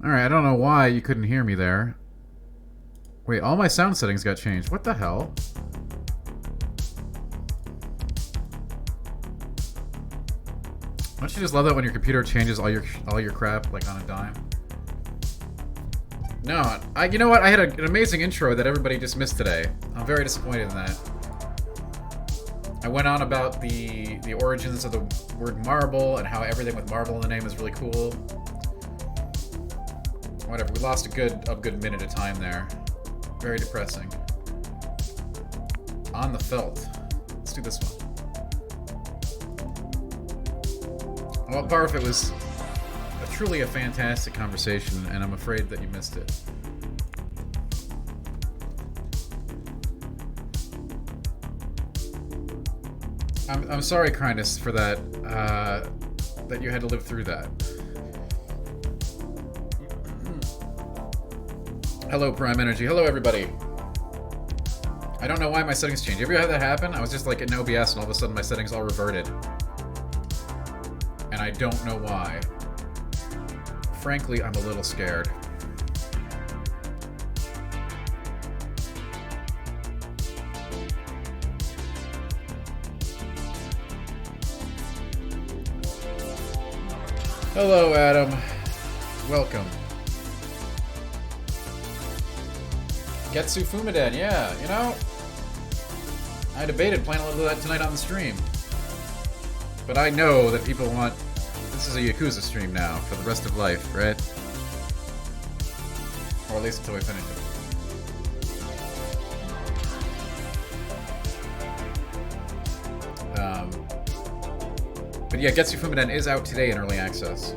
Alright, I don't know why you couldn't hear me there. Wait, all my sound settings got changed. What the hell? Don't you just love that when your computer changes all your crap like on a dime? No, you know what? I had an amazing intro that everybody just missed today. I'm very disappointed in that. I went on about the origins of the word marble and how everything with marble in the name is really cool. Whatever, we lost a good minute of time there. Very depressing. On the felt. Let's do this one. Well, Barf, it was truly a fantastic conversation, and I'm afraid that you missed it. I'm sorry, Krynus, for that, that you had to live through that. Hello, Prime Energy. Hello, everybody. I don't know why my settings changed. Have you ever had that happen? I was just like in OBS, and all of a sudden my settings all reverted. And I don't know why. Frankly, I'm a little scared. Hello, Adam. Welcome. Getsu Fumiden, yeah, you know, I debated playing a little of that tonight on the stream. But I know that people want... This is a Yakuza stream now, for the rest of life, right? Or at least until we finish it. But yeah, Getsu Fumiden is out today in early access.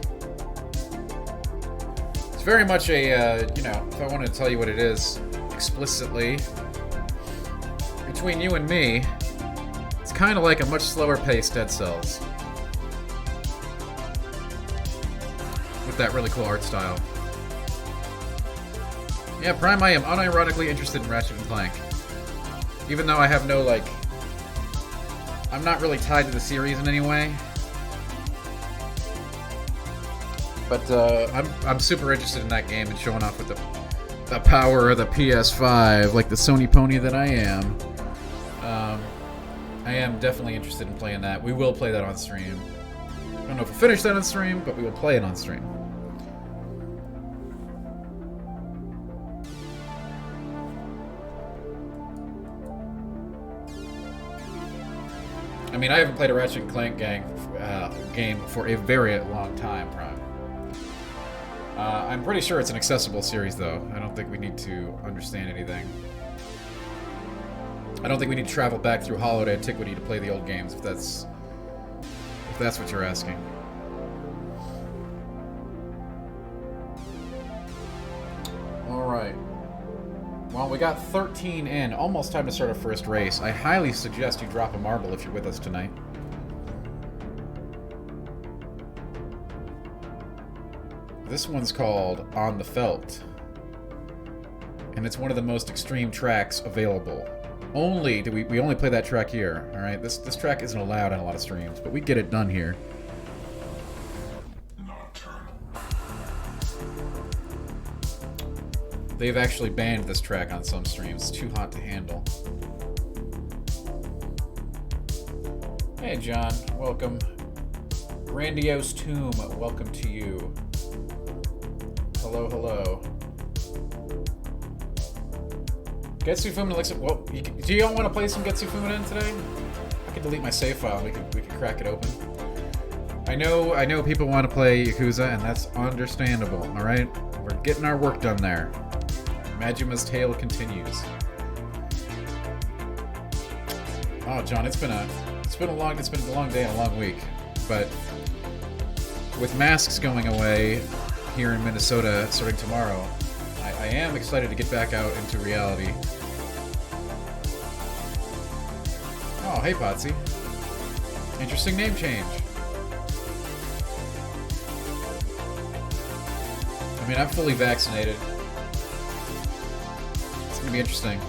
It's very much a, you know, if I wanted to tell you what it is explicitly, between you and me, it's kind of like a much slower paced Dead Cells. With that really cool art style. Yeah, Prime, I am unironically interested in Ratchet & Clank. Even though I have no, like... I'm not really tied to the series in any way. But, I'm super interested in that game and showing off with the power of the PS5, like the Sony pony that I am. I am definitely interested in playing that. We will play that on stream. I don't know if we'll finish that on stream, but we will play it on stream. I mean, I haven't played a Ratchet & Clank game for a very long time, Prime. I'm pretty sure it's an accessible series, though. I don't think we need to understand anything. I don't think we need to travel back through hollowed antiquity to play the old games, if that's what you're asking. Alright. Well, we got 13 in. Almost time to start our first race. I highly suggest you drop a marble if you're with us tonight. This one's called On the Felt. And it's one of the most extreme tracks available. We only play that track here, alright? This track isn't allowed on a lot of streams, but we get it done here. They've actually banned this track on some streams. It's too hot to handle. Hey, John. Welcome. Grandiose Tomb. Welcome to you. Hello, hello. Getsu Fumiden looks... Well, do y'all want to play some Getsu Fumiden today? I could delete my save file. We could crack it open. I know people want to play Yakuza, and that's understandable, alright? We're getting our work done there. Majima's tale continues. Oh, John, it's been a long day and a long week. But with masks going away here in Minnesota starting tomorrow, I am excited to get back out into reality. Oh, hey, Potsy. Interesting name change. I mean, I'm fully vaccinated. It's gonna be interesting.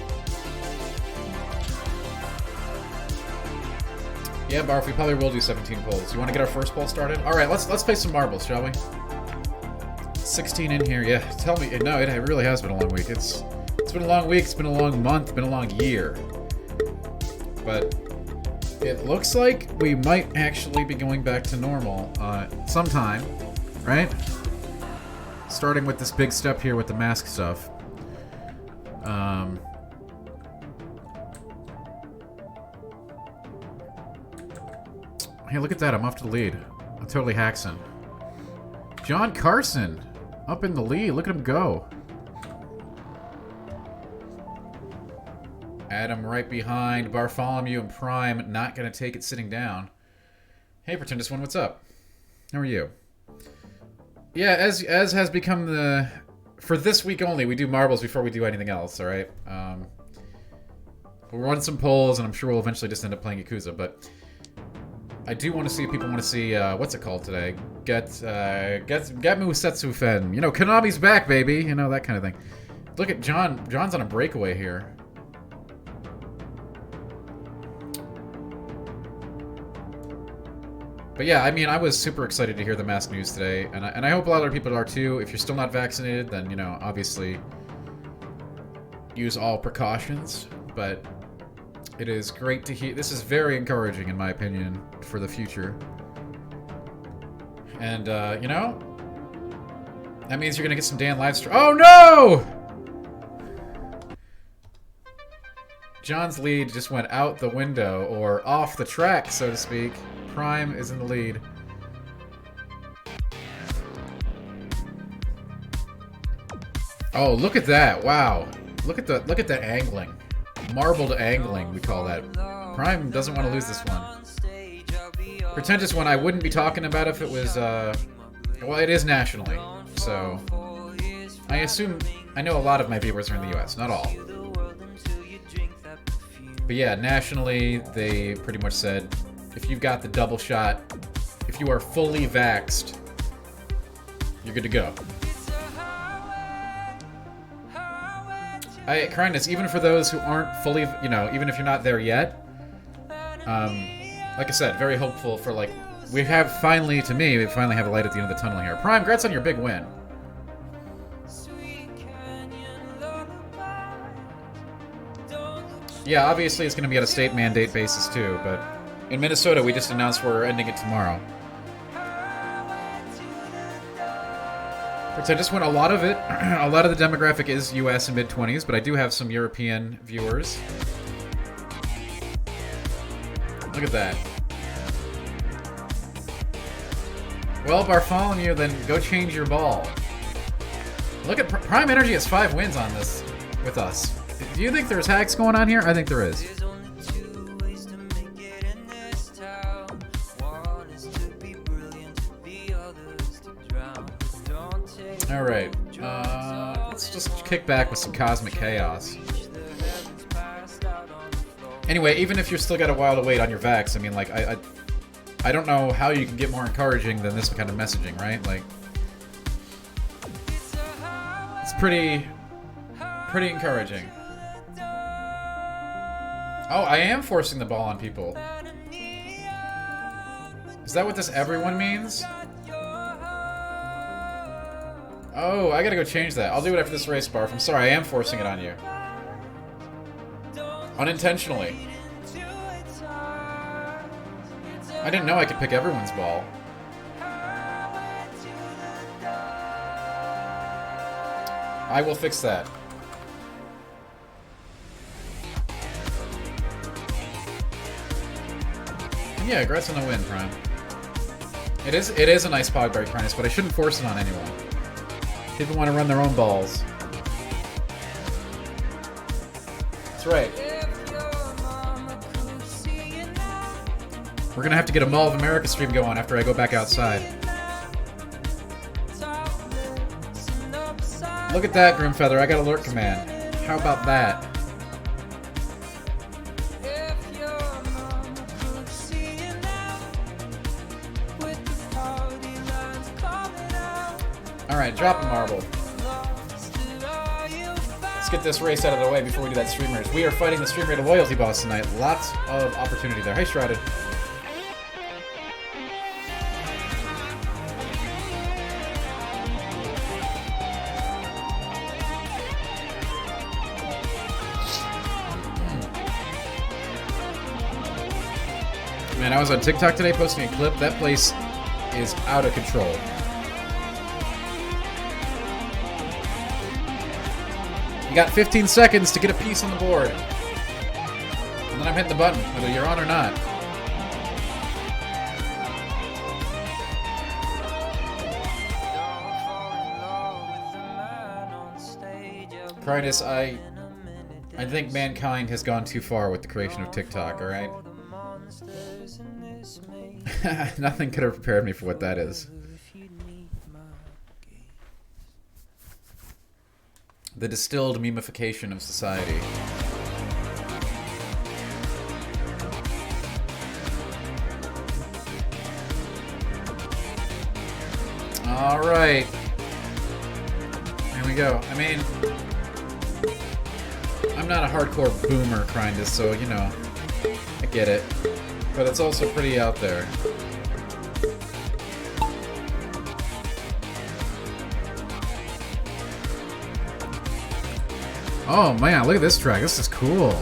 Yeah, Barf, we probably will do 17 polls. You want to get our first poll started? All right, let's play some marbles, shall we? 16 in here. Yeah, tell me. No, it really has been a long week. It's been a long week. It's been a long month. It's been a long year. But it looks like we might actually be going back to normal sometime, right? Starting with this big step here with the mask stuff. Hey, look at that. I'm off to the lead. I'm totally hacking. John Carson up in the lead. Look at him go. Adam right behind. Bartholomew and Prime not going to take it sitting down. Hey, Pretendus One, what's up? How are you? Yeah, as has become the... For this week only, we do marbles before we do anything else, alright? We'll run some polls, and I'm sure we'll eventually just end up playing Yakuza, but... I do want to see, people want to see, what's it called today? Getmu Setsu Fen. You know, Konami's back, baby! You know, that kind of thing. Look at John. John's on a breakaway here. But yeah, I mean, I was super excited to hear the mask news today, and I hope a lot of other people are too. If you're still not vaccinated, then, you know, obviously use all precautions, but it is great to hear. This is very encouraging, in my opinion, for the future. And, you know, that means you're gonna get some Dan live stream. Oh no! John's lead just went out the window, or off the track, so to speak. Prime is in the lead. Oh, look at that! Wow, look at the angling, marbled angling. We call that. Prime doesn't want to lose this one. Pretentious One, I wouldn't be talking about if it was. Well, it is nationally, so I assume I know a lot of my viewers are in the U.S. Not all, but yeah, nationally they pretty much said, if you've got the double shot, if you are fully vaxxed, you're good to go. Kindness, even for those who aren't fully, you know, even if you're not there yet, like I said, very hopeful for, like, we finally have a light at the end of the tunnel here. Prime, congrats on your big win. Yeah, obviously it's going to be at a state mandate basis too, but in Minnesota, we just announced we're ending it tomorrow. So I just went a lot of it. A lot of the demographic is US and mid-20s, but I do have some European viewers. Look at that. Well, Bartholomew, then go change your ball. Look at Prime Energy has 5 wins on this with us. Do you think there's hacks going on here? I think there is. Alright, let's just kick back with some Cosmic Chaos. Anyway, even if you're still got a while to wait on your vax, I mean, like, I don't know how you can get more encouraging than this kind of messaging, right? Like, it's pretty encouraging. Oh, I am forcing the ball on people. Is that what this everyone means? Oh, I gotta go change that. I'll do it after this race, Barf. I'm sorry, I am forcing it on you. Unintentionally. I didn't know I could pick everyone's ball. I will fix that. And yeah, congrats on the win, Prime. It is a nice Pogberry Kindness, but I shouldn't force it on anyone. People want to run their own balls. That's right. We're gonna have to get a Mall of America stream going after I go back outside. Look at that, Grimfeather. I got alert command. How about that? Alright, drop a marble. Let's get this race out of the way before we do that stream race. We are fighting the stream rate of loyalty boss tonight. Lots of opportunity there. Hey, Shrouded. Man, I was on TikTok today posting a clip. That place is out of control. You got 15 seconds to get a piece on the board. And then I'm hitting the button, whether you're on or not. Crinus, I think mankind has gone too far with the creation of TikTok, alright? Nothing could have prepared me for what that is. The distilled memification of society. Alright. Here we go. I mean, I'm not a hardcore boomer, kinda, so, you know, I get it. But it's also pretty out there. Oh man, look at this track. This is cool.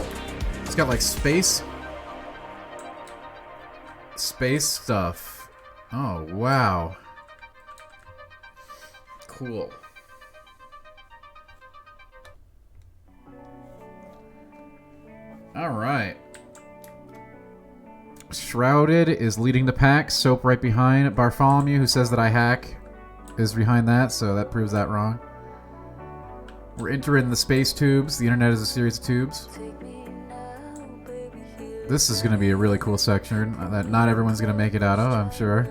It's got like space stuff. Oh, wow. Cool. All right. Shrouded is leading the pack. Soap right behind. Bartholomew, who says that I hack, is behind that, so that proves that wrong. We're entering the space tubes. The internet is a series of tubes. This is going to be a really cool section that not everyone's going to make it out of, I'm sure.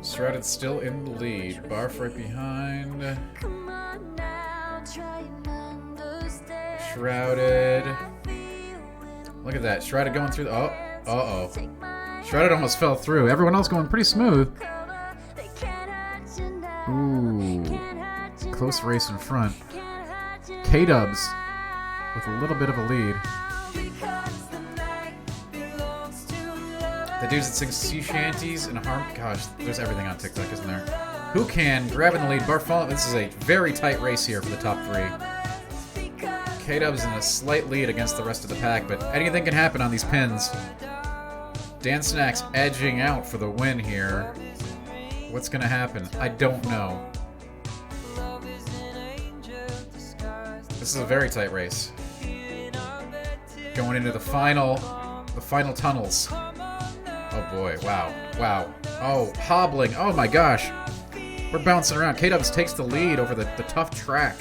Shrouded still in the lead. Barf right behind. Shrouded. Look at that. Shrouded going through the... Oh. Uh-oh. Shrouded almost fell through. Everyone else going pretty smooth. Ooh. Close race in front. K-Dubs with a little bit of a lead. The dudes that sing sea shanties and harm... Gosh, there's everything on TikTok, isn't there? Who can? Grabbing the lead. Bartholomew. This is a very tight race here for the top three. K-Dub's in a slight lead against the rest of the pack, but anything can happen on these pins. Dan Snack's edging out for the win here. What's gonna happen? I don't know. This is a very tight race. Going into the final tunnels. Oh boy, wow, wow. Oh, hobbling, oh my gosh. We're bouncing around. K-Dubs takes the lead over the tough track.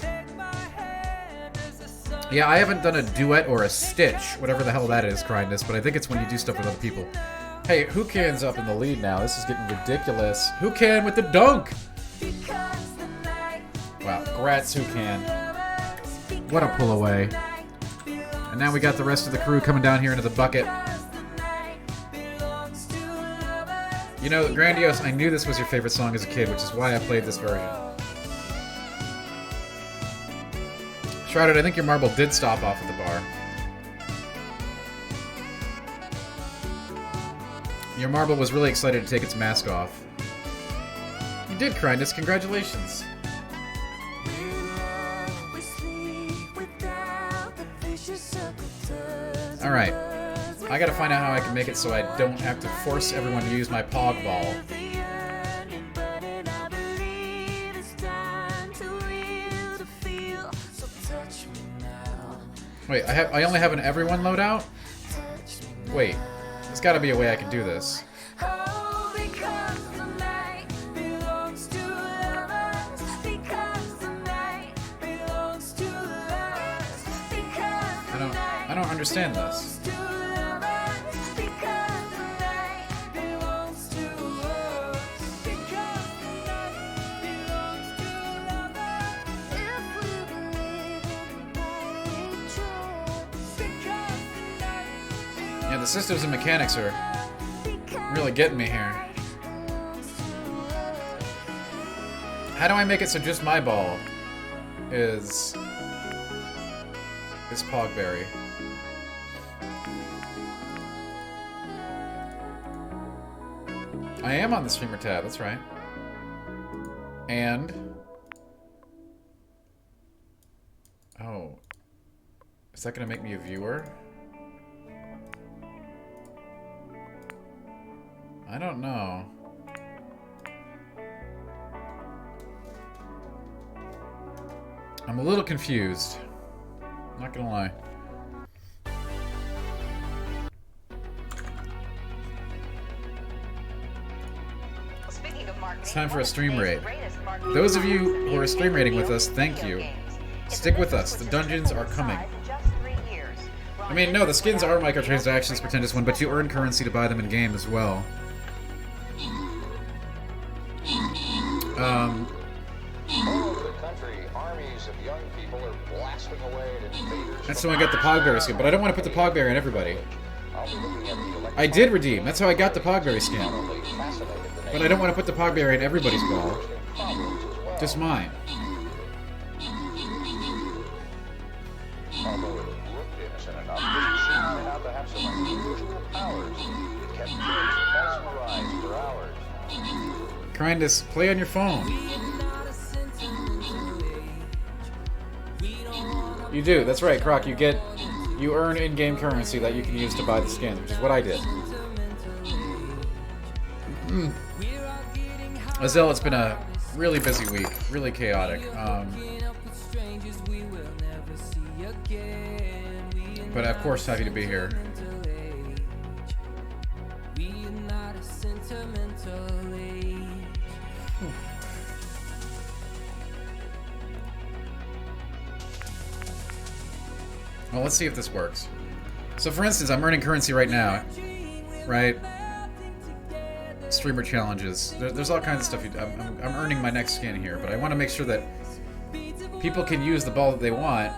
Yeah, I haven't done a duet or a stitch, whatever the hell that is, Cryness, but I think it's when you do stuff with other people. Hey, Who Can's up in the lead now? This is getting ridiculous. Who Can with the dunk! Wow, congrats, Who Can. What a pull away. And now we got the rest of the crew coming down here into the bucket. You know, Grandiose, I knew this was your favorite song as a kid, which is why I played this version. Shrouded, I think your marble did stop off at the bar. Your marble was really excited to take its mask off. You did, Cryness. Congratulations. Alright. I gotta find out how I can make it so I don't have to force everyone to use my Pog Ball. Wait, I only have an everyone loadout? Wait, there's gotta be a way I can do this. I don't understand this. Yeah, the systems and mechanics are really getting me here. How do I make it so just my ball is Pogberry? I am on the streamer tab, that's right. And... oh. Is that gonna make me a viewer? I don't know. I'm a little confused. Not gonna lie. It's time for a stream raid. Those of you who are stream raiding with us, thank you. Stick with us. The dungeons are coming. I mean, no, the skins are microtransactions, pretend this one, but you earn currency to buy them in game as well. All over the country, armies of young people are blasting away at invaders. That's when I got the Pogberry skin, but I don't want to put the Pogberry on everybody. I did redeem. That's how I got the Pogberry skin. But I don't want to put the Pogberry in everybody's ball. Just mine. Although it looked innocent enough, this machine turned out to have some unusual powers. It kept kids mesmerized for hours. Kindness, play on your phone. You do, that's right, Croc. You earn in-game currency that you can use to buy the skins, which is what I did. Azelle, it's been a really busy week, really chaotic. But of course, happy to be here. Well, let's see if this works. So, for instance, I'm earning currency right now, right? Streamer challenges. There's all kinds of stuff. I'm earning my next skin here, but I want to make sure that people can use the ball that they want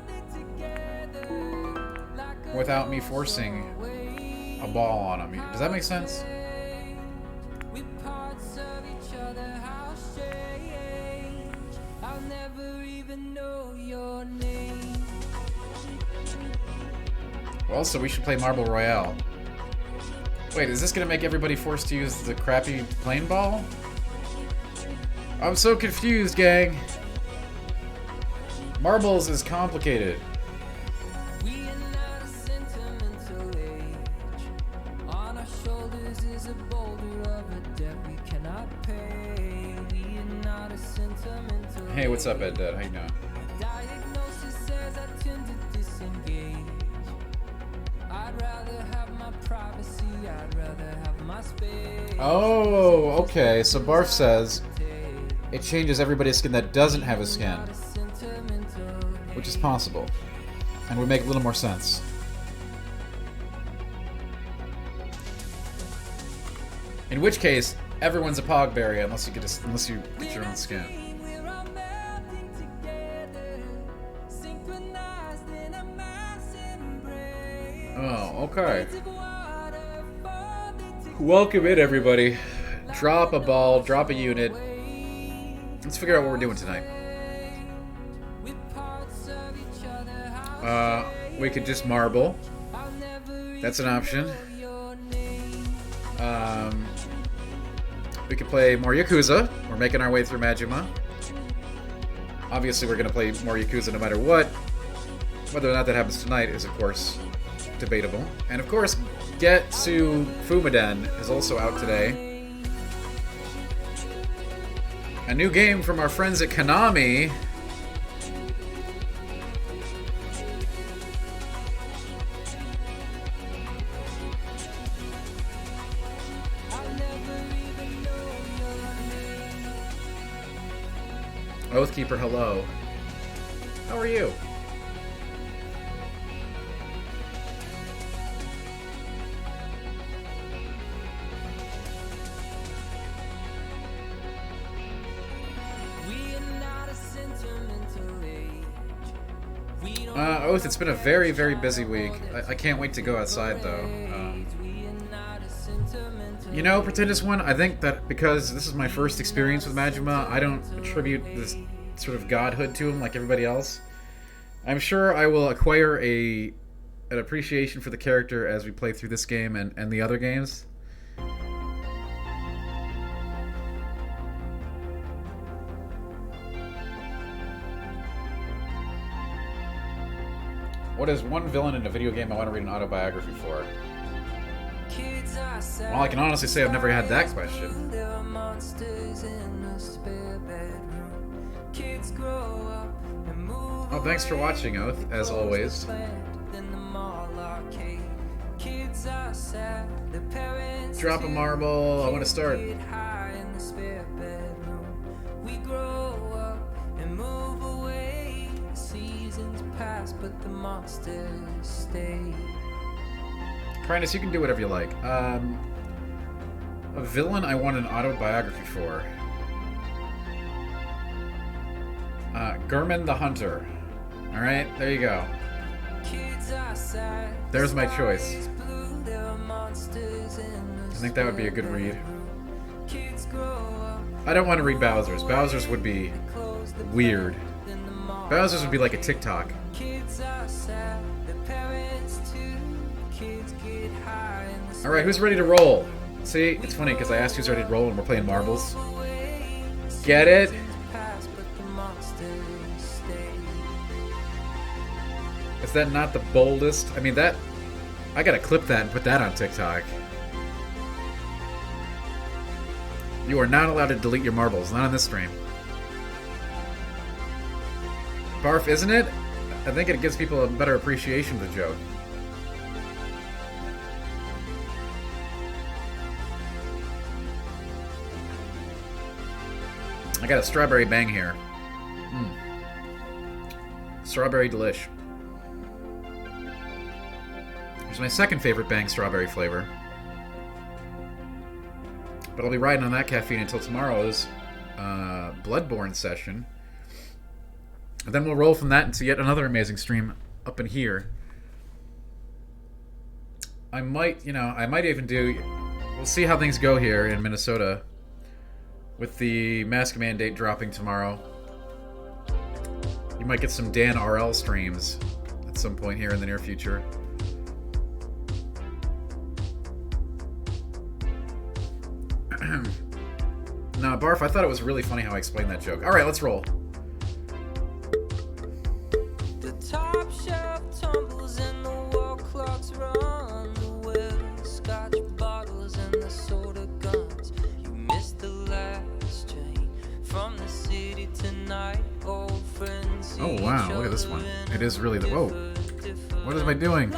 without me forcing a ball on them. Does that make sense? Also, we should play Marble Royale. Wait, is this gonna make everybody forced to use the crappy plane ball? I'm so confused, gang. Marbles is complicated. Hey, what's up, Ed Dead? How you doing? Oh, okay. So Barf says it changes everybody's skin that doesn't have a skin, which is possible, and would make a little more sense. In which case, everyone's a Pogberry unless you get your own skin. Oh, okay. Welcome in, everybody. Drop a ball, drop a unit. Let's figure out what we're doing tonight. We could just marble. That's an option. We could play more Yakuza. We're making our way through Majima. Obviously, we're going to play more Yakuza no matter what. Whether or not that happens tonight is, of course, debatable. And of course, Getsu Fumaden is also out today. A new game from our friends at Konami. Oathkeeper, hello. How are you? Oath, it's been a very, very busy week. I can't wait to go outside, though. You know, Pretendus One, I think that because this is my first experience with Majima, I don't attribute this sort of godhood to him like everybody else. I'm sure I will acquire an appreciation for the character as we play through this game and the other games. What is one villain in a video game I want to read an autobiography for? Well, I can honestly say I've never had that question. Oh, thanks for watching, Oath, as always. Drop a marble. I want to start. We grow up and move away. Seasons pass, but the monsters stay. Krynus, you can do whatever you like. A villain I want an autobiography for. Gurman the Hunter. Alright, there you go. There's my choice. I think that would be a good read. I don't want to read Bowser's. Bowser's would be weird. Bowser's would be like a TikTok. Alright, who's ready to roll? See, it's funny because I asked who's ready to roll and we're playing marbles. Get it? Is that not the boldest? I mean, that... I gotta clip that and put that on TikTok. You are not allowed to delete your marbles, not on this stream. Barf, isn't it? I think it gives people a better appreciation of the joke. I got a strawberry bang here. Strawberry delish. Here's my second favorite bang strawberry flavor. But I'll be riding on that caffeine until tomorrow's Bloodborne session. And then we'll roll from that into yet another amazing stream up in here. I might even do... We'll see how things go here in Minnesota with the mask mandate dropping tomorrow. You might get some Dan RL streams at some point here in the near future. No, Barf, I thought it was really funny how I explained that joke. Alright, let's roll. The top shelf tumbles and the wall clocks run the well, scotch bottles and the soda guns. You missed the last train from the city tonight, old friends. Oh wow, look at this one. It is really the... Whoa. What am I doing?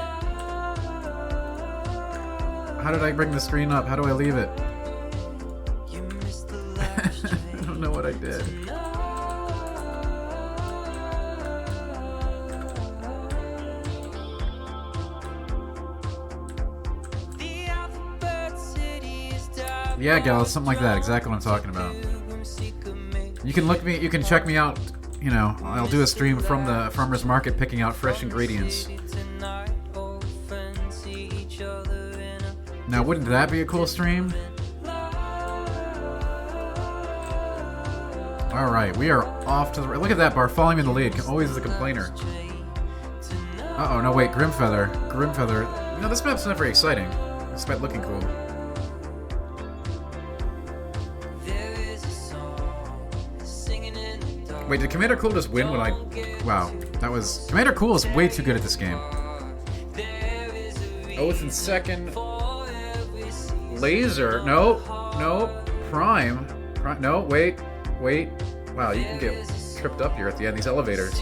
How did I bring the screen up? How do I leave it? I don't know what I did. Yeah, gal, something like that. Exactly what I'm talking about. You can check me out. You know, I'll do a stream from the farmer's market picking out fresh ingredients. Now, wouldn't that be a cool stream? Alright, we are off to the... Look at that, Bar, following me in the lead. Always the complainer. Uh-oh, no, wait, Grimfeather. Grimfeather. You know, this map's not very exciting, despite looking cool. Wait, did Commander Cool just win when I... Wow, that was... Commander Cool is way too good at this game. Oath in second. Laser. No. No. Prime. No, wait. Wait. Wow, you can get tripped up here at the end. These elevators.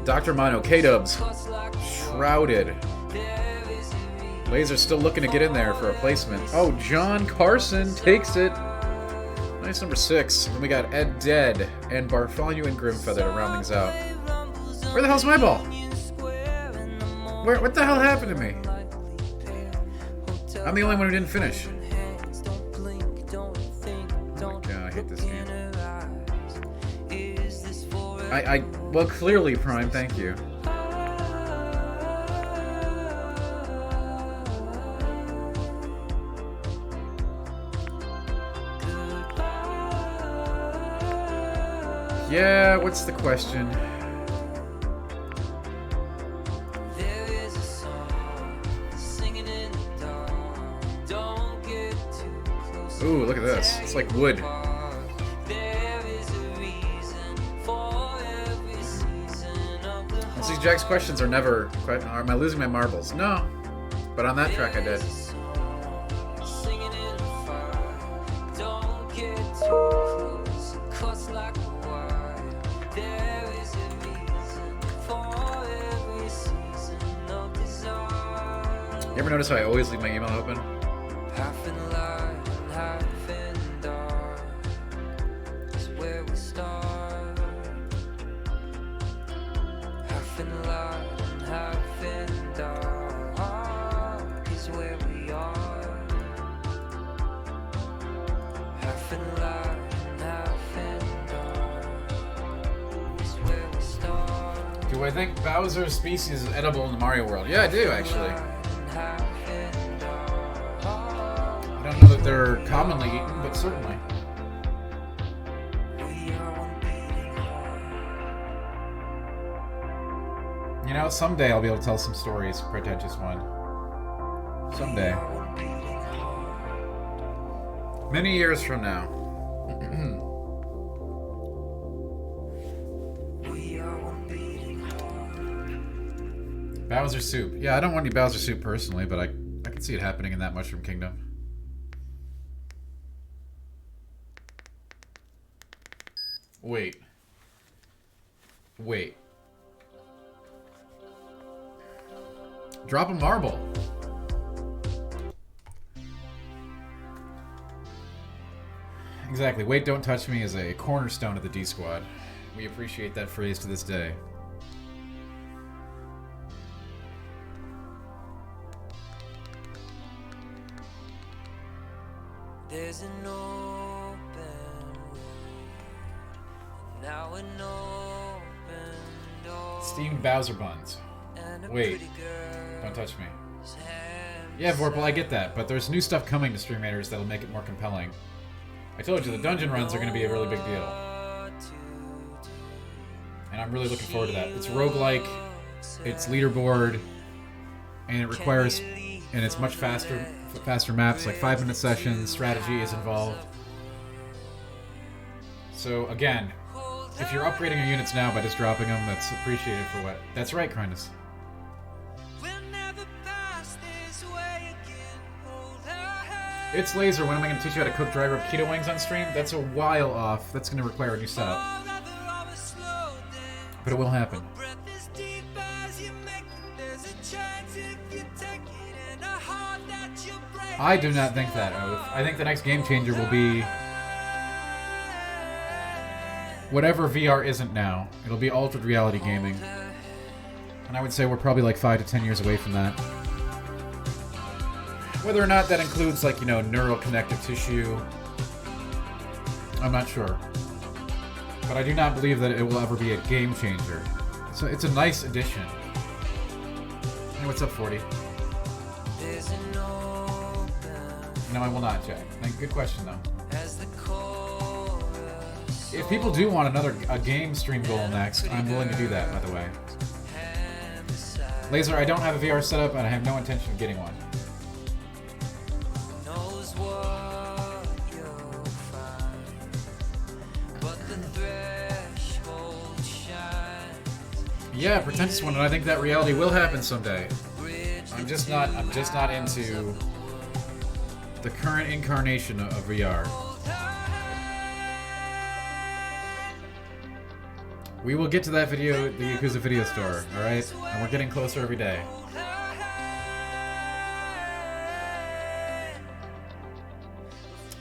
Dr. Mono. K-Dubs. Shrouded. Laser's still looking to get in there for a placement. Oh, John Carson takes it. Nice number 6. Then we got Ed Dead and Bartholomew and Grimfeather to round things out. Where the hell's my ball? What the hell happened to me? I'm the only one who didn't finish. Oh my god, I hate this game. Well, clearly, Prime, thank you. Yeah, what's the question? Ooh, look at this. It's like wood. See, Jack's questions are never... Am I losing my marbles? No. But on that track I did. You ever notice how I always leave my email open? Do I think Bowser's species is edible in the Mario world? Yeah, I do, actually. I don't know that they're commonly eaten, but certainly. You know, someday I'll be able to tell some stories, pretentious one. Someday. Many years from now. Bowser soup. Yeah, I don't want any Bowser soup personally, but I can see it happening in that Mushroom Kingdom. Wait. Wait. Drop a marble. Exactly. Wait, don't touch me is a cornerstone of the D Squad. We appreciate that phrase to this day. There's an open road, now an open door. Steamed Bowser buns. Wait, don't touch me. Yeah, Vorpal, I get that, but there's new stuff coming to Stream Raiders that'll make it more compelling. I told you, the dungeon runs are going to be a really big deal. And I'm really looking forward to that. It's roguelike, it's leaderboard, and it requires, and it's much faster maps, like 5-minute sessions, strategy is involved. So again, if you're upgrading your units now by just dropping them, that's appreciated for what? That's right, Krynus. It's Laser, when am I going to teach you how to cook dry rub keto wings on stream? That's a while off. That's going to require a new setup. But it will happen. I do not think that, Oath. I think the next game changer will be whatever VR isn't now. It'll be altered reality gaming. And I would say we're probably like 5 to 10 years away from that. Whether or not that includes, like, you know, neural connective tissue, I'm not sure. But I do not believe that it will ever be a game changer. So it's a nice addition. Hey, what's up, 40? No, I will not, Jack. Good question, though. If people do want a game stream goal next, I'm willing to do that, by the way. Laser, I don't have a VR setup, and I have no intention of getting one. Yeah, pretentious one, and I think that reality will happen someday. I'm just not into the current incarnation of VR. We will get to that video, the Yakuza video store, alright? And we're getting closer every day.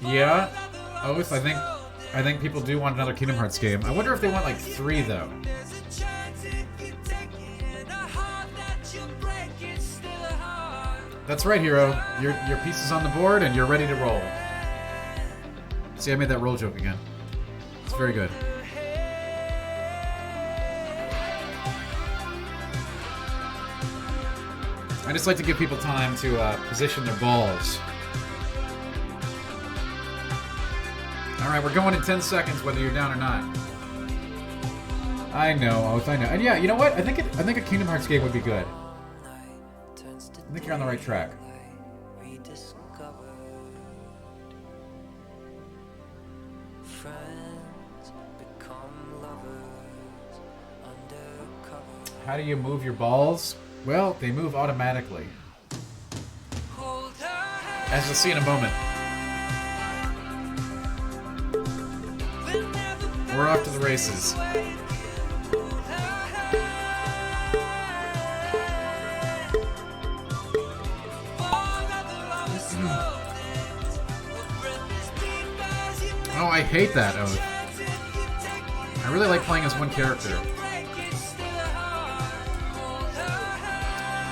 Yeah, Oath, I think people do want another Kingdom Hearts game. I wonder if they want like 3 though. That's right, Hero. Your piece is on the board and you're ready to roll. See, I made that roll joke again. It's very good. I just like to give people time to position their balls. Alright, we're going in 10 seconds whether you're down or not. I know, Oath, I know. And yeah, you know what? I think a Kingdom Hearts game would be good. I think you're on the right track. How do you move your balls? Well, they move automatically. As you'll see in a moment. We're off to the races. Oh, I hate that oath. I really like playing as one character.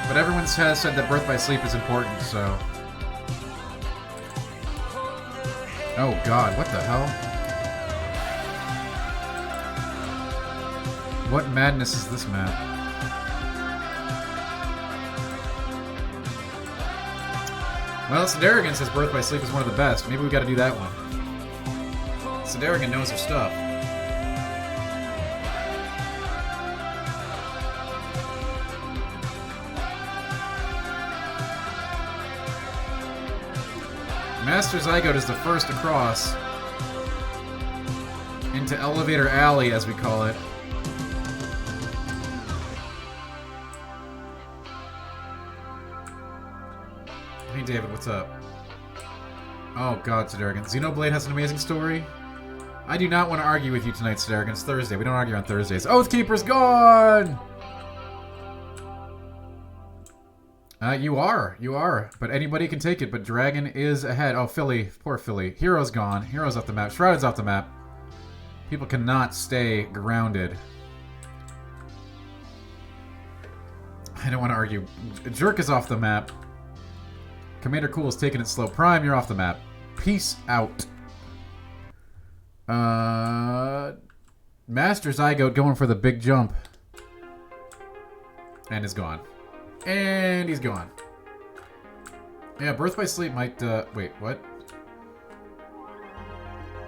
But everyone has said that birth by sleep is important, so... Oh god, what the hell? What madness is this map? Well, Sidarigan says birth by sleep is one of the best. Maybe we gotta do that one. Sidarigan knows her stuff. Master Zygote is the first across into Elevator Alley, as we call it. Hey David, what's up? Oh god, Sidarigan. Xenoblade has an amazing story. I do not want to argue with you tonight, Sidarigan. It's Thursday. We don't argue on Thursdays. Oathkeeper's gone! You are. But anybody can take it, but Dragon is ahead. Oh, Philly. Poor Philly. Hero's gone. Hero's off the map. Shrouded's off the map. People cannot stay grounded. I don't want to argue. Jerk is off the map. Commander Cool is taking it slow. Prime, you're off the map. Peace out. Master Zygote going for the big jump. And is gone. And he's gone. Yeah, Birth by Sleep might, wait, what?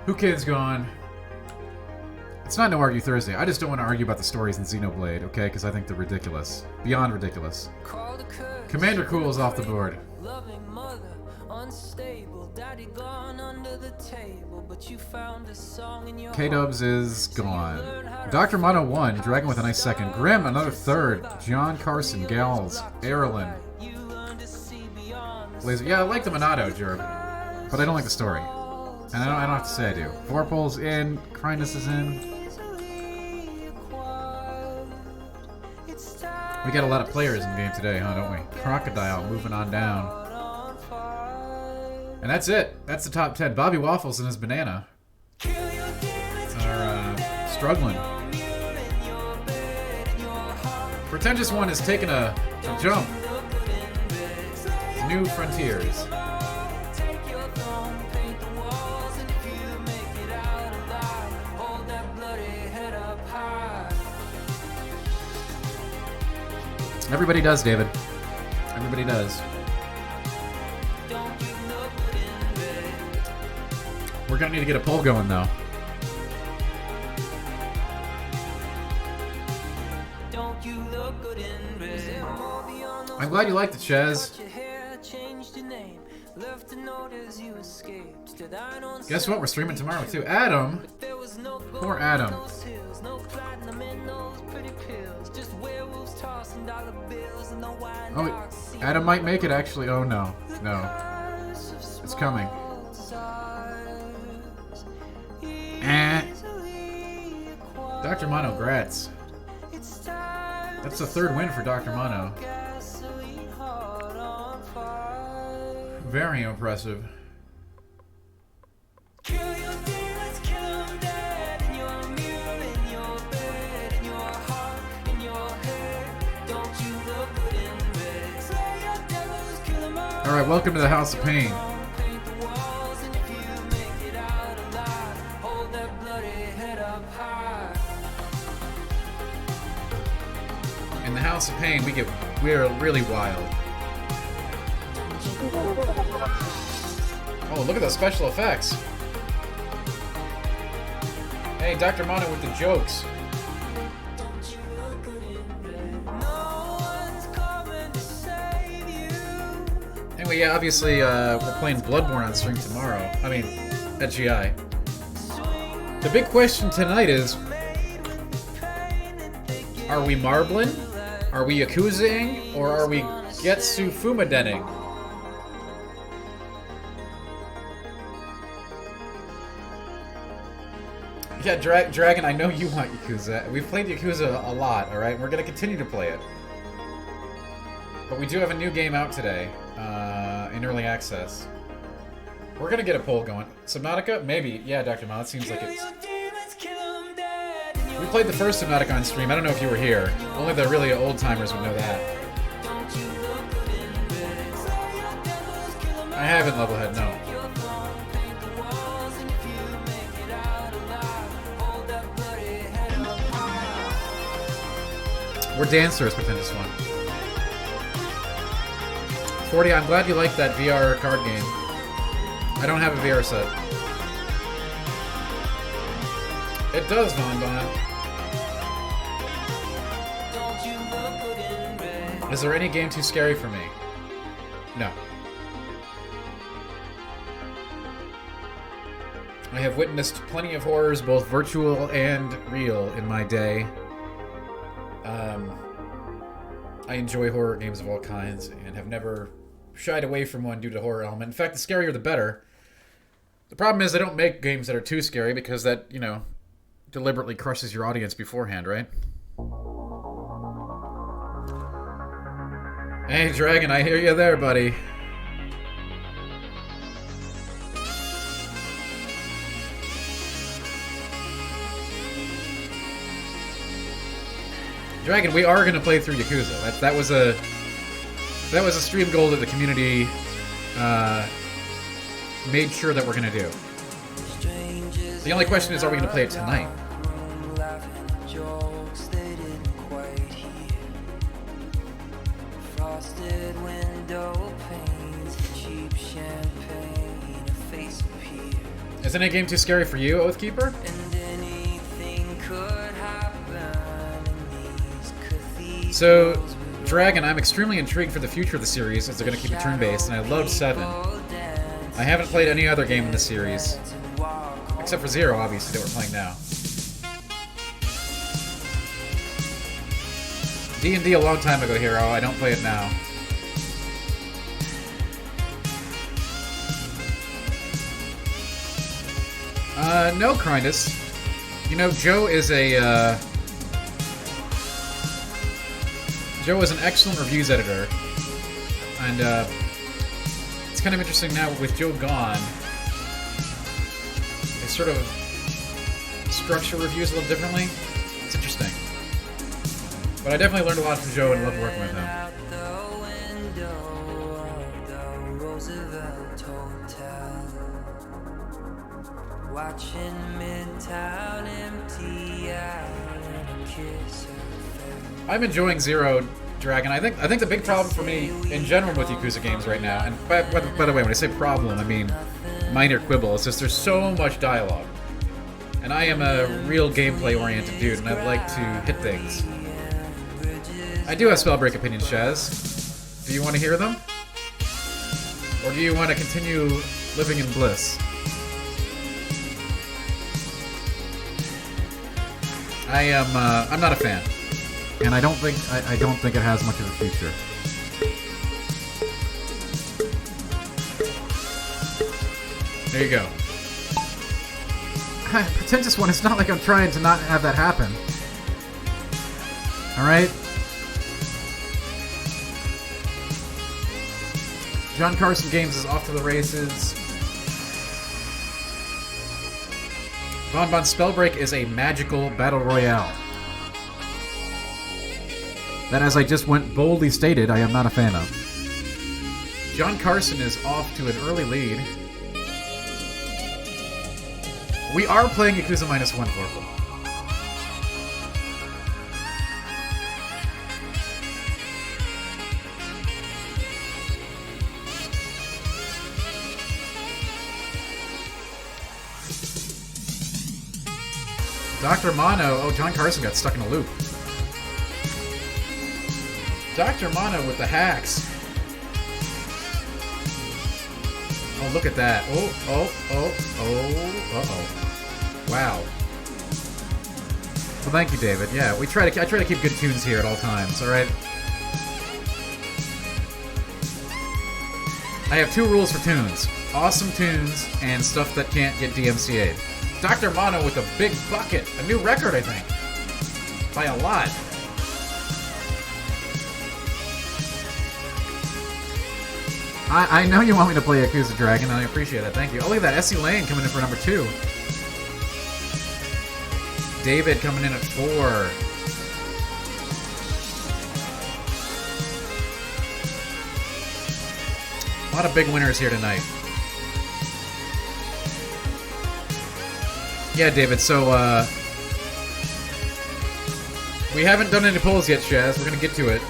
Who Kid's gone. It's not No Argue Thursday. I just don't want to argue about the stories in Xenoblade, okay? Because I think they're ridiculous. Beyond ridiculous. Commander Cool is off the board. Loving mother, unstable, daddy gone under the table, but you found a song in your K-Dubs is gone. Dr. Mono 1, Dragon with a nice second. Grim, another third. John Carson, Gals, Erlen. Laser. Yeah, I like the Monado, Jerb. But I don't like the story. And I don't have to say I do. Vorpal's in. Crynus is in. We got a lot of players in the game today, huh, don't we? Crocodile moving on down. And that's it. That's the top 10. Bobby Waffles and his banana are struggling. Pretentious One is taking a jump to new frontiers. Everybody does, David. Everybody does. We're gonna need to get a poll going, though. I'm glad you liked it, Chaz. Guess what? We're streaming tomorrow, too. Adam! Poor Adam. Oh, Adam might make it, actually. Oh, no. No. It's coming. Dr. Mono, grats. That's the third win for Dr. Mono. Very impressive. Alright, welcome to the House of Pain. In the House of Pain, we're really wild. Oh, look at those special effects. Hey, Dr. Mono with the jokes. Anyway, yeah, obviously, we're playing Bloodborne on stream tomorrow. I mean, at GI. The big question tonight is, are we marbling Are we Yakuza-ing or are we Getsu Fumadening? Yeah, Dragon, I know you want Yakuza. We've played Yakuza a lot, alright? We're gonna continue to play it. But we do have a new game out today, in early access. We're gonna get a poll going. Subnautica? Maybe. Yeah, Dr. Mom, it seems like it's... We played the first Subnautica on stream. I don't know if you were here. Only the really old-timers would know that. I haven't, Levelhead, no. We're dancers, pretentious one. 40, I'm glad you like that VR card game. I don't have a VR set. It does, Von Bon. Is there any game too scary for me? No. I have witnessed plenty of horrors, both virtual and real, in my day. I enjoy horror games of all kinds and have never shied away from one due to horror element. In fact, the scarier the better. The problem is they don't make games that are too scary because that, you know, deliberately crushes your audience beforehand, right? Hey, Dragon, I hear you there, buddy. Dragon, we are gonna play through Yakuza. That was a stream goal that the community made sure that we're gonna do. The only question is, are we gonna play it tonight? Isn't a game too scary for you, Oathkeeper? So, Dragon, I'm extremely intrigued for the future of the series as they're going to keep it turn-based, and I love 7. I haven't played any other game in the series, except for 0, obviously, that we're playing now. D&D a long time ago, Hero. I don't play it now. No, Crindus. You know, Joe is a, Joe is an excellent reviews editor, and it's kind of interesting now with Joe gone. They sort of structure reviews a little differently. It's interesting. But I definitely learned a lot from Joe and loved working with him. I'm enjoying 0, Dragon. I think the big problem for me in general with Yakuza games right now, and by the way, when I say problem, I mean minor quibble, is just there's so much dialogue. And I am a real gameplay-oriented dude, and I like to hit things. I do have Spellbreak opinions, Shaz. Do you want to hear them? Or do you want to continue living in bliss? I'm not a fan. And I don't think it has much of a future. There you go. Pretentious one, it's not like I'm trying to not have that happen. Alright? John Carson Games is off to the races. Bon Bon Spellbreak is a magical battle royale. That, as I just went boldly stated, I am not a fan of. John Carson is off to an early lead. We are playing Yakuza -1, Vorpal. Dr. Mono. Oh, John Carson got stuck in a loop. Dr. Mono with the hacks. Oh, look at that. Oh. Uh-oh. Wow. Well, thank you, David. Yeah, I try to keep good tunes here at all times. All right. I have 2 rules for tunes: awesome tunes and stuff that can't get DMCA'd. Dr. Mono with a big bucket, a new record, I think, by a lot. I know you want me to play Yakuza Dragon, and I appreciate that. Thank you. Oh, look at that. Essie Lane coming in for number 2. David coming in at 4. A lot of big winners here tonight. Yeah, David, so, we haven't done any polls yet, Shaz. We're gonna get to it.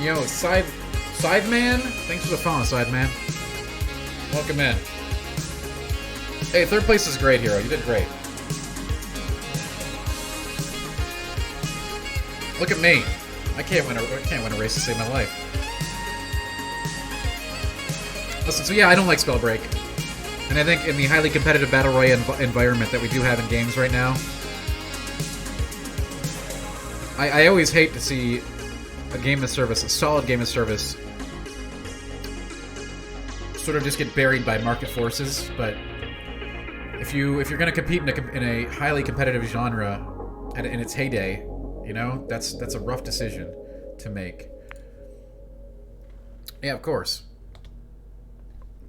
Yo, Sideman? Thanks for the phone, Sideman. Welcome in. Hey, 3rd place is great, Hero. You did great. Look at me. I can't win a race to save my life. Listen, so yeah, I don't like Spellbreak. And I think in the highly competitive Battle Royale environment that we do have in games right now, I always hate to see a game of service, a solid game of service, sort of just get buried by market forces. But if you're going to compete in a highly competitive genre in its heyday, you know, that's a rough decision to make. Yeah, of course.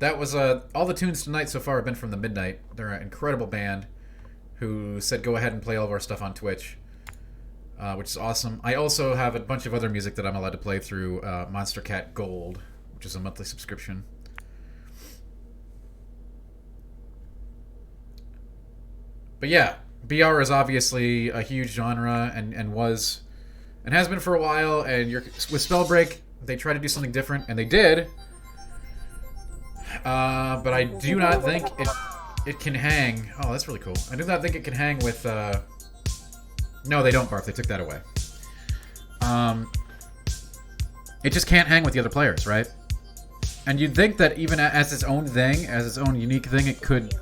That was all the tunes tonight so far have been from the Midnight. They're an incredible band who said go ahead and play all of our stuff on Twitch, which is awesome. I also have a bunch of other music that I'm allowed to play through Monster Cat Gold, which is a monthly subscription. But yeah, BR is obviously a huge genre and has been for a while. And with Spellbreak, they tried to do something different, and they did. But I do not think it can hang. Oh, that's really cool. I do not think it can hang with. No, they don't, Barf. They took that away. It just can't hang with the other players, right? And you'd think that even as its own thing, as its own unique thing, it could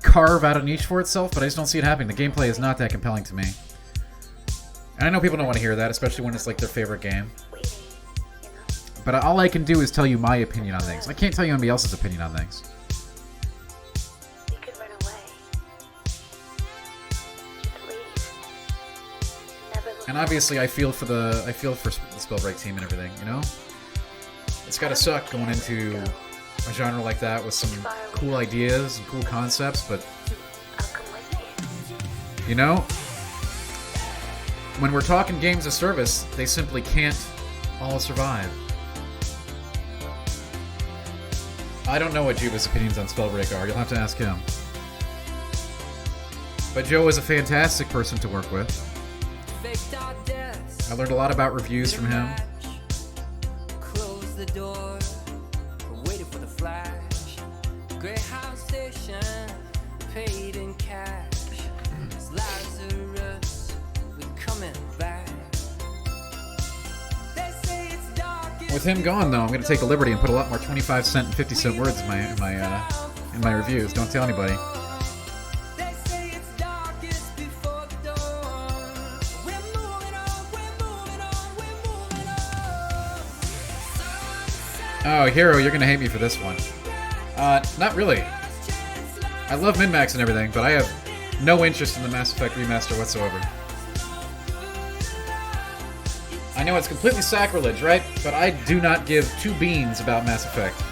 carve out a niche for itself, but I just don't see it happening. The gameplay is not that compelling to me. And I know people don't want to hear that, especially when it's like their favorite game. But all I can do is tell you my opinion on things. I can't tell you anybody else's opinion on things. You could run away. Just leave. Never look And obviously, I feel for the Spellbreak team and everything. You know, it's gotta suck going into a genre like that with some cool ideas and cool concepts, but I'll come with you. you know, when we're talking games of service, they simply can't all survive. I don't know what Juba's opinions on Spellbreak are. You'll have to ask him. But Joe is a fantastic person to work with. I learned a lot about reviews from him. Close the door, waiting for the flash. Greyhound station, paid in cash. Lazarus, we coming back. They say it's dark. With him gone, though, I'm going to take the liberty and put a lot more 25-cent and 50-cent words in my reviews. Don't tell anybody. They say it's darkest before the dawn. We're moving on, we're moving on, we're moving on. Sunset. Oh, Hero, you're going to hate me for this one. Not really. I love Min-Max and everything, but I have no interest in the Mass Effect remaster whatsoever. I know it's completely sacrilege, right? But I do not give 2 beans about Mass Effect.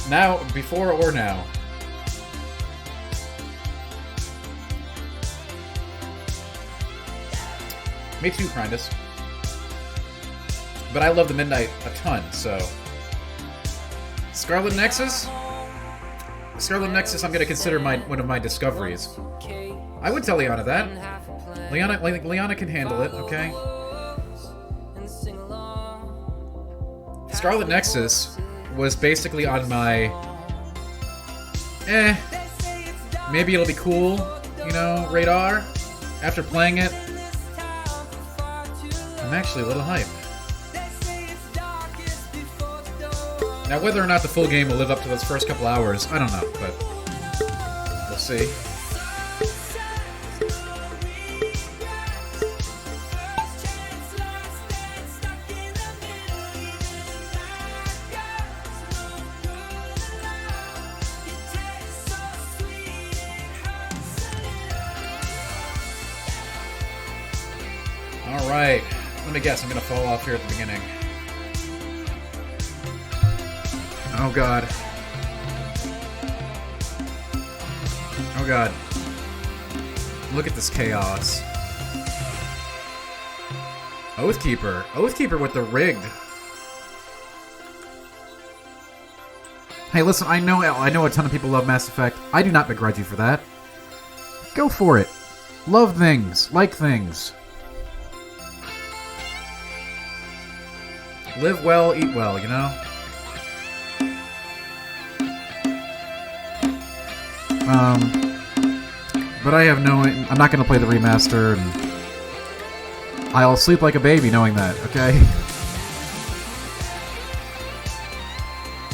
Now, before or now. Me too, Grindus. But I love the Midnight a ton, so... Scarlet Nexus? Scarlet Nexus I'm going to consider one of my discoveries. I would tell Liana that. Liana can handle it, okay? Scarlet Nexus was basically on my... maybe it'll be cool, you know, radar. After playing it, I'm actually a little hyped. Now, whether or not the full game will live up to those first couple hours, I don't know, but we'll see. Alright, let me guess, I'm gonna fall off here at the beginning. Oh god. Oh god. Look at this chaos. Oathkeeper. Oathkeeper with the rigged. Hey, listen, I know a ton of people love Mass Effect. I do not begrudge you for that. Go for it. Love things. Like things. Live well, eat well, you know? But I have no... I'm not going to play the remaster, and I'll sleep like a baby knowing that, okay?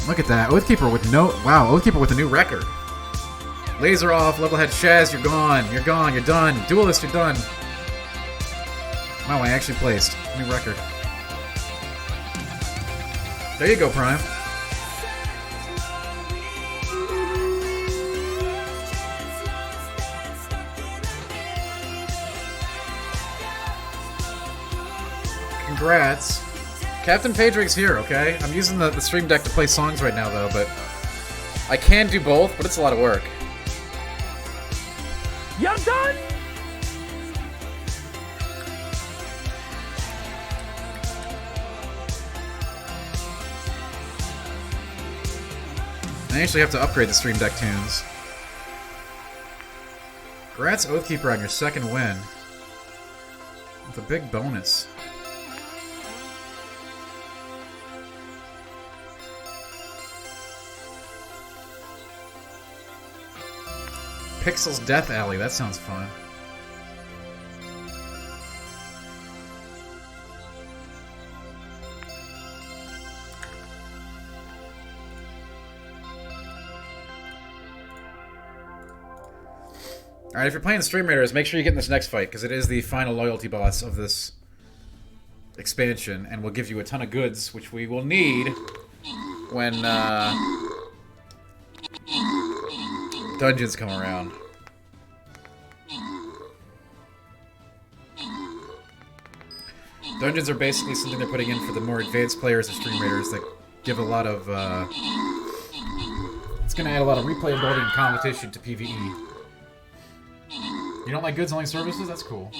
Look at that. Oathkeeper with no... Wow, Oathkeeper with a new record. Laser off, levelhead Shaz, you're gone. You're gone, you're done. Duelist, you're done. Wow, I actually placed. New record. There you go, Prime. Congrats. Captain Pedrig's here, okay? I'm using the Stream Deck to play songs right now, though, but I can do both, but it's a lot of work. You're done? I actually have to upgrade the Stream Deck tunes. Congrats, Oathkeeper, on your second win. With a big bonus. Pixel's Death Alley, that sounds fun. Alright, if you're playing the Stream Raiders, make sure you get in this next fight, because it is the final loyalty boss of this expansion, and will give you a ton of goods, which we will need when dungeons come around. Dungeons are basically something they're putting in for the more advanced players of Stream Raiders that give a lot of, it's going to add a lot of replayability and competition to PvE. You don't like goods, only services? That's cool.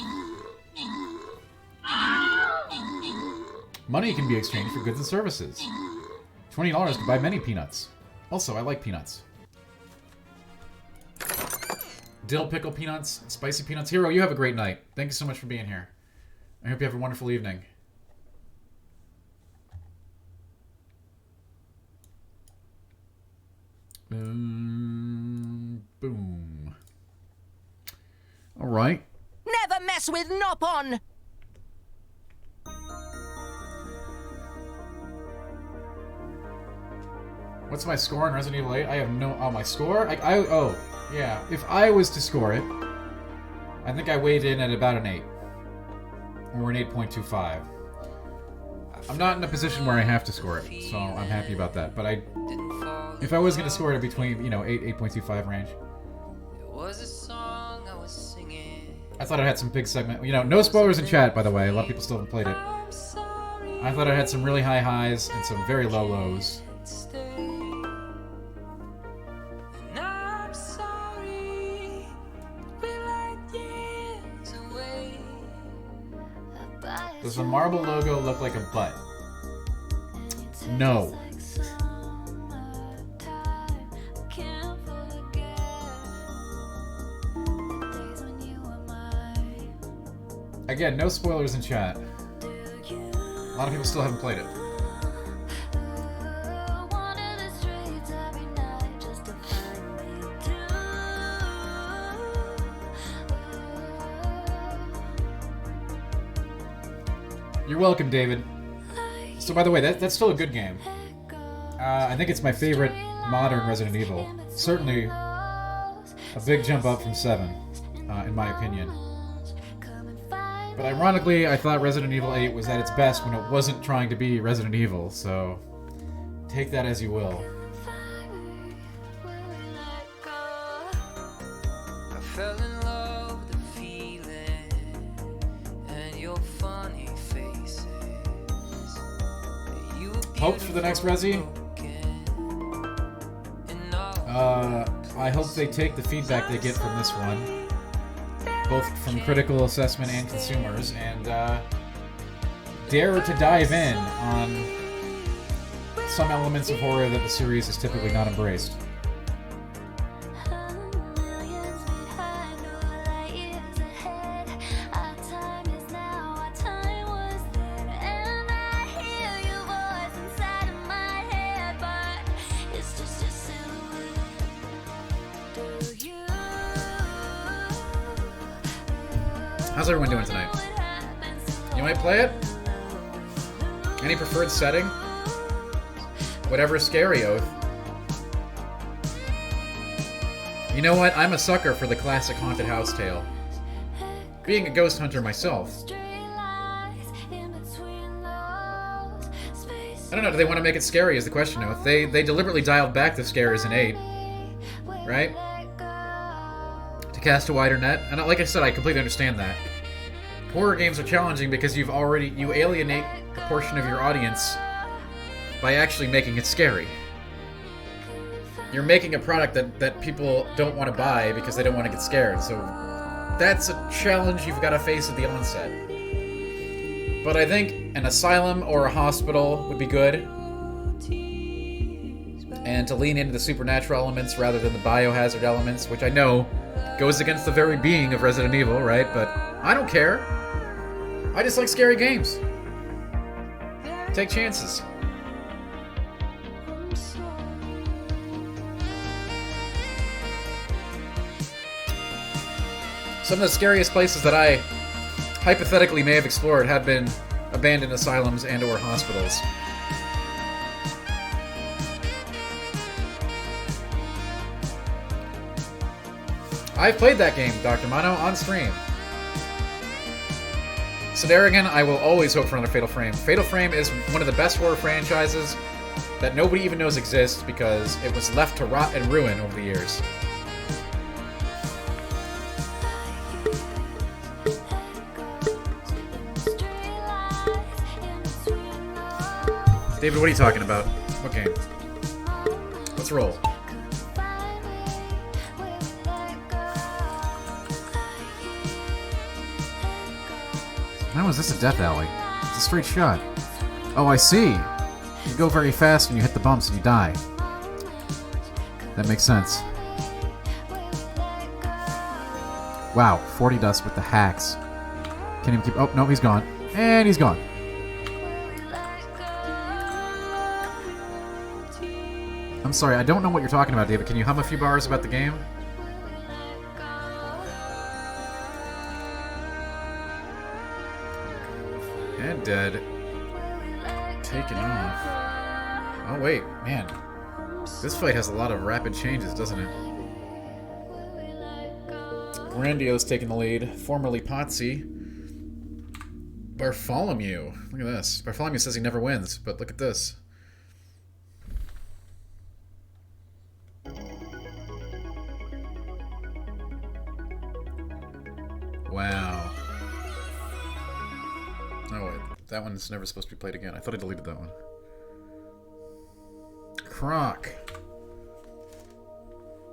Money can be exchanged for goods and services. $20 can buy many peanuts. Also, I like peanuts. Dill pickle peanuts, spicy peanuts. Hero, you have a great night. Thank you so much for being here. I hope you have a wonderful evening. Boom. Alright. Never mess with Nopon! What's my score in Resident Evil 8? I have no... Oh, my score? Oh, yeah. If I was to score it, I think I weighed in at about an 8. Or an 8.25. I'm not in a position where I have to score it, so I'm happy about that. But if I was going to score it between, 8, 8.25 range. I thought it had some big segment. No spoilers in chat, by the way. A lot of people still haven't played it. I thought it had some really high highs and some very low lows. Does the marble logo look like a butt? No. Again, no spoilers in chat. A lot of people still haven't played it. You're welcome, David. So, by the way, that's still a good game. I think it's my favorite modern Resident Evil. Certainly a big jump up from 7, in my opinion. But ironically, I thought Resident Evil 8 was at its best when it wasn't trying to be Resident Evil, so take that as you will. I fell in love with the feeling and your funny faces. You were Hopes for the next Resi? I hope they take the feedback they get from this one, both from critical assessment and consumers, and dare to dive in on some elements of horror that the series has typically not embraced. How's everyone doing tonight? You might play it? Any preferred setting? Whatever scary oath. You know what? I'm a sucker for the classic haunted house tale. Being a ghost hunter myself. I don't know, do they want to make it scary is the question oath. They deliberately dialed back the scares in 8. Right? To cast a wider net. And like I said, I completely understand that. Horror games are challenging because you alienate a portion of your audience by actually making it scary. You're making a product that people don't want to buy because they don't want to get scared. So that's a challenge you've got to face at the onset. But I think an asylum or a hospital would be good. And to lean into the supernatural elements rather than the biohazard elements, which I know goes against the very being of Resident Evil, right? But I don't care. I just like scary games. Take chances. Some of the scariest places that I hypothetically may have explored have been abandoned asylums and or hospitals. I've played that game, Dr. Mono, on stream. Sedarigan, I will always hope for another Fatal Frame. Fatal Frame is one of the best horror franchises that nobody even knows exists because it was left to rot and ruin over the years. David, what are you talking about? What game? Let's roll. How is this a death alley? It's a straight shot. Oh, I see. You go very fast and you hit the bumps and you die. That makes sense. Wow, 40 dust with the hacks. Can't even keep... Oh, no, he's gone. And he's gone. I'm sorry, I don't know what you're talking about, David. Can you hum a few bars about the game? And dead. Taken off. Oh, wait. Man. This fight has a lot of rapid changes, doesn't it? Brandio's taking the lead. Formerly Potsy. Bartholomew. Look at this. Bartholomew says he never wins, but look at this. Wow. Oh, wait. That one's never supposed to be played again. I thought I deleted that one. Croc.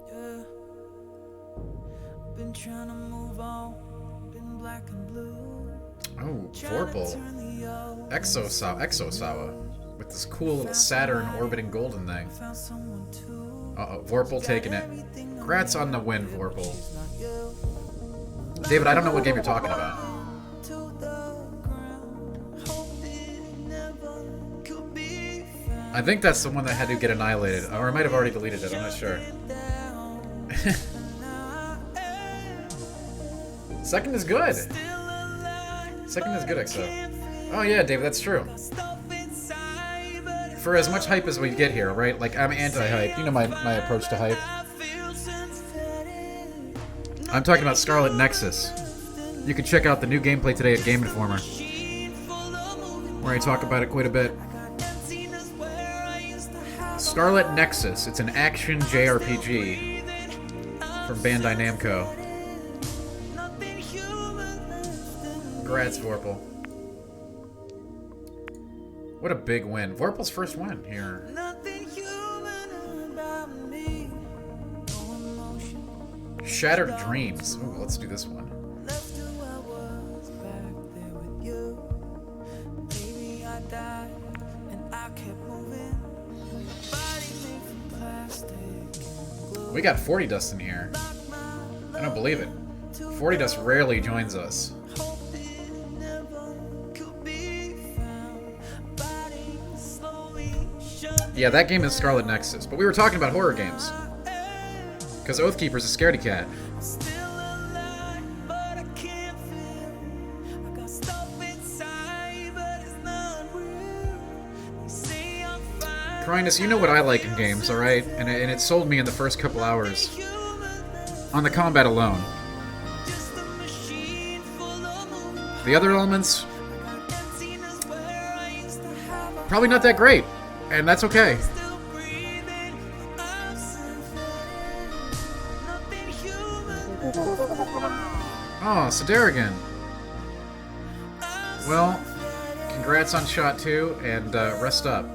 Yeah. Been trying to move on. Been black and blue. Oh, Vorpal. Exosawa. With this cool little Saturn orbiting golden thing. Uh-oh, Vorpal taking it. Congrats on the win, Vorpal. David, I don't know what game you're talking about. I think that's the one that had to get annihilated. Or I might have already deleted it, I'm not sure. Second is good. Second is good, XO. Oh yeah, David, that's true. for as much hype as we get here, right? Like, I'm anti-hype. You know my approach to hype. I'm talking about Scarlet Nexus. You can check out the new gameplay today at Game Informer, where I talk about it quite a bit. Scarlet Nexus. It's an action JRPG from Bandai Namco. Congrats, Vorpal. What a big win. Vorpal's first win here. Shattered Dreams. Ooh, let's do this one. We got 40 Dust in here. I don't believe it. 40 Dust rarely joins us. Yeah, that game is Scarlet Nexus. But we were talking about horror games. Because Oathkeeper's a scaredy cat. Crinus, you know what I like in games, alright? And it sold me in the first couple hours. On the combat alone. The other elements... probably not that great. And that's okay. Oh, Siderigan. Well, congrats on Shot 2, and rest up.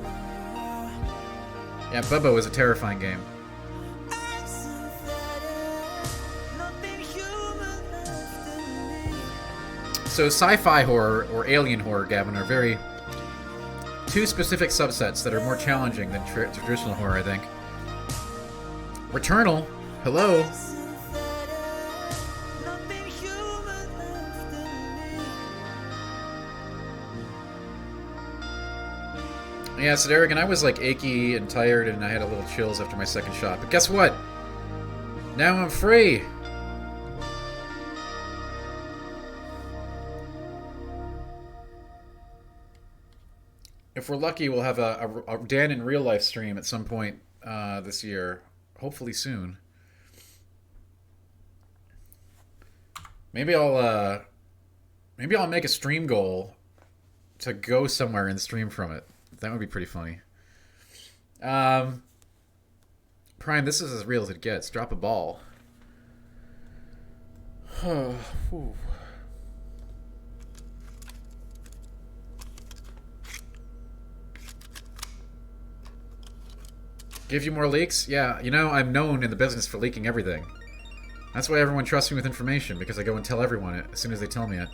Yeah, Bubbo is a terrifying game. So sci-fi horror, or alien horror, Gavin, are very... two specific subsets that are more challenging than traditional horror, I think. Returnal, hello. Yeah, Siderigan, I was like achy and tired and I had a little chills after my second shot. But guess what? Now I'm free! If we're lucky, we'll have a Dan in real life stream at some point this year. Hopefully soon. Maybe I'll make a stream goal to go somewhere and stream from it. That would be pretty funny. Prime, this is as real as it gets. Drop a ball. Give you more leaks? Yeah, you know, I'm known in the business for leaking everything. That's why everyone trusts me with information, because I go and tell everyone it as soon as they tell me it.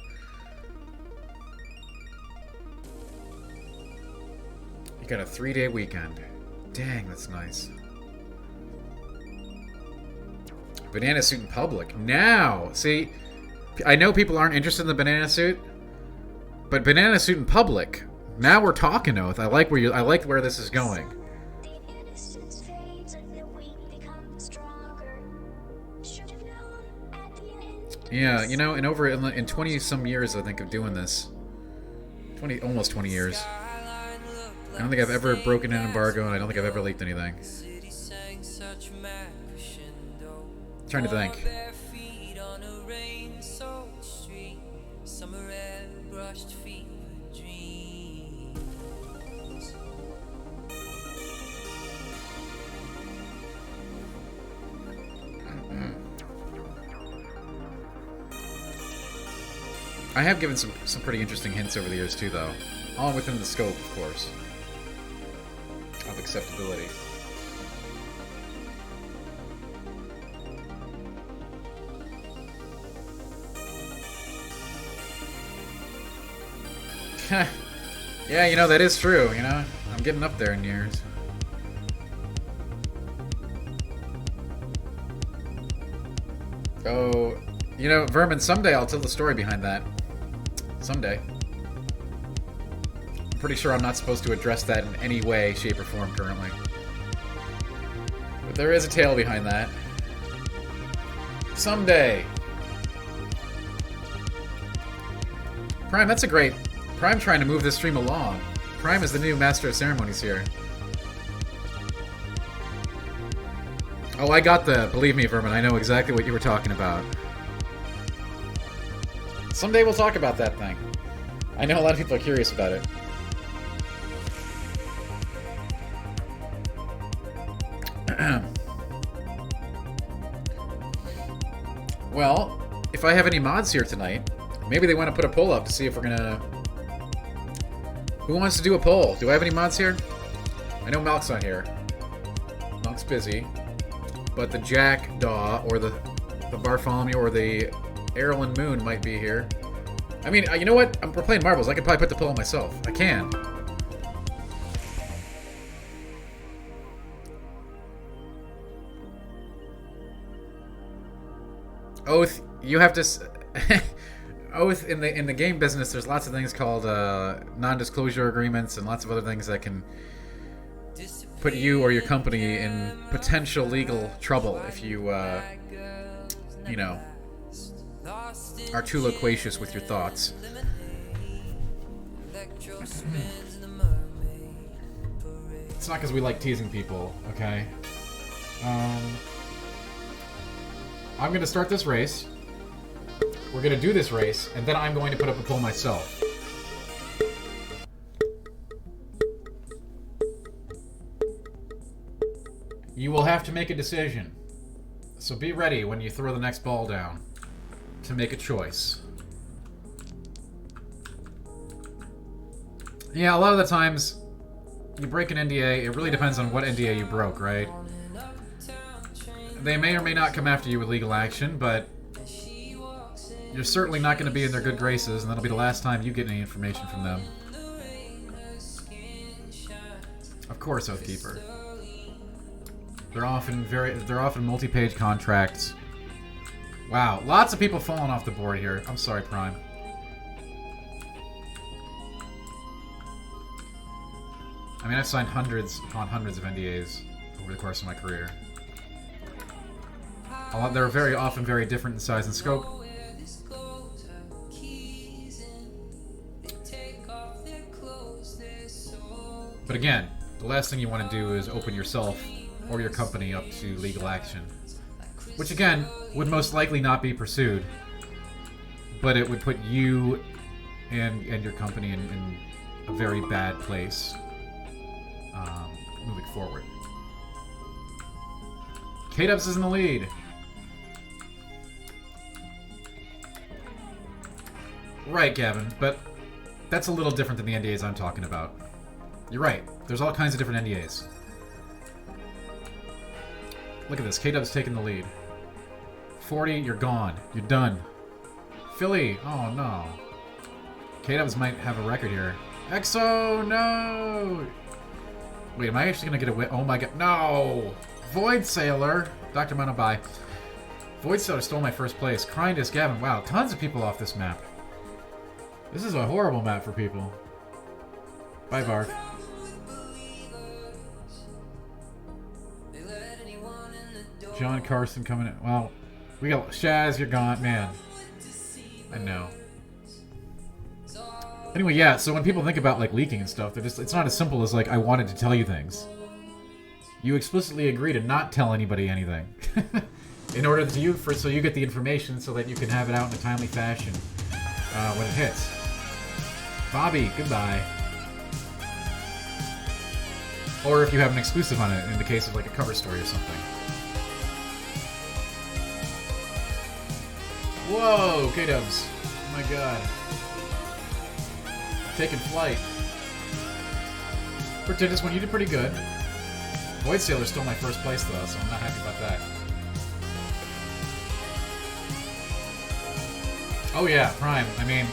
You got a 3-day weekend. Dang, that's nice. Banana suit in public. Now! See, I know people aren't interested in the banana suit, but banana suit in public. Now we're talking, Oath. I like where this is going. Yeah, you know, in 20 some years, I think, of doing this, almost 20 years, I don't think I've ever broken an embargo, and I don't think I've ever leaked anything. I'm trying to think. I have given some pretty interesting hints over the years too, though. All within the scope, of course, of acceptability. Yeah, you know, that is true, you know? I'm getting up there in years. Oh, you know, Vermin, someday I'll tell the story behind that. Someday. I'm pretty sure I'm not supposed to address that in any way, shape, or form currently. But there is a tale behind that. Someday! Prime, that's a great... Prime trying to move this stream along. Prime is the new master of ceremonies here. Oh, I got the... Believe me, Vermin, I know exactly what you were talking about. Someday we'll talk about that thing. I know a lot of people are curious about it. Well, if I have any mods here tonight, maybe they want to put a poll up to see if we're gonna... Who wants to do a poll? Do I have any mods here? I know Malk's not here. Malk's busy. But the Jack Daw, or the Bartholomew, or the Erlen Moon might be here. I mean, you know what? We're playing marbles. I could probably put the poll on myself. I can. Oath, you have to... Oath, in the game business, there's lots of things called non-disclosure agreements and lots of other things that can put you or your company in potential legal trouble if you, you know, are too loquacious with your thoughts. It's not because we like teasing people, okay? I'm going to start this race. We're going to do this race, and then I'm going to put up a poll myself. You will have to make a decision. So be ready when you throw the next ball down to make a choice. Yeah, a lot of the times you break an NDA, it really depends on what NDA you broke, right? They may or may not come after you with legal action, but you're certainly not going to be in their good graces, and that'll be the last time you get any information from them. Of course, Oathkeeper. They're often multi-page contracts. Wow, lots of people falling off the board here. I'm sorry, Prime. I mean, I've signed hundreds upon hundreds of NDAs over the course of my career. They're very often very different in size and scope. But again, the last thing you want to do is open yourself or your company up to legal action. Which again, would most likely not be pursued. But it would put you and your company in a very bad place moving forward. K-Dubs is in the lead. Right, Gavin, but that's a little different than the NDAs I'm talking about. You're right. There's all kinds of different NDAs. Look at this. K-Dub's taking the lead. 40, you're gone. You're done. Philly, oh no. K-Dubs might have a record here. EXO, no! Wait, am I actually gonna get a win? Oh my god, no! Void Sailor! Dr. Mono, bye. Void Sailor stole my first place. Kindest, Gavin, wow, tons of people off this map. This is a horrible map for people. Bye, Bark. John Carson coming in. Well, we got Shaz, you're gone. Man. I know. Anyway, yeah, so when people think about, like, leaking and stuff, it's not as simple as, like, I wanted to tell you things. You explicitly agree to not tell anybody anything. In order to so you get the information so that you can have it out in a timely fashion when it hits. Bobby, goodbye. Or if you have an exclusive on it, in the case of, like, a cover story or something. Whoa, K-Dubs. Oh my god. Taking flight. Protidus, when you did pretty good. Void Sailor stole my first place, though, so I'm not happy about that. Oh yeah, Prime. I mean,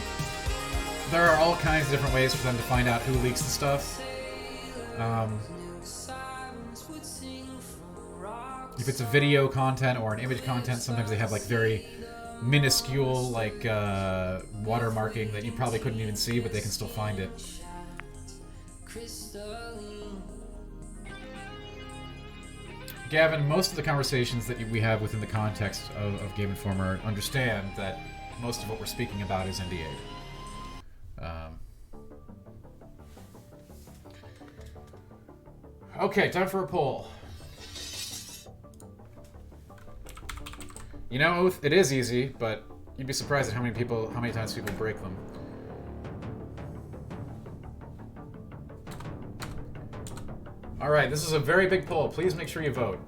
there are all kinds of different ways for them to find out who leaks the stuff. If it's a video content or an image content, sometimes they have like very minuscule like watermarking that you probably couldn't even see, but they can still find it. Gavin, most of the conversations that we have within the context of Game Informer understand that most of what we're speaking about is NDA. Okay, time for a poll. You know, it is easy, but you'd be surprised at how many times people break them. Alright, this is a very big poll. Please make sure you vote.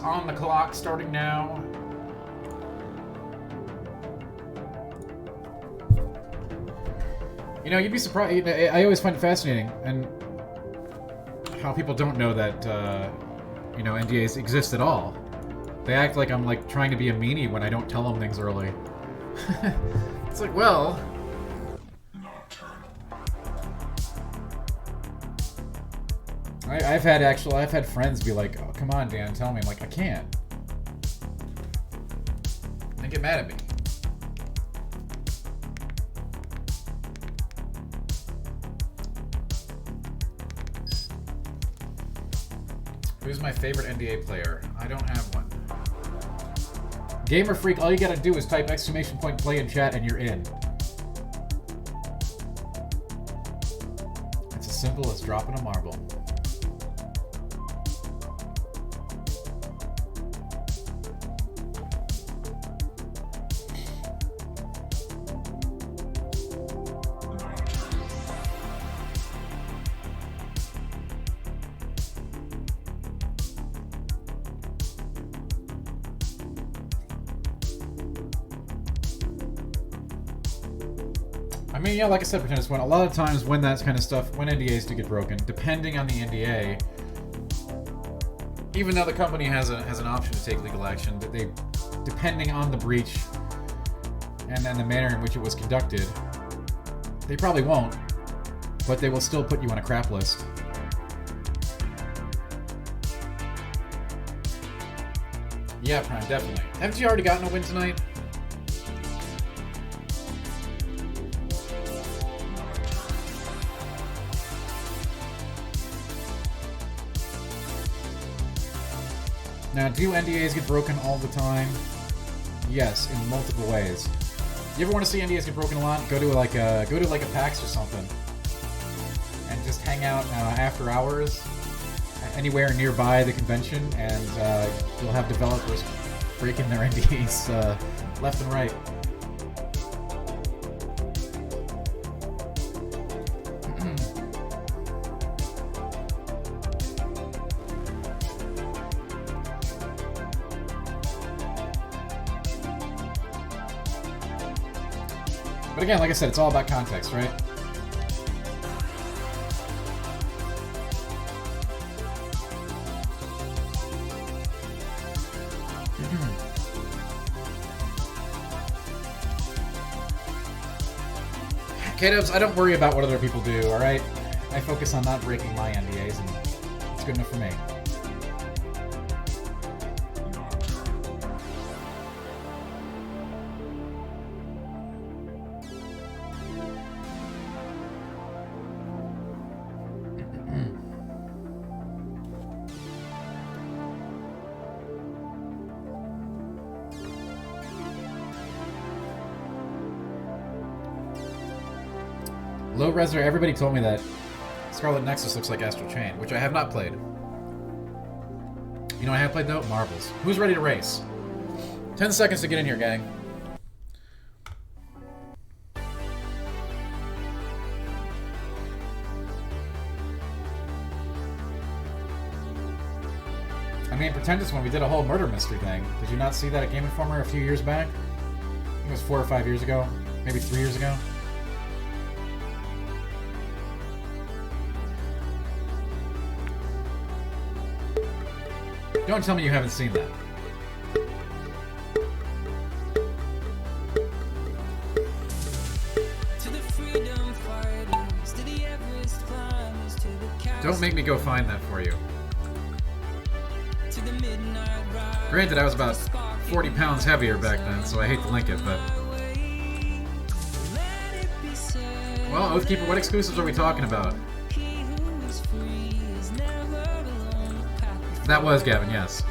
On the clock, starting now. You know, you'd be surprised. I always find it fascinating, and how people don't know that, you know, NDAs exist at all. They act like I'm like trying to be a meanie when I don't tell them things early. It's like, well. I've had friends be like, "Oh, come on, Dan, tell me." I'm like, I can't. They get mad at me. Who's my favorite NDA player? I don't have one. Gamer Freak, all you gotta do is type !play in chat and you're in. It's as simple as dropping a marble. I mean, yeah, like I said, Pretenders One, a lot of times when that kind of stuff, when NDAs do get broken, depending on the NDA, even though the company has an option to take legal action, that they, depending on the breach and then the manner in which it was conducted, they probably won't, but they will still put you on a crap list. Yeah, Prime, definitely. Haven't you already gotten a win tonight? Now, do NDAs get broken all the time? Yes, in multiple ways. You ever want to see NDAs get broken a lot? Go to like a PAX or something, and just hang out after hours, anywhere nearby the convention, and you'll have developers breaking their NDAs left and right. But again, like I said, it's all about context, right? K-Dubs, I don't worry about what other people do, alright? I focus on not breaking my NDAs, and it's good enough for me. Low Reser, everybody told me that Scarlet Nexus looks like Astral Chain, which I have not played. You know I have played though? Marbles. Who's ready to race? 10 seconds to get in here, gang. I mean, Pretenders when we did a whole murder mystery thing. Did you not see that at Game Informer a few years back? I think it was 4 or 5 years ago. Maybe 3 years ago. Don't tell me you haven't seen that. To the freedom fighter. make me go find that for you. Granted, I was about 40 pounds heavier back then, so I hate to link it, but... Well, Oathkeeper, what exclusives are we talking about? That was Gavin, yes.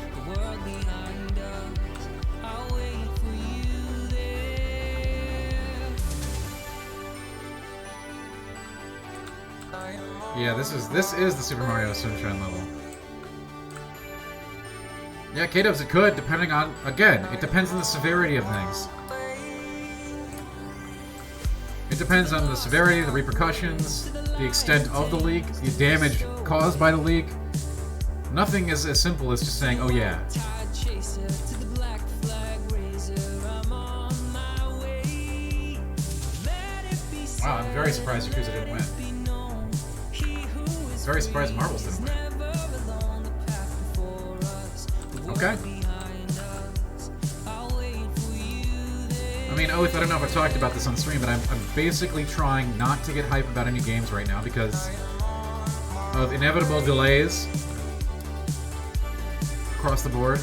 Yeah, this is the Super Mario Sunshine level. Yeah, K-Dubs, it could, depending on... Again, it depends on the severity of things. It depends on the severity, the repercussions, the extent of the leak, the damage caused by the leak. Nothing is as simple as just saying, oh yeah. Wow, I'm very surprised Yakuza didn't win. Very surprised Marbles didn't win. Okay. I mean, Oath, I don't know if I talked about this on stream, but I'm basically trying not to get hype about any games right now because of inevitable delays across the board.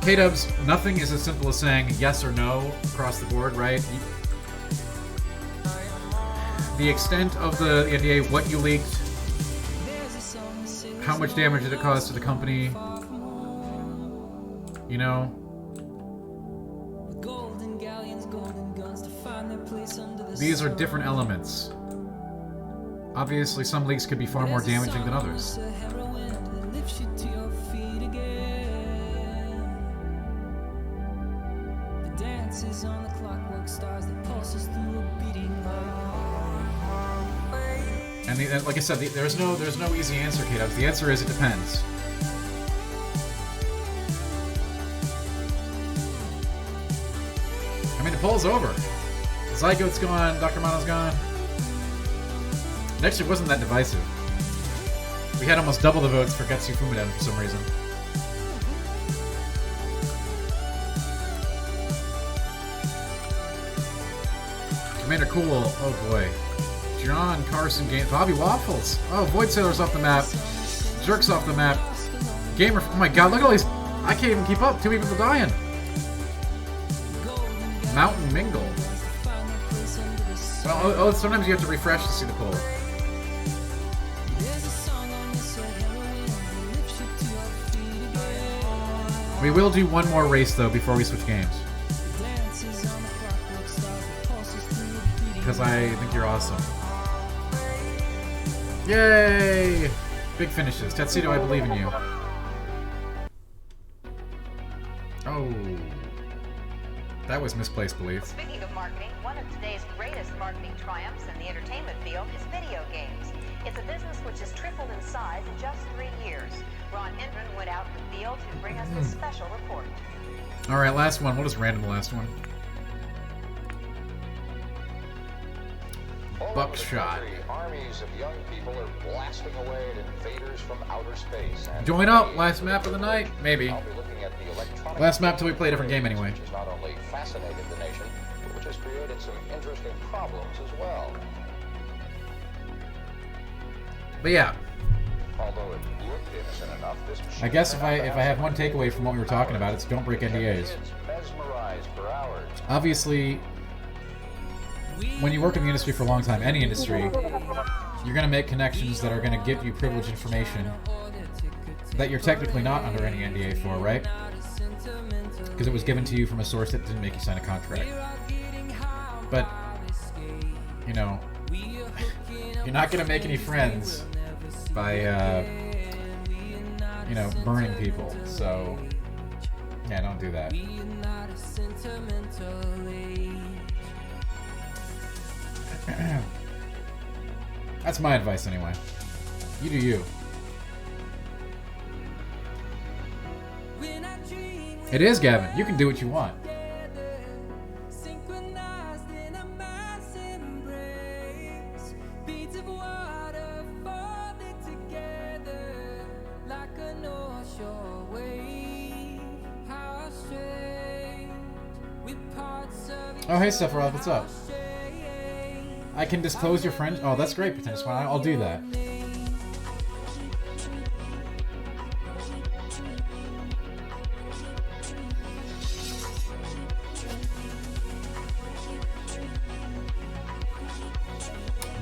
K-Dubs, nothing is as simple as saying yes or no across the board, right? The extent of the NDA, what you leaked, how much damage did it cause to the company, you know? These are different elements. Obviously, some leaks could be far more damaging than others. On the clockwork stars that pulses through a beating heart. And like I said, there's no easy answer, K-Dubs. The answer is it depends. I mean, the poll's over. Zygote's gone, Dr. Mono's gone. It actually wasn't that divisive. We had almost double the votes for Getsu Fumiden for some reason. Commander Cool, oh boy. John Carson Game, Bobby Waffles. Oh, Void Sailor's off the map. Jerk's off the map. Gamer, oh my god, look at all these. I can't even keep up. Too many people dying. Mountain Mingle. Well, sometimes you have to refresh to see the poll. We will do one more race though before we switch games. Because I think you're awesome. Yay! Big finishes. Tetsudo, I believe in you. Oh. That was misplaced belief. Speaking of marketing, one of today's greatest marketing triumphs in the entertainment field is video games. It's a business which has tripled in size in just 3 years. Ron Hendren went out in the field to bring us this special report. Alright, last one. We'll just random the last one. Buckshot. Armies of young people are blasting away at invaders from outer space. Join up. Last map of the night. Maybe. I'll be looking at the electronic Last map till we play a different game anyway. Which has not only fascinated the nation, but which has created some interesting problems as well. But yeah. Although it looked innocent enough, this I guess if I have one takeaway from what we were talking about, it's don't break NDAs. mesmerized for hours. Obviously, when you work in the industry for a long time, any industry, you're going to make connections that are going to give you privileged information that you're technically not under any NDA for, right? Because it was given to you from a source that didn't make you sign a contract. But, you know, you're not going to make any friends by, you know, burning people. So, yeah, don't do that. That's my advice anyway. You do you. It is, Gavin. You can do what you want. Like a North Shore wave, how Oh, hey, Sephiroth, what's up? I can disclose your friend. Oh, that's great, Pretentious One. I'll do that.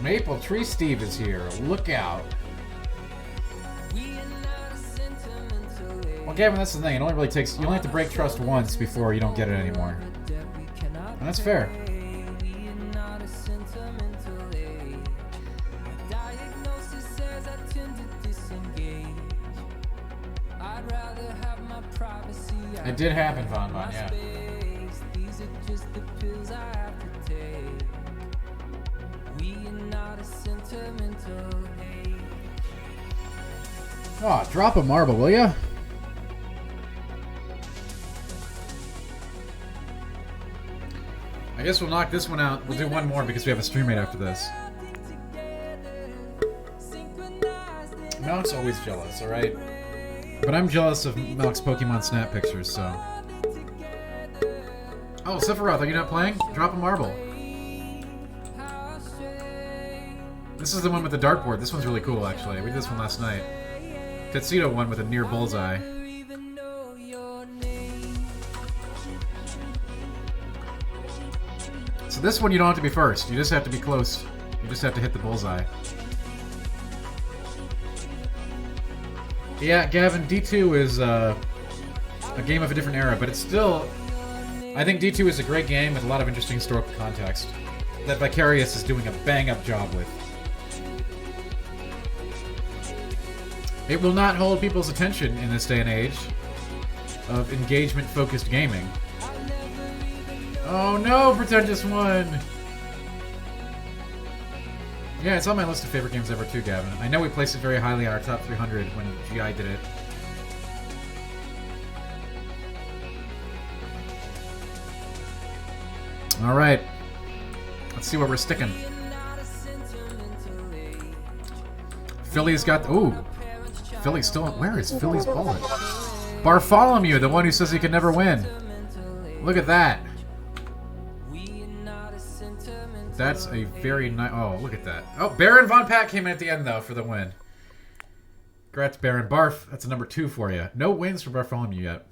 Maple Tree Steve is here. Look out. Well, Gavin, that's the thing. It only really takes... You only have to break trust once before you don't get it anymore. And that's fair. It did happen, Von Von, yeah. Oh, drop a marble, will ya? I guess we'll knock this one out. We'll do one more because we have a stream rate after this. Malek's always jealous, alright? But I'm jealous of Malek's Pokemon Snap pictures, so... Oh, Sephiroth, are you not playing? Drop a marble. This is the one with the dartboard. This one's really cool, actually. We did this one last night. Tetsudo won with a near bullseye. So this one you don't have to be first. You just have to be close. You just have to hit the bullseye. Yeah, Gavin, D2 is a game of a different era, but it's still... I think D2 is a great game with a lot of interesting historical context that Vicarious is doing a bang-up job with. It will not hold people's attention in this day and age of engagement-focused gaming. Oh no, Pretentious One! Yeah, it's on my list of favorite games ever too, Gavin. I know we placed it very highly on our top 300 when GI did it. Alright. Let's see what we're sticking. Philly's got... Ooh! Philly's still... Where is Philly's bullet? Bartholomew, the one who says he can never win. Look at that. That's a very nice... Oh, look at that. Oh, Baron Von Pat came in at the end, though, for the win. Congrats, Baron. Barf, that's a number 2 for you. No wins for Bartholomew yet.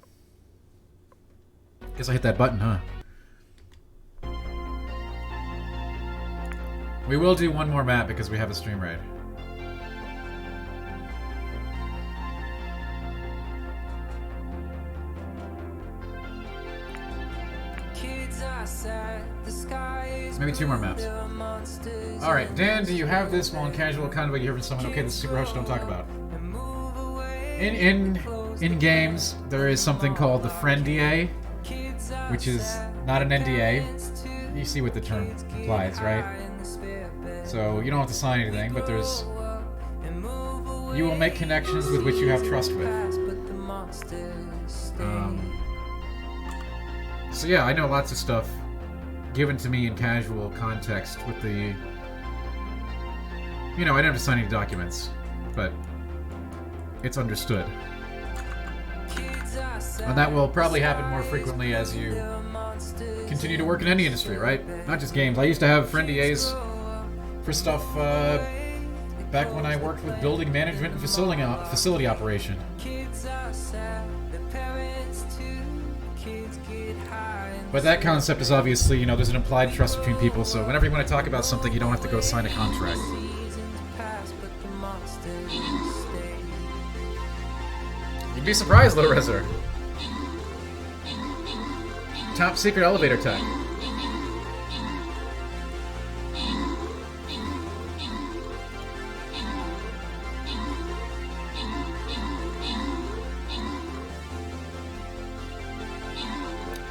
Guess I hit that button, huh? We will do one more map because we have a stream raid. Maybe 2 more maps. Alright, Dan, do you have this while in casual convoy you hear from someone? Okay, this is super hush, don't talk about. In games, there is something called the Friend-DA, which is not an NDA. You see what the term implies, right? So you don't have to sign anything, but there's... You will make connections with which you have trust with. So yeah, I know lots of stuff given to me in casual context with the... You know, I don't have to sign any documents, but it's understood. And that will probably happen more frequently as you continue to work in any industry, right? Not just games. I used to have friend DAs for stuff back when I worked with building management and facility operation. But that concept is obviously, you know, there's an implied trust between people, so whenever you want to talk about something, you don't have to go sign a contract. You'd be surprised, Little Rezer. Top secret elevator tech.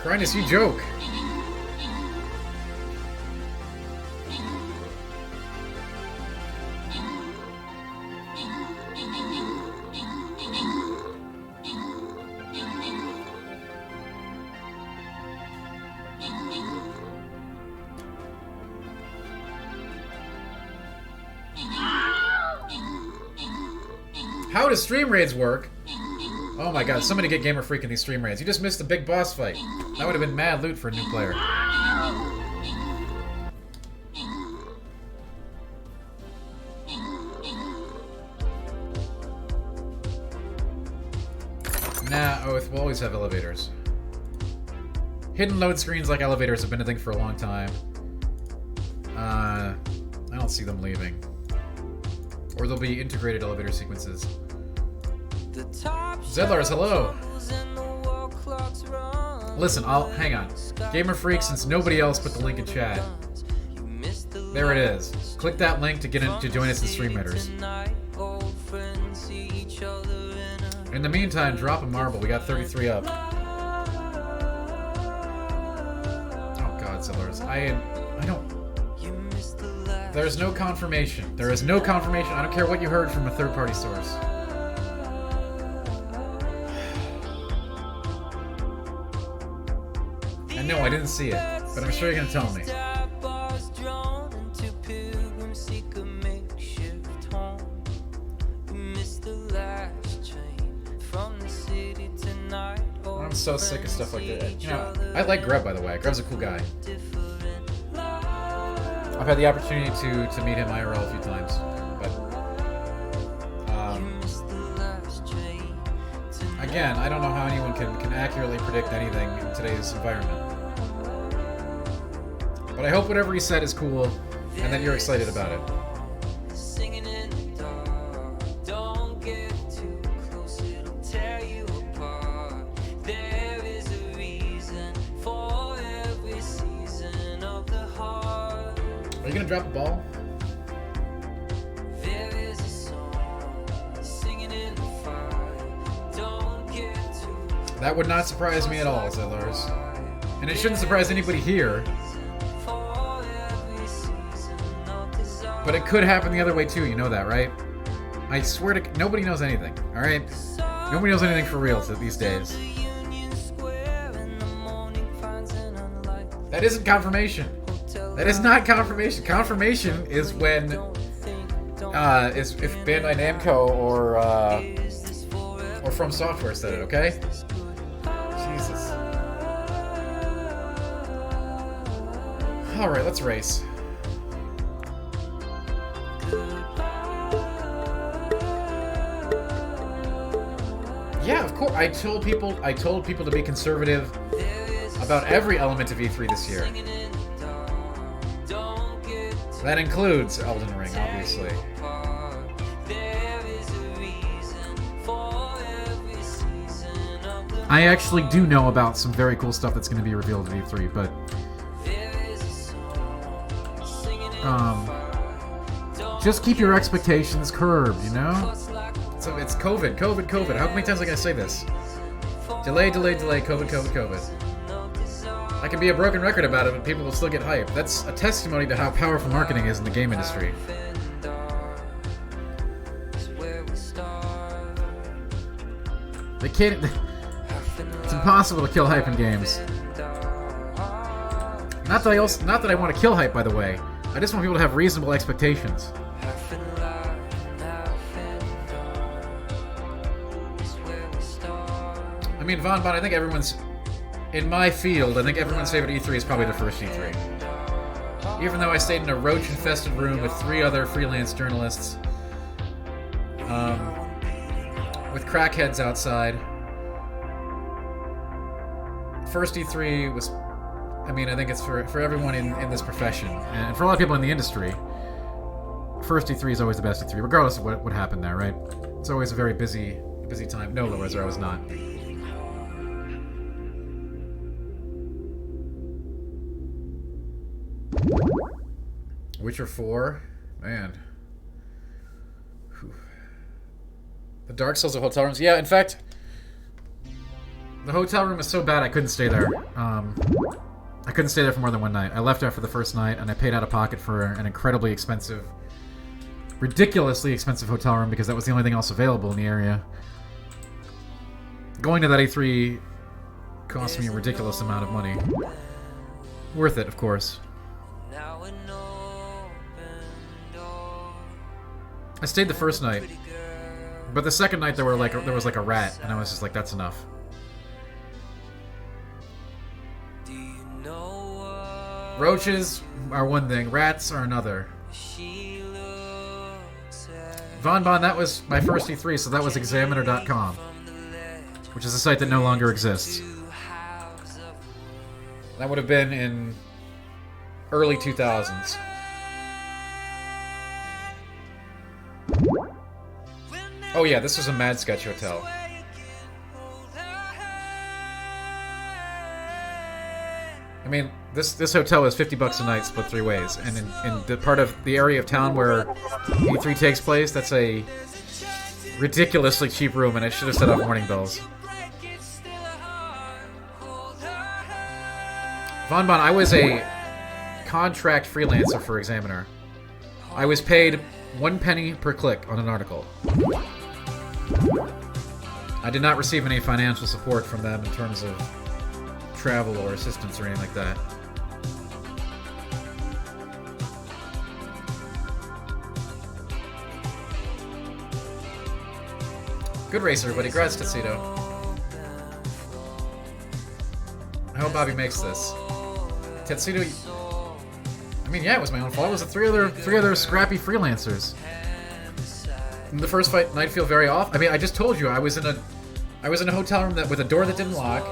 Crinus, you joke. How does stream raids work? Oh my god, somebody get Gamer Freak in these stream raids. You just missed the big boss fight. That would have been mad loot for a new player. Oh, we'll always have elevators. Hidden load screens like elevators have been a thing for a long time. I don't see them leaving. Or there'll be integrated elevator sequences. Zedlars, hello! Listen, hang on. Gamer Freak, since nobody else put the link in chat. There it is. Click that link to get in, to join us in Stream Raiders. In the meantime, drop a marble. We got 33 up. Oh god, Zedlars. I don't... There's no confirmation. There is no confirmation. I don't care what you heard from a third-party source. And no, I didn't see it, but I'm sure you're gonna tell me. I'm so sick of stuff like that. You know, I like Grub, by the way. Grub's a cool guy. I've had the opportunity to meet him IRL a few times, but again, I don't know how anyone can accurately predict anything in today's environment. But I hope whatever he said is cool, and that you're excited about it. Are you gonna drop a ball? That would not surprise me at all, Zedlars. And it shouldn't surprise anybody here. But it could happen the other way too, you know that, right? I swear to... Nobody knows anything, alright? Nobody knows anything for real these days. That isn't confirmation. That is not confirmation. Confirmation is when... is if Bandai Namco or From Software said it, okay? Jesus. Alright, let's race. Yeah, of course. I told people to be conservative about every element of E3 this year. That includes Elden Ring, obviously. I actually do know about some very cool stuff that's going to be revealed at E3, but just keep your expectations curbed, you know? So it's COVID. How many times I gotta say this? Delay, COVID. I can be a broken record about it, but people will still get hyped. That's a testimony to how powerful marketing is in the game industry. They can't... It's impossible to kill hype in games. Not that I want to kill hype, by the way. I just want people to have reasonable expectations. I mean, Von Bon, I think everyone's... In my field, I think everyone's favorite E3 is probably the first E3. Even though I stayed in a roach-infested room with 3 other freelance journalists, with crackheads outside, first E3 was... I mean, I think it's for everyone in this profession, and for a lot of people in the industry, first E3 is always the best E3, regardless of what happened there, right? It's always a very busy time. No, Lorenzo, I was not. Witcher 4, man. Whew. The Dark Souls of hotel rooms. Yeah, in fact, the hotel room was so bad I couldn't stay there. I couldn't stay there for more than one night. I left after the first night, and I paid out of pocket for an incredibly expensive, ridiculously expensive hotel room because that was the only thing else available in the area. Going to that E3 cost me a ridiculous amount of money. Worth it, of course. I stayed the first night, but the second night there was like a rat, and I was just like, that's enough. Roaches are one thing, rats are another. Von Bon, that was my first E3, so that was Examiner.com. which is a site that no longer exists. That would have been in early 2000s. Oh yeah, this was a Mad Sketch hotel. I mean, this hotel is $50 a night, split 3 ways, and in the part of the area of town where E3 takes place, that's a ridiculously cheap room, and I should have set off warning bells. Bon, I was a contract freelancer for Examiner. I was paid 1 penny per click on an article. I did not receive any financial support from them in terms of travel or assistance or anything like that. Good race, everybody. Congrats, Tuxedo. I hope Bobby makes this. Tuxedo, I mean, yeah, it was my own fault. It was the three other scrappy freelancers. In the first fight, night feel very off. I mean, I just told you I was in a hotel room with a door that didn't lock,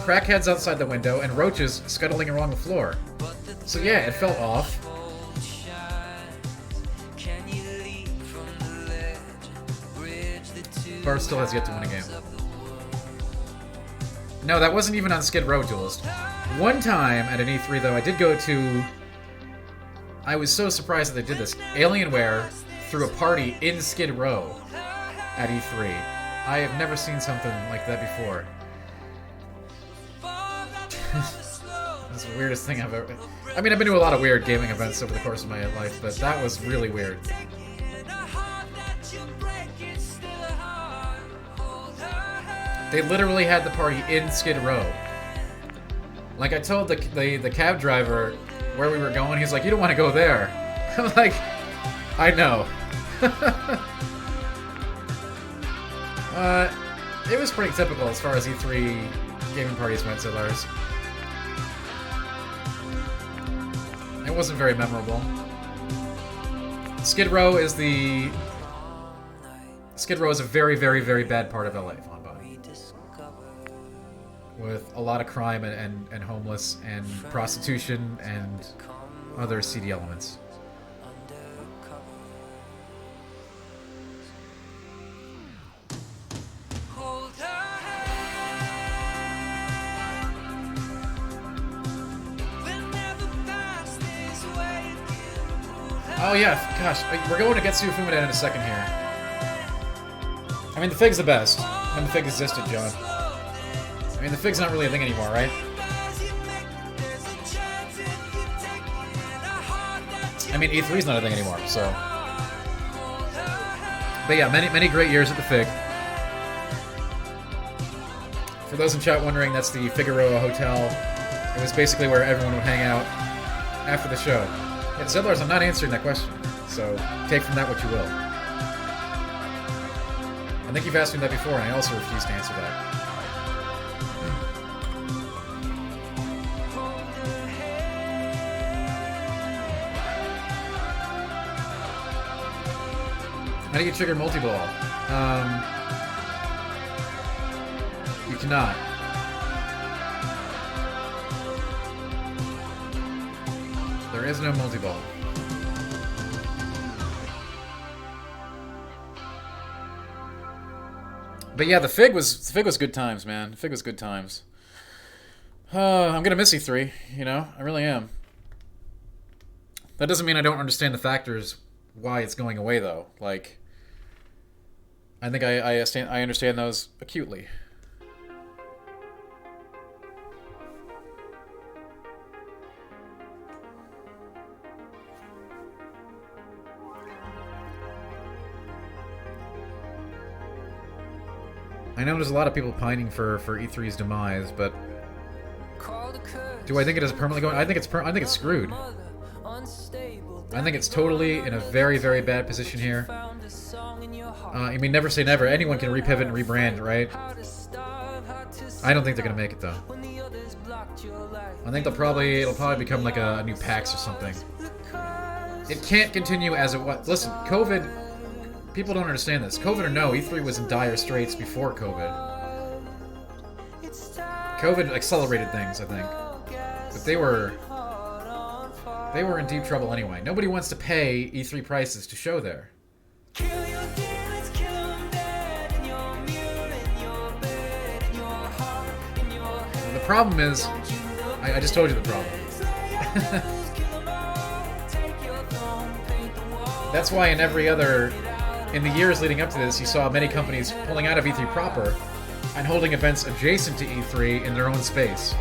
crackheads outside the window, and roaches scuttling along the floor. So yeah, it felt off. Bart still has yet to win a game. No, that wasn't even on Skid Row, Duelist. One time at an E3, though, I did go to... I was so surprised that they did this. Alienware threw a party in Skid Row at E3. I have never seen something like that before. That's the weirdest thing I've ever... I mean, I've been to a lot of weird gaming events over the course of my life, but that was really weird. They literally had the party in Skid Row. Like, I told the cab driver where we were going, he's like, you don't want to go there. I'm like, I know. It was pretty typical as far as E3 gaming parties went, so Lars. It wasn't very memorable. Skid Row is a very, very, very bad part of LA, Von Bonnie. With a lot of crime and homeless and prostitution and other seedy elements. Oh yeah, gosh, we're going to Getsu Fumida in a second here. I mean, the Fig's the best. When the Fig existed, John. I mean, the Fig's not really a thing anymore, right? I mean, E3's not a thing anymore, so... But yeah, many great years at the Fig. For those in chat wondering, that's the Figueroa Hotel. It was basically where everyone would hang out after the show. Yeah, Zedlars, I'm not answering that question, so take from that what you will. I think you've asked me that before, and I also refuse to answer that. How do you trigger multi-ball? You cannot. There is no multi-ball. But yeah, the Fig was good times, man. The Fig was good times. I'm gonna miss E3, you know? I really am. That doesn't mean I don't understand the factors why it's going away, though. Like, I think I understand those acutely. I know there's a lot of people pining for E3's demise, but do I think it is permanently going? I think it's screwed. I think it's totally in a very, very bad position here. I mean, never say never. Anyone can repivot and rebrand, right? I don't think they're gonna make it though. I think it'll probably become like a new PAX or something. It can't continue as it was. Listen, COVID. People don't understand this. COVID or no, E3 was in dire straits before COVID. COVID accelerated things, I think. But they were in deep trouble anyway. Nobody wants to pay E3 prices to show there. Kill your demons, kill 'em dead in your mirror, in your bed, in your heart, in your head. The problem is, I just told you the problem. That's why in the years leading up to this, you saw many companies pulling out of E3 proper and holding events adjacent to E3 in their own space.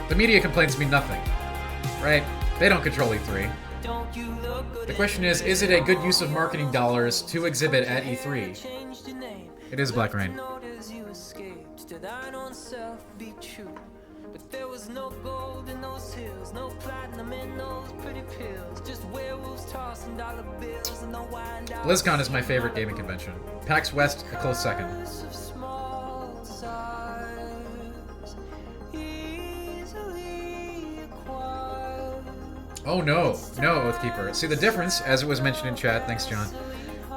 The media complaints mean nothing, right? They don't control E3. The question is it a good use of marketing dollars to exhibit at E3? It is Black Rain. But there was no gold in those hills, no platinum in those pretty pills, just werewolves tossing dollar bills and no wine dollars. BlizzCon is my favorite gaming convention. PAX West, a close second. Oh no, Oathkeeper. See the difference, as it was mentioned in chat, thanks John.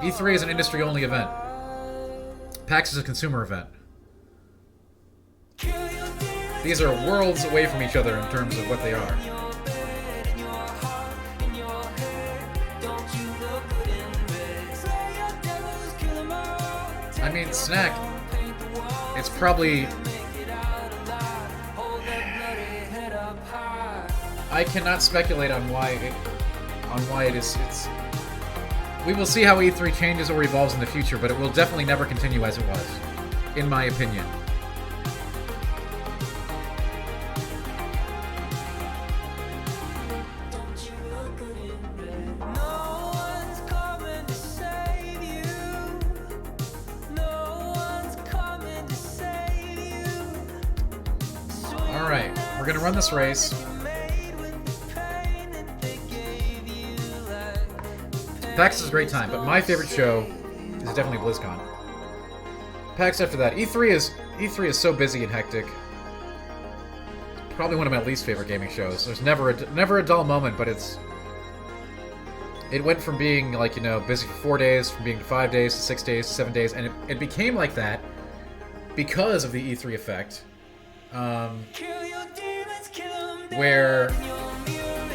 E3 is an industry-only event. PAX is a consumer event. These are worlds away from each other in terms of what they are. I mean, Snack, it's probably... I cannot speculate on why it is. We will see how E3 changes or evolves in the future, but it will definitely never continue as it was, in my opinion. Alright, we're gonna run this race. PAX is a great time, but my favorite show is definitely BlizzCon. PAX after that. E3 is so busy and hectic. Probably one of my least favorite gaming shows. There's never a dull moment, but it went from being like, you know, busy for 4 days, from being 5 days to 6 days to 7 days, and it became like that because of the E3 effect. Where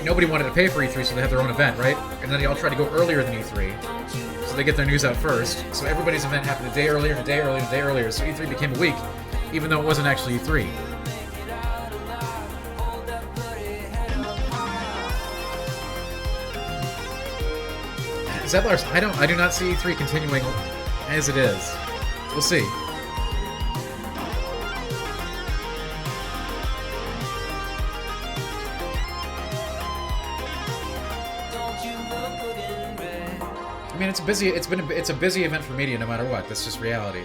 nobody wanted to pay for E3, so they had their own event, right? And then they all tried to go earlier than E3, so they get their news out first. So everybody's event happened a day earlier, a day earlier, a day earlier, so E3 became a week, even though it wasn't actually E3. Zedlars, I do not see E3 continuing as it is. We'll see. I mean, it's a busy event for media no matter what. That's just reality.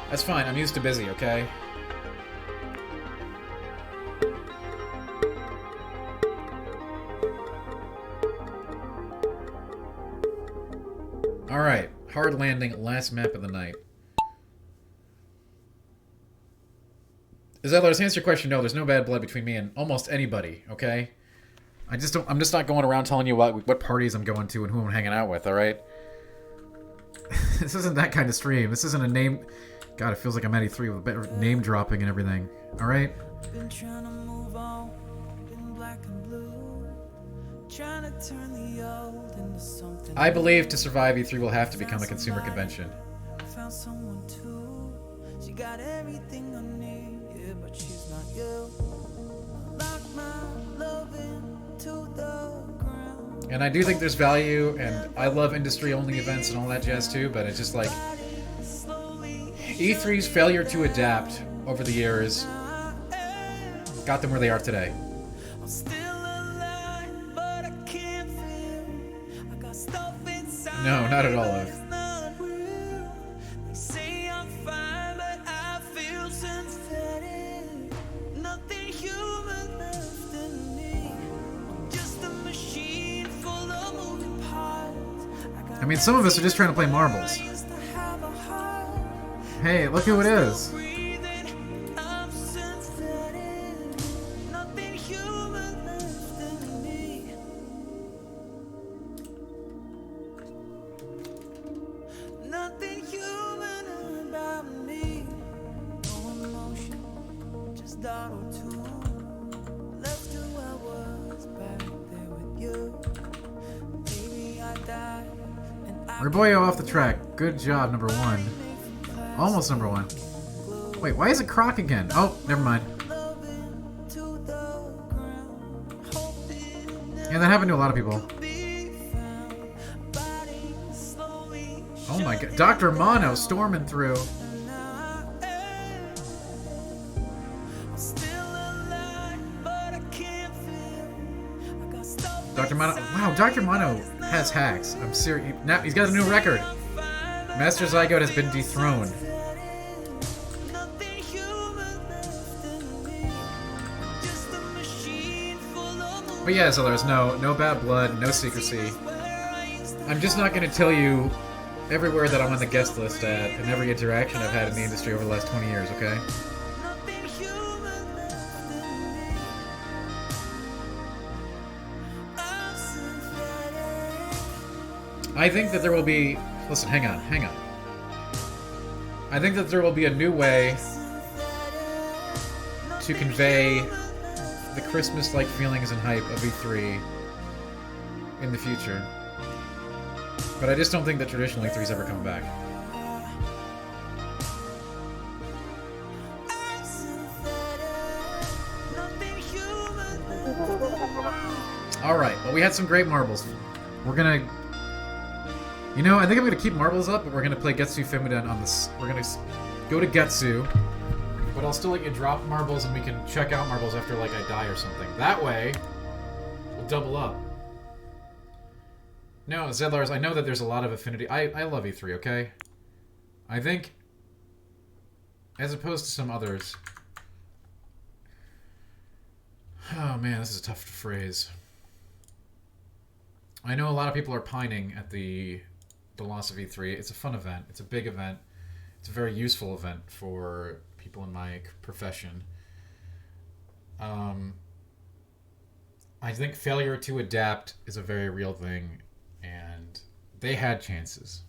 That's fine. I'm used to busy, okay? Alright. Hard landing, last map of the night. Zedler, to answer your question, no, there's no bad blood between me and almost anybody, okay? I'm just not going around telling you what parties I'm going to and who I'm hanging out with, alright? This isn't that kind of stream. This isn't a name... God, it feels like I'm at E3 with better name dropping and everything. Alright? Been trying to move on, been black and blue, trying to turn the old into something. I believe to survive, E3 will have to become a consumer convention. I found someone too. She got everything I need, yeah, but she's not you. I lock my love into the ground. And I do think there's value, and I love industry-only events and all that jazz too, but it's just like... E3's failure to adapt over the years got them where they are today. I'm still alive, but I can't feel. I got stuff inside. No, not at all, Liv. It's not real. They say I'm fine, but I feel synthetic. Nothing human left in me. I'm just a machine full of moving parts. I mean, some of us are just trying to play marbles. Hey, look who it is. Left who I was back there with you. Maybe I died and I Reboyo off the track. Good job, number 1. Almost number 1. Wait, why is it Croc again? Oh, never mind. to the ground. Hoping Yeah, that happened to a lot of people. be found. Body slowly Oh my god. Dr. Mono storming through. I'm still alive, but I can't feel. I got stuff Dr. Mono. Wow, Dr. Mono has hacks. I'm serious. Now he's got a new record. Master Zygote has been dethroned. nothing human left in me. Just a machine full of But yeah, so there's no bad blood, no secrecy. I'm just not going to tell you everywhere that I'm on the guest list at and every interaction I've had in the industry over the last 20 years, okay? nothing human left in me. I'm synthetic. I think that there will be... Listen, hang on. I think that there will be a new way to convey the Christmas-like feelings and hype of E3 in the future. But I just don't think that traditional E3's ever come back. Alright, well we had some great marbles. We're gonna... You know, I think I'm gonna keep marbles up, but we're gonna play Getsu Fimuden on this. We're gonna go to Getsu, but I'll still let you drop marbles and we can check out marbles after, like, I die or something. That way, we'll double up. No, Zedlars, I know that there's a lot of affinity. I love E3, okay? I think, as opposed to some others... Oh man, this is a tough phrase. I know a lot of people are pining at the loss of E3. It's a fun event. It's a big event. It's a very useful event for people in my profession. I think failure to adapt is a very real thing, and they had chances.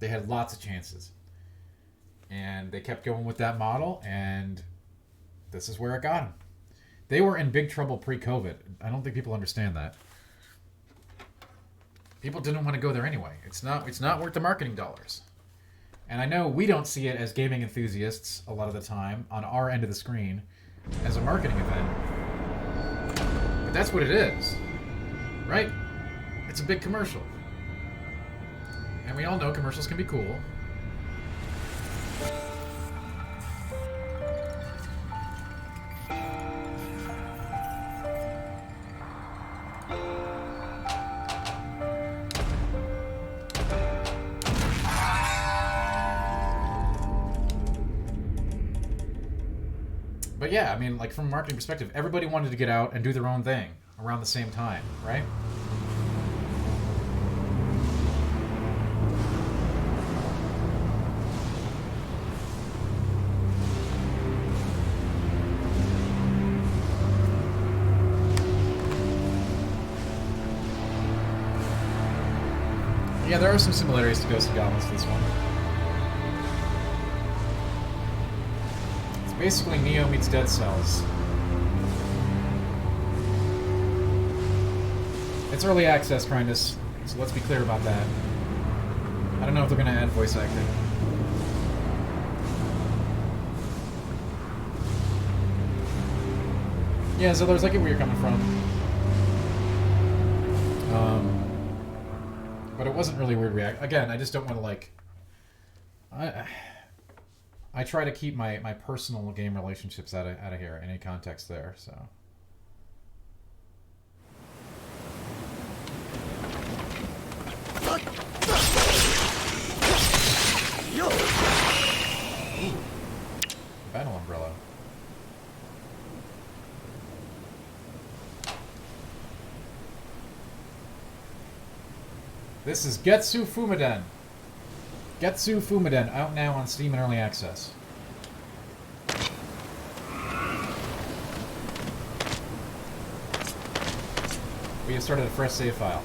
They had lots of chances. And they kept going with that model, and this is where it got them. They were in big trouble pre-COVID. I don't think people understand that. People didn't want to go there anyway. It's not worth the marketing dollars. And I know we don't see it as gaming enthusiasts a lot of the time on our end of the screen as a marketing event. But that's what it is. Right? It's a big commercial. And we all know commercials can be cool. But yeah, I mean, like, from a marketing perspective, everybody wanted to get out and do their own thing around the same time, right? Yeah, there are some similarities to Ghosts and Goblins to this one. It's basically Neo meets Dead Cells. It's early access, Grindus, so let's be clear about that. I don't know if they're going to add voice acting. Yeah, so there's like where you're coming from. But it wasn't really weird react. Again, I just don't want to, like... I try to keep my personal game relationships out of here, any context there, so... Ooh. Battle Umbrella. This is Getsu Fumiden. Getsu Fumiden, out now on Steam and Early Access. We have started a fresh save file.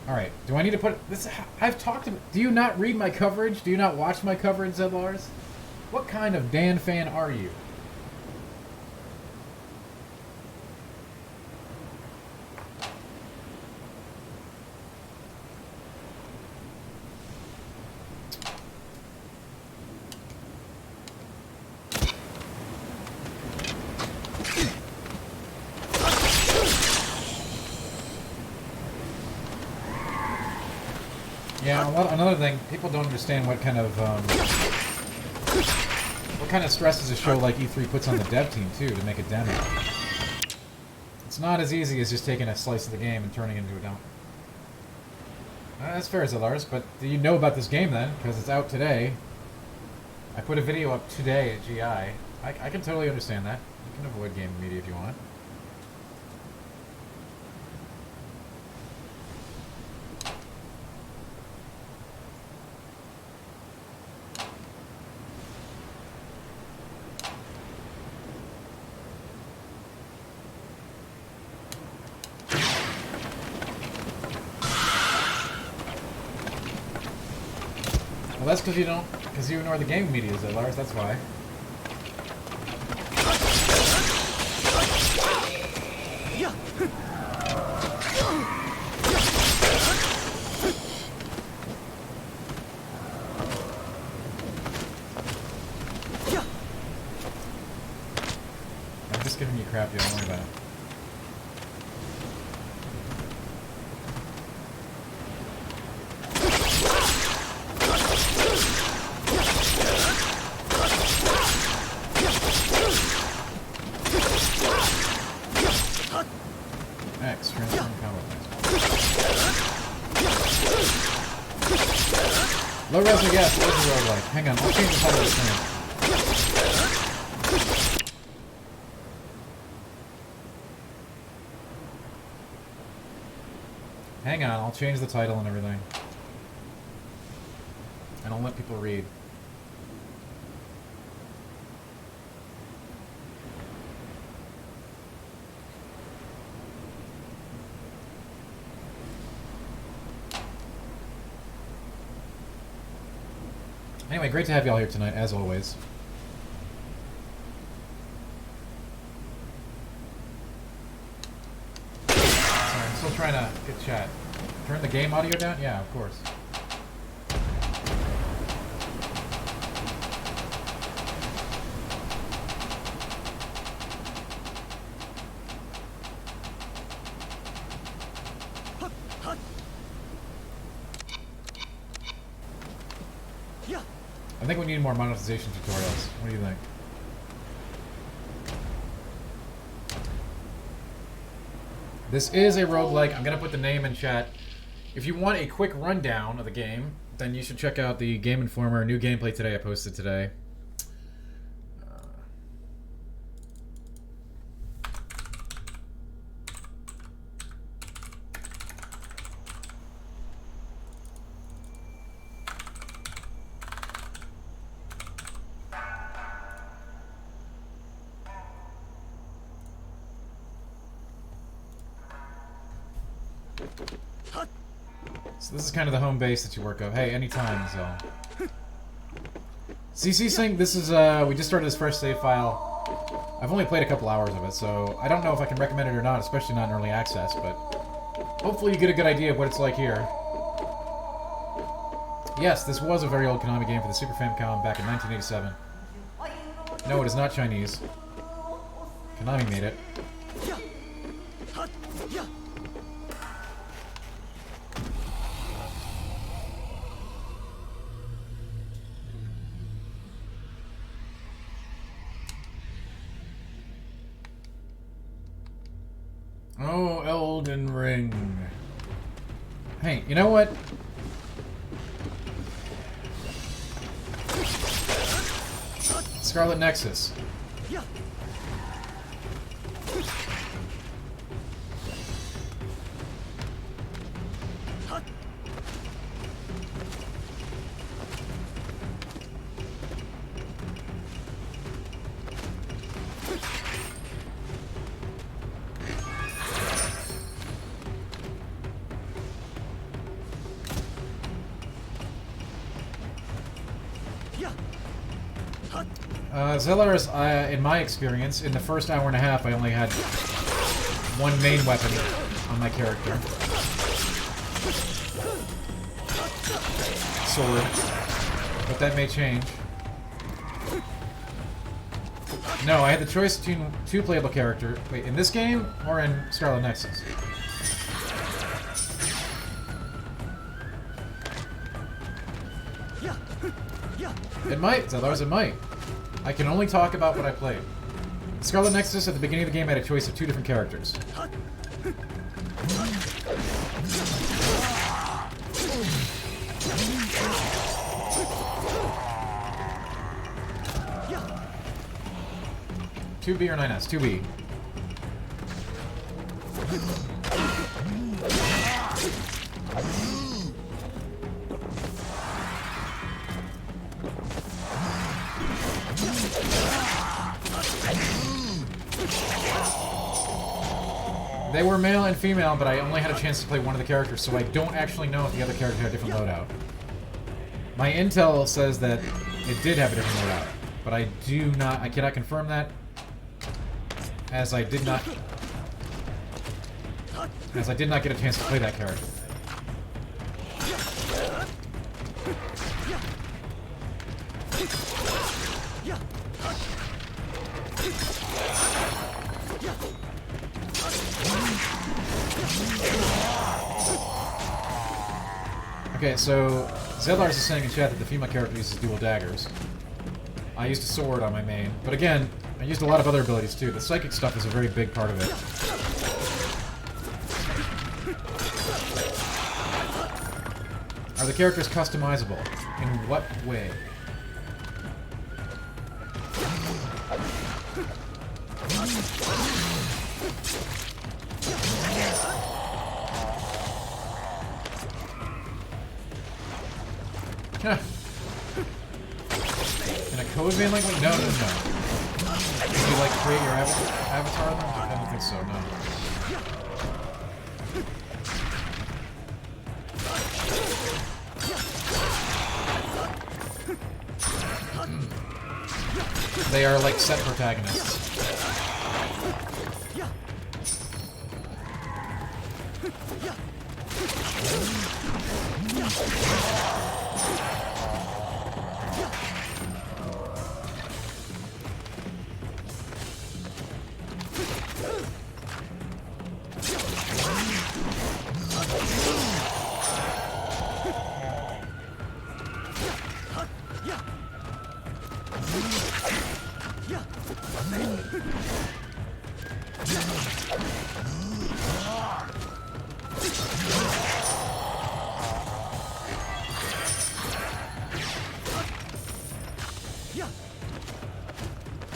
Alright, do I need to put this? I've talked to. Do you not read my coverage? Do you not watch my coverage, Zed Lars? What kind of Dan fan are you? Yeah, another thing, people don't understand what kind of stresses a show like E3 puts on the dev team too to make a demo. It's not as easy as just taking a slice of the game and turning it into a demo. That's fair, Zellars, but do you know about this game then? Because it's out today. I put a video up today at GI. I can totally understand that. You can avoid game media if you want. Well, that's because you ignore the game media, Lars. That's why. I'm just giving you crap, don't worry about it. Low res, yes, it is a roguelike. Hang on, I'll change the title of this thing. Hang on, I'll change the title and everything. And I'll let people read. Anyway, great to have y'all here tonight, as always. Sorry, I'm still trying to get chat. Turn the game audio down? Yeah, of course. I think we need more monetization tutorials. What do you think? This is a roguelike. I'm going to put the name in chat. If you want a quick rundown of the game, then you should check out the Game Informer new gameplay today I posted today. So this is kind of the home base that you work of. Hey, anytime, so. CC's saying this is, we just started this fresh save file. I've only played a couple hours of it, so I don't know if I can recommend it or not, especially not in early access, but hopefully you get a good idea of what it's like here. Yes, this was a very old Konami game for the Super Famicom back in 1987. No, it is not Chinese. Konami made it. Oh, Elden Ring. Hey, you know what? Scarlet Nexus. Zellar's, in my experience, in the first hour and a half, I only had one main weapon on my character. Sword. But that may change. No, I had the choice between two playable characters. Wait, in this game or in Scarlet Nexus? It might, Zellars, it might. I can only talk about what I played. Scarlet Nexus, at the beginning of the game, I had a choice of two different characters. Two B or 9S? 2B. They were male and female, but I only had a chance to play one of the characters, so I don't actually know if the other character had a different loadout. My intel says that it did have a different loadout, but I cannot confirm that, as I did not get a chance to play that character. Okay, so Zellars is saying in chat that the female character uses dual daggers. I used a sword on my main, but again, I used a lot of other abilities too. The psychic stuff is a very big part of it. Are the characters customizable? In what way? Huh. In a code vein like no. Can you like create your avatar then? I don't think so, no. They are like set protagonists.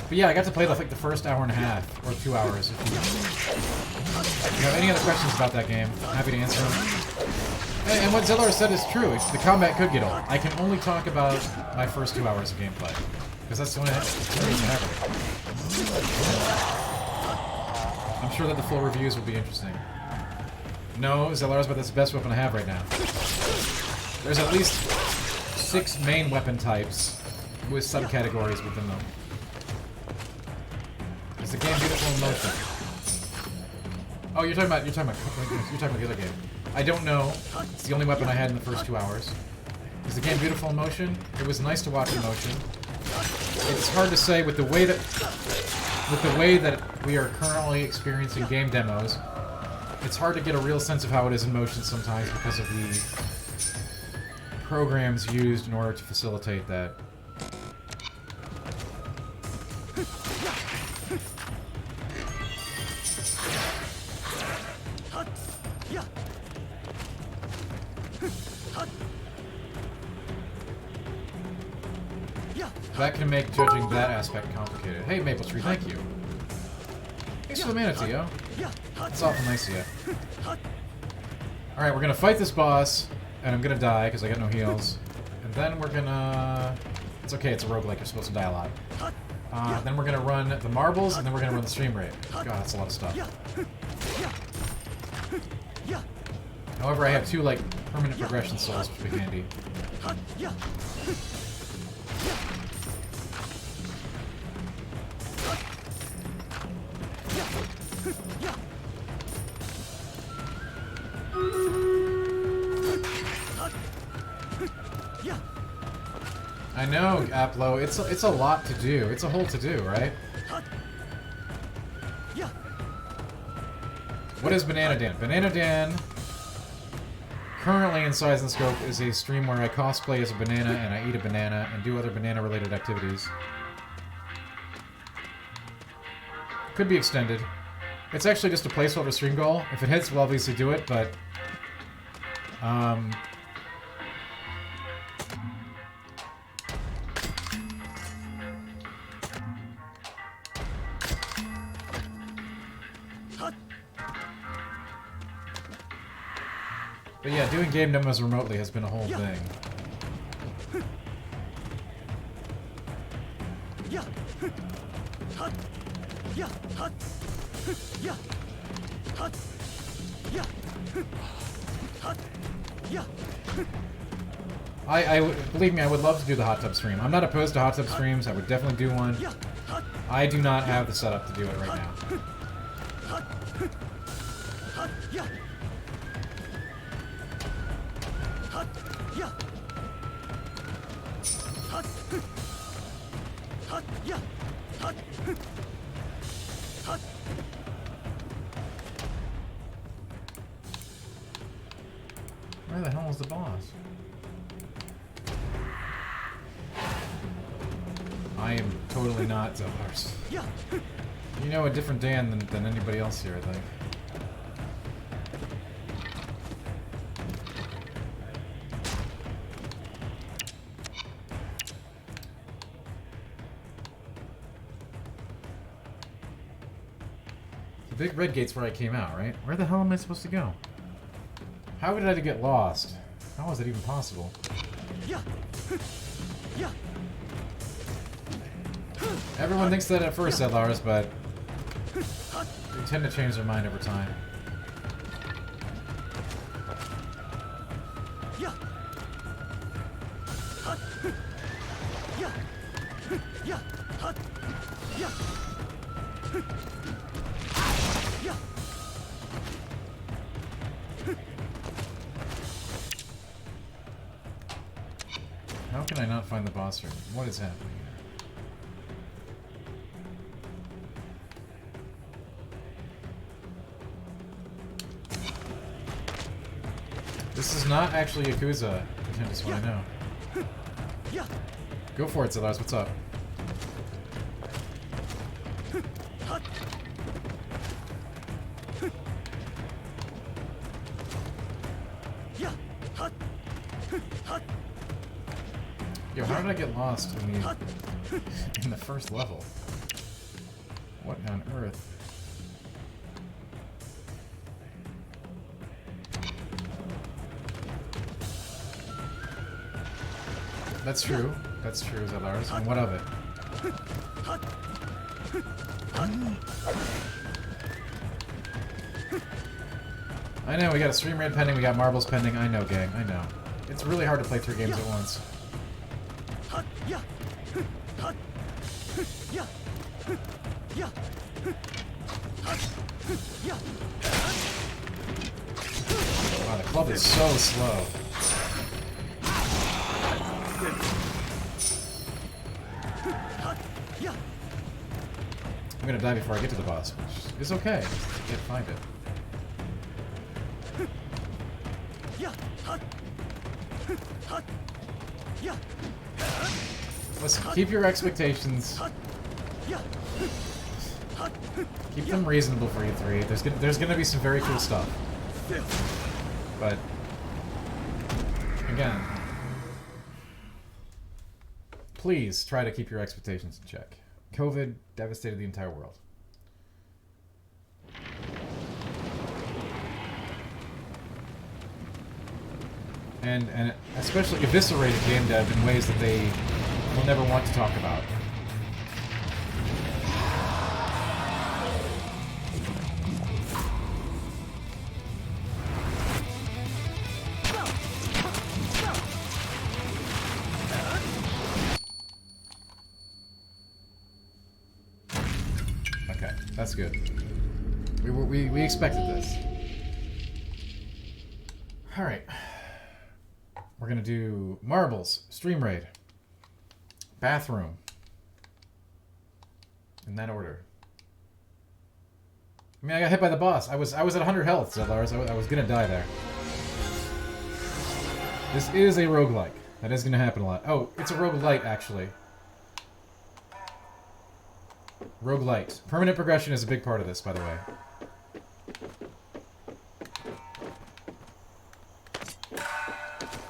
But yeah, I got to play like the first hour and a half, or 2 hours. If you have any other questions about that game, I'm happy to answer them. And what Zellar said is true. The combat could get old. I can only talk about my first 2 hours of gameplay, because that's the only experience I have with it. I'm sure that the full reviews will be interesting. No, Zellar's, but that's the best weapon I have right now. There's at least 6 main weapon types with subcategories within them. Is the game beautiful in motion? Oh, you're talking about the other game. I don't know. It's the only weapon I had in the first 2 hours. Is the game beautiful in motion? It was nice to watch in motion. It's hard to say with the way that we are currently experiencing game demos. It's hard to get a real sense of how it is in motion sometimes because of the programs used in order to facilitate that. That can make judging that aspect complicated. Hey, Maple Tree, thank you. Thanks for the manatee, yo. That's awful nice of you. Alright, we're gonna fight this boss, and I'm gonna die because I got no heals. And then we're gonna... It's okay, it's a roguelike, you're supposed to die a lot. Then we're gonna run the marbles, and then we're gonna run the stream rate. God, that's a lot of stuff. However, I have 2, like, permanent progression souls, which would be handy. I know, Aplo. It's a lot to do. It's a whole to do, right? What is Banana Dan? Banana Dan, currently in Size and Scope, is a stream where I cosplay as a banana and I eat a banana and do other banana-related activities. Could be extended. It's actually just a placeholder stream goal. If it hits, we'll obviously do it, but... But yeah, doing game demos remotely has been a whole thing. Believe me, I would love to do the hot tub stream. I'm not opposed to hot tub streams. I would definitely do one. I do not have the setup to do it right now. Where the hell is the boss? I am totally not Zelars. You know a different Dan than anybody else here, I think. The big red gate's where I came out, right? Where the hell am I supposed to go? How did I get lost? How is it even possible? Everyone thinks that at first, Zelars, but they tend to change their mind over time. How can I not find the boss room? What is happening here? This is not actually Yakuza. I just want to know. Go for it, Zelars. What's up? Yo, how did I get lost in the first level? What on earth? That's true. That's true, Zelars. And what of it? I know, we got a stream raid pending, we got marbles pending. I know, gang. I know. It's really hard to play 3 games at once. Wow, the club is so slow. I'm gonna die before I get to the boss, which is okay. I just can't find it. Listen, keep your expectations. Keep them reasonable for E3. There's gonna be some very cool stuff. But again, please try to keep your expectations in check. COVID devastated the entire world. And especially eviscerated game dev in ways that they will never want to talk about. Okay, that's good. We expected this. All right. We're gonna do marbles stream raid. Bathroom. In that order. I mean, I got hit by the boss. I was at 100 health, so Lars. I was gonna die there. This is a roguelike. That is gonna happen a lot. Oh, it's a roguelite, actually. Roguelite. Permanent progression is a big part of this, by the way.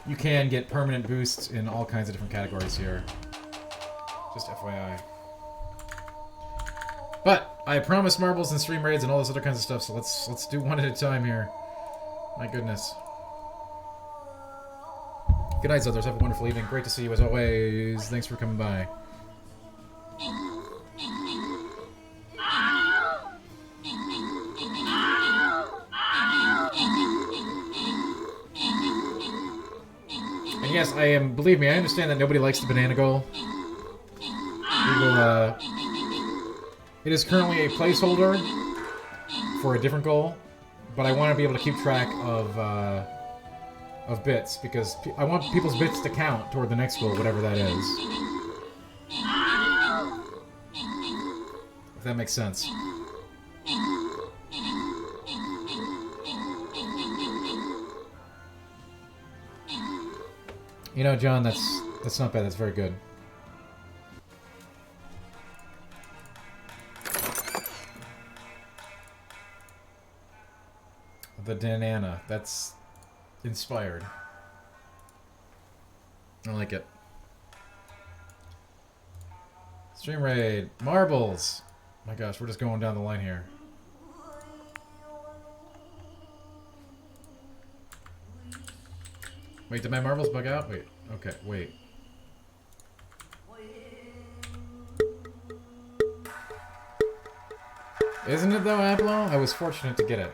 You can get permanent boosts in all kinds of different categories here. Just FYI. But I promised marbles and stream raids and all this other kinds of stuff, so let's do one at a time here. My goodness. Good night, Zothers. Have a wonderful evening. Great to see you as always. Thanks for coming by. And yes, I am. Believe me, I understand that nobody likes the banana goal. We will. It is currently a placeholder for a different goal, but I want to be able to keep track of bits because I want people's bits to count toward the next goal, whatever that is. If that makes sense. You know, John, that's not bad. That's very good. The Danana. That's inspired. I like it. Stream raid. Marbles. My gosh, we're just going down the line here. Wait, did my marbles bug out? Wait. Okay, wait. Isn't it though, Apple? I was fortunate to get it.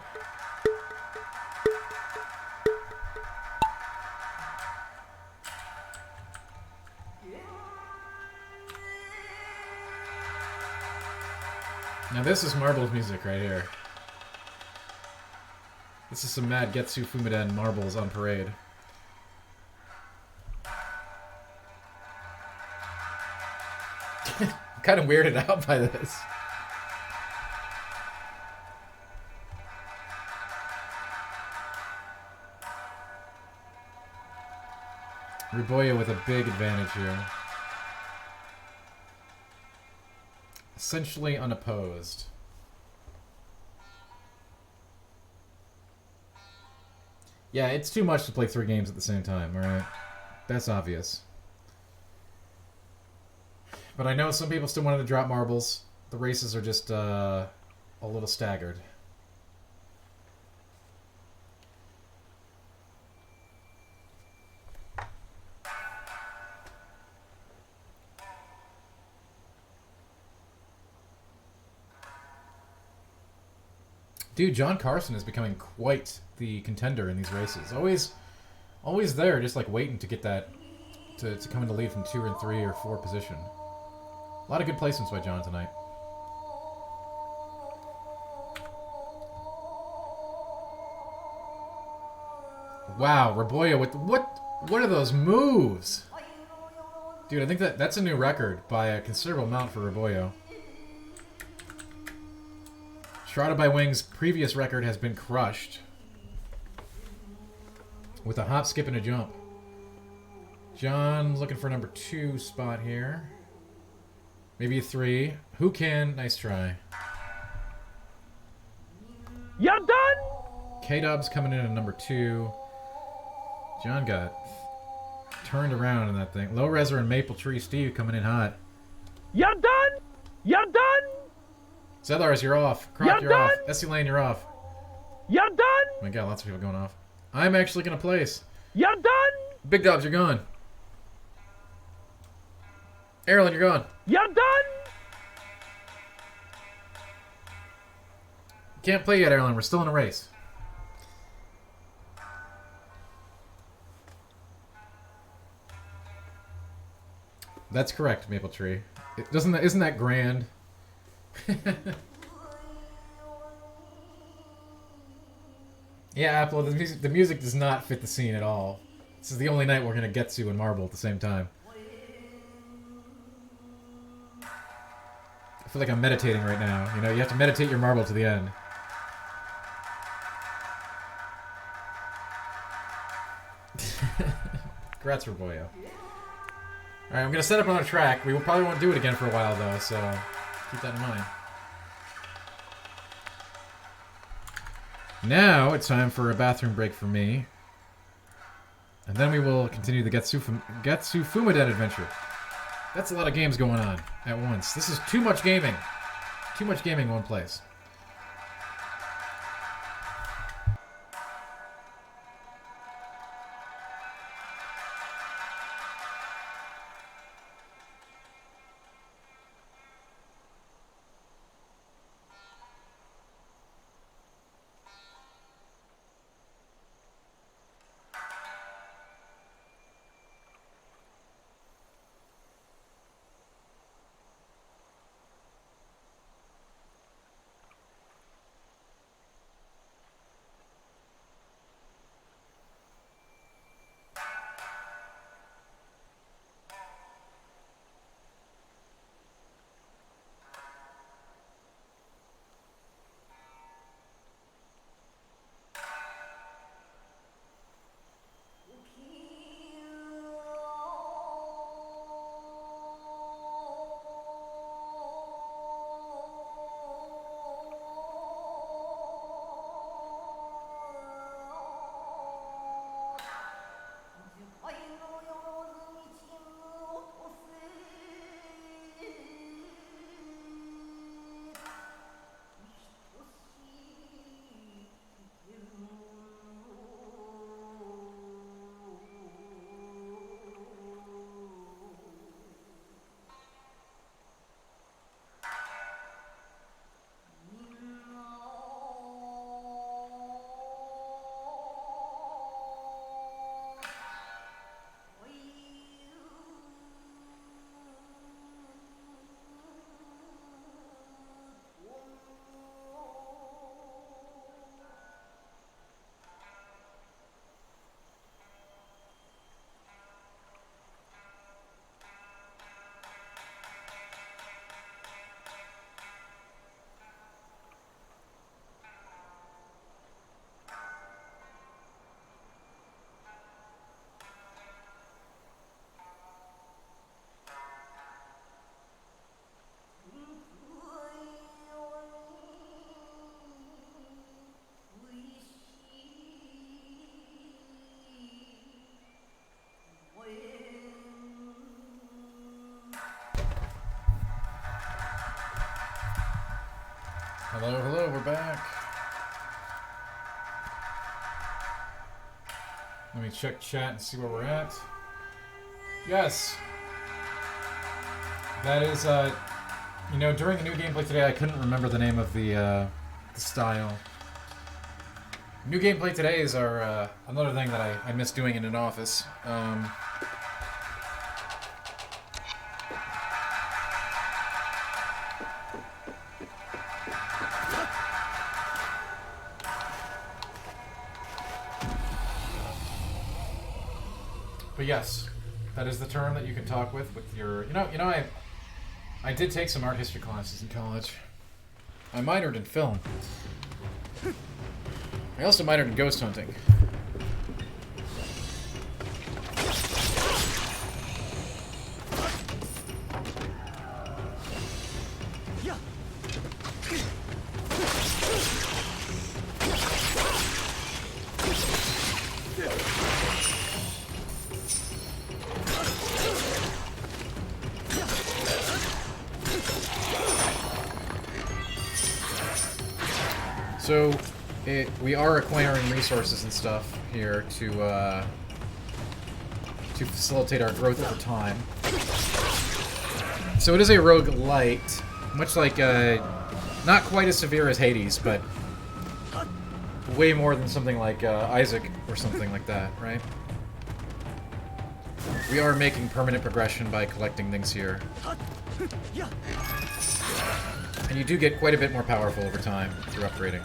Now this is Marbles music right here. This is some mad Getsu Fumiden Marbles on parade. I'm kind of weirded out by this. Ruboya with a big advantage here. Essentially unopposed. Yeah, it's too much to play 3 games at the same time, alright? That's obvious. But I know some people still wanted to drop marbles. The races are just a little staggered. Dude, John Carson is becoming quite the contender in these races. Always there, just like waiting to get that, to come into lead from 2 and 3 or 4 position. A lot of good placements by John tonight. Wow, Raboya with what are those moves? Dude, I think that's a new record by a considerable amount for Raboya. Shrouded by Wings' previous record has been crushed with a hop, skip, and a jump. John looking for number 2 spot here. Maybe a 3. Who can? Nice try. You're done! K-Dub's coming in at number 2. John got turned around in that thing. Low Reser and Maple Tree Steve coming in hot. You're done! You're done! Zethars, you're off. Croc, you're off. Essie Lane, you're off. You're done! Oh my god, lots of people going off. I'm actually going to place. You're done! Big Dubs, you're gone. Erlen, you're gone. You're done! Can't play yet, Erlen. We're still in a race. That's correct, Maple Tree. Isn't that grand? Yeah, Apple, the music does not fit the scene at all. This is the only night we're going to get to and Marble at the same time. feel like I'm meditating right now. You know, you have to meditate your marble to the end. Congrats, Boyo. Alright, I'm gonna set up another track. We probably won't do it again for a while, though, so keep that in mind. Now it's time for a bathroom break for me. And then we will continue the Getsu Fumaden adventure. That's a lot of games going on at once. This is too much gaming. Too much gaming in one place. Hello, hello, we're back. Let me check chat and see where we're at. Yes. That is, you know, during the new gameplay today, I couldn't remember the name of the style. New gameplay todays are another thing that I miss doing in an office. But yes, that is the term that you can talk with your, you know, I did take some art history classes in college. I minored in film. I also minored in ghost hunting. So, we are acquiring resources and stuff here to facilitate our growth over time. So it is a roguelite, much like, not quite as severe as Hades, but way more than something like Isaac or something like that, right? We are making permanent progression by collecting things here. And you do get quite a bit more powerful over time through upgrading.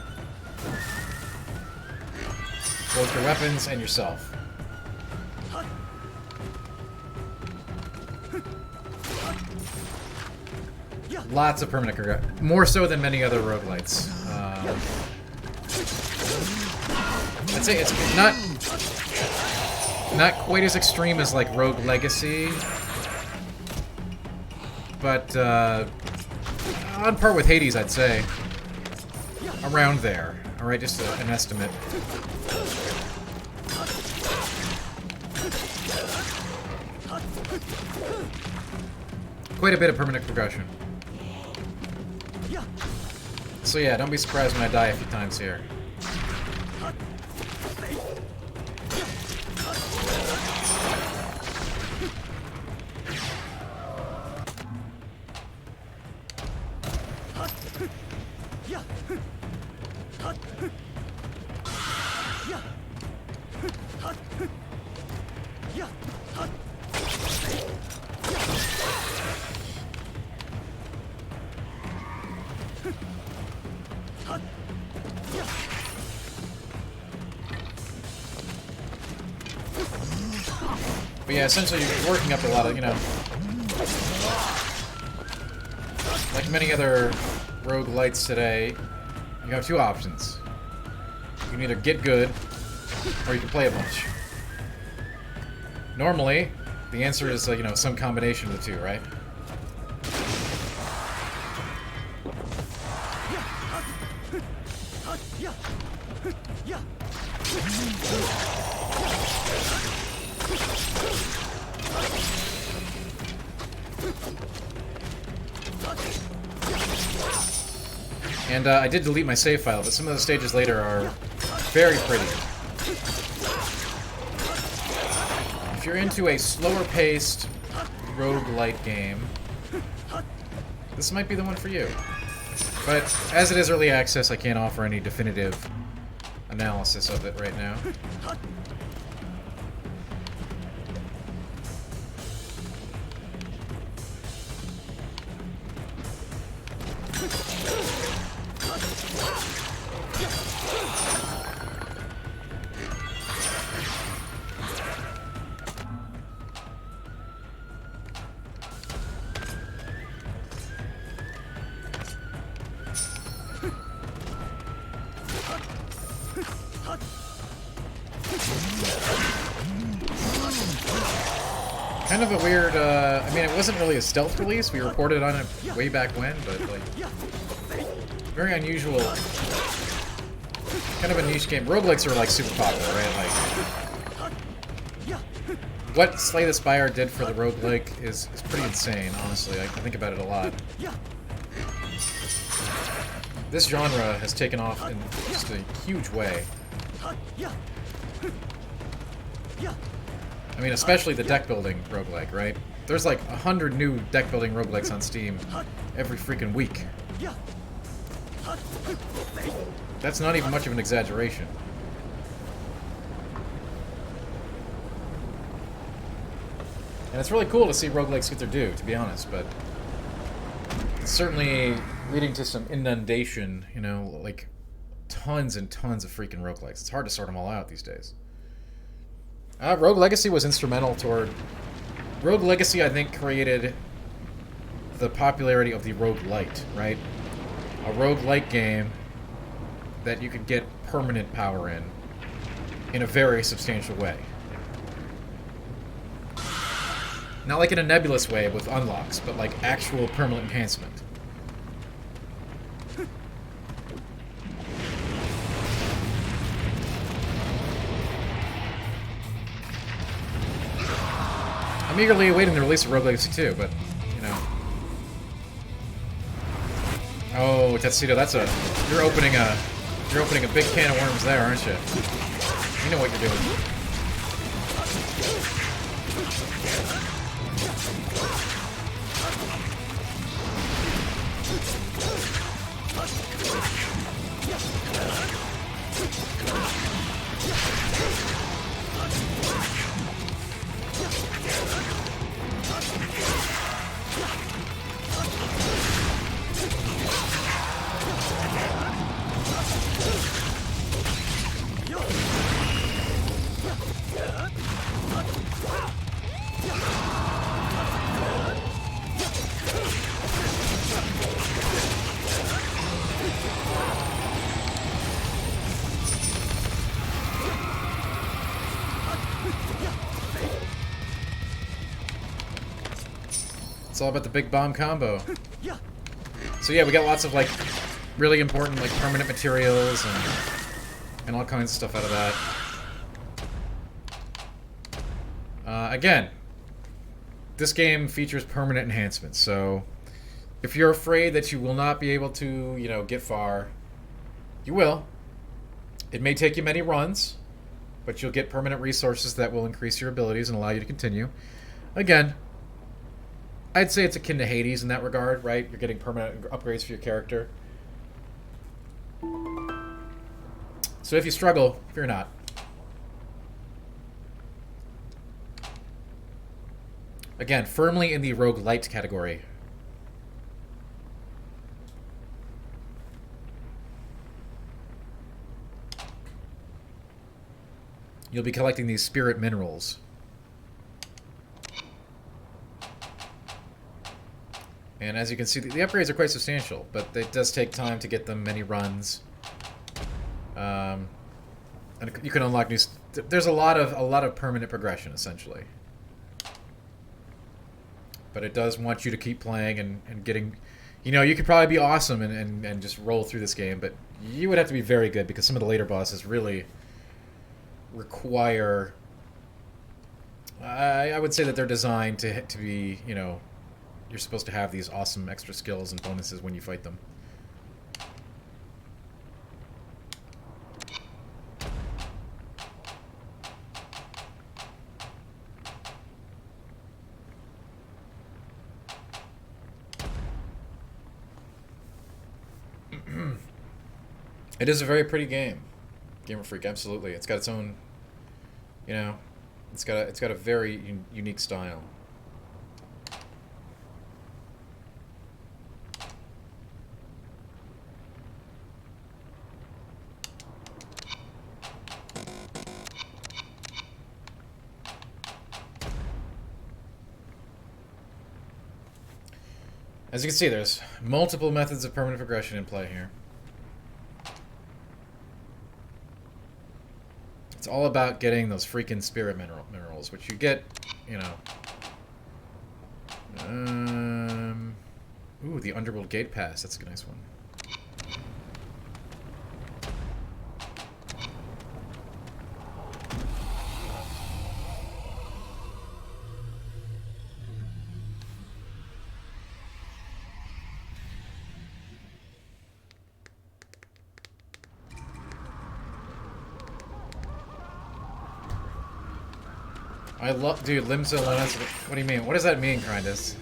Both your weapons and yourself. Lots of permanent progression. More so than many other roguelites. I'd say it's not quite as extreme as like Rogue Legacy, but on par with Hades, I'd say. Around there. Alright, just an estimate. Quite a bit of permanent progression. So yeah, don't be surprised when I die a few times here. But yeah, essentially you're working up a lot of, you know, like many other roguelites today, you have two options. You can either get good, or you can play a bunch. Normally, the answer is, you know, some combination of the two, right? And I did delete my save file, but some of the stages later are very pretty. If you're into a slower-paced roguelite game, this might be the one for you. But as it is early access, I can't offer any definitive analysis of it right now. Kind of a weird, I mean, it wasn't really a stealth release. We reported on it way back when, but, like, very unusual. Kind of a niche game. Roguelikes are, like, super popular, right? Like, what Slay the Spire did for the roguelike is pretty insane, honestly. I think about it a lot. This genre has taken off in just a huge way. I mean, especially the deck-building roguelike, right? There's like 100 new deck-building roguelikes on Steam every freaking week. That's not even much of an exaggeration. And it's really cool to see roguelikes get their due, to be honest, but it's certainly leading to some inundation, you know, like tons and tons of freaking roguelikes. It's hard to sort them all out these days. Rogue Legacy was instrumental toward... Rogue Legacy, I think, created the popularity of the roguelite, right? A roguelite game that you could get permanent power in a very substantial way. Not like in a nebulous way with unlocks, but like actual permanent enhancement. I'm eagerly awaiting the release of Rogue Legacy 2, but, you know. Oh, Tetsudo, that's a... You're opening a big can of worms there, aren't you? You know what you're doing. It's all about the big bomb combo. So yeah, we got lots of like really important like permanent materials and all kinds of stuff out of that. Again, this game features permanent enhancements, so if you're afraid that you will not be able to, you know, get far, you will. It may take you many runs, but you'll get permanent resources that will increase your abilities and allow you to continue. Again, I'd say it's akin to Hades in that regard, right? You're getting permanent upgrades for your character. So if you struggle, fear not. Again, firmly in the roguelite category. You'll be collecting these spirit minerals. And as you can see, the upgrades are quite substantial, but it does take time to get them, many runs. And you can unlock new. There's a lot of permanent progression, essentially. But it does want you to keep playing and getting. You know, you could probably be awesome and just roll through this game, but you would have to be very good because some of the later bosses really require. I would say that they're designed to be, you know. You're supposed to have these awesome extra skills and bonuses when you fight them. It is a very pretty game. Gamer Freak, absolutely. It's got its own, you know, it's got a very unique style. As you can see, there's multiple methods of permanent progression in play here. It's all about getting those freaking spirit minerals, which you get, you know. Ooh, the Underworld Gate Pass. That's a nice one. I love, dude, Limzo Lennox. What do you mean? What does that mean, Grindus?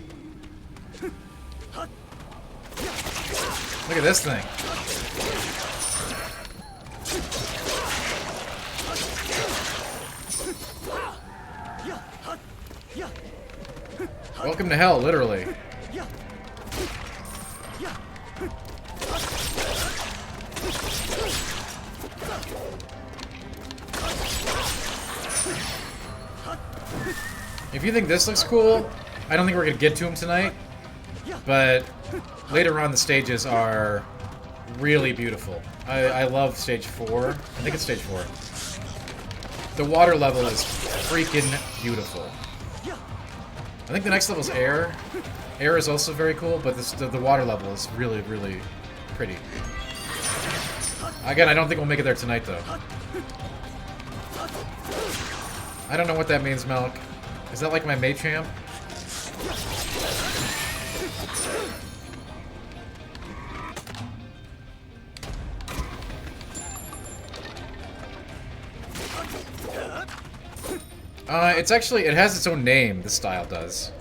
Look at this thing. Welcome to hell, literally. If you think this looks cool, I don't think we're going to get to him tonight, but later on the stages are really beautiful. I love stage 4. I think it's stage 4. The water level is freaking beautiful. I think the next level is air. Air is also very cool, but the water level is really, really pretty. Again, I don't think we'll make it there tonight, though. I don't know what that means, Melk. Is that like my Machamp? It's actually, it has its own name, this style does.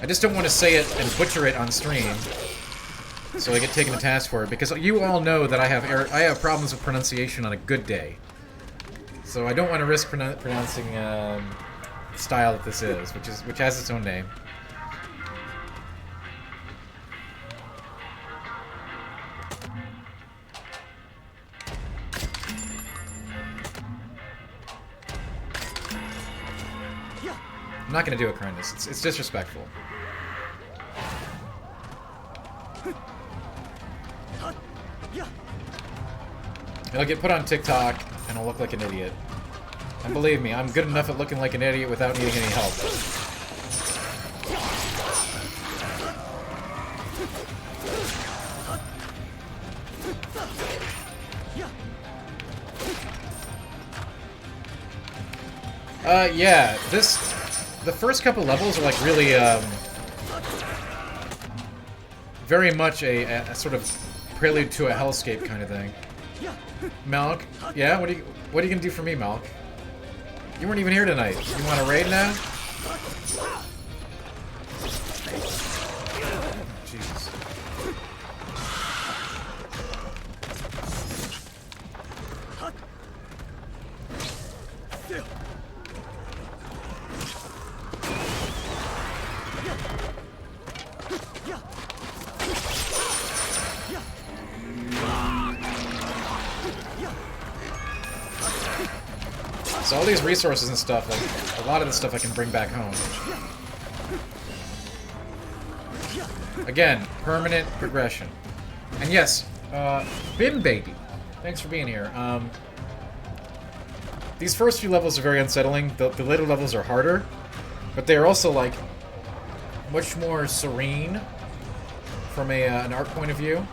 I just don't want to say it and butcher it on stream, so I get taken to task for it, because you all know that I have problems with pronunciation on a good day. So I don't want to risk pronouncing style that this is, which has its own name. I'm not gonna do it, Kindness. It's disrespectful. It'll get put on TikTok, and I'll look like an idiot. And believe me, I'm good enough at looking like an idiot without needing any help. Yeah, the first couple levels are like really, very much a sort of prelude to a hellscape kind of thing. Malk, yeah, what are you gonna do for me, Malk? You weren't even here tonight. You want to raid now? Jesus. So all these resources and stuff, like, a lot of this stuff I can bring back home. Again, permanent progression. And yes, Bim Baby, thanks for being here. These first few levels are very unsettling. The later levels are harder, but they're also, like, much more serene from an art point of view.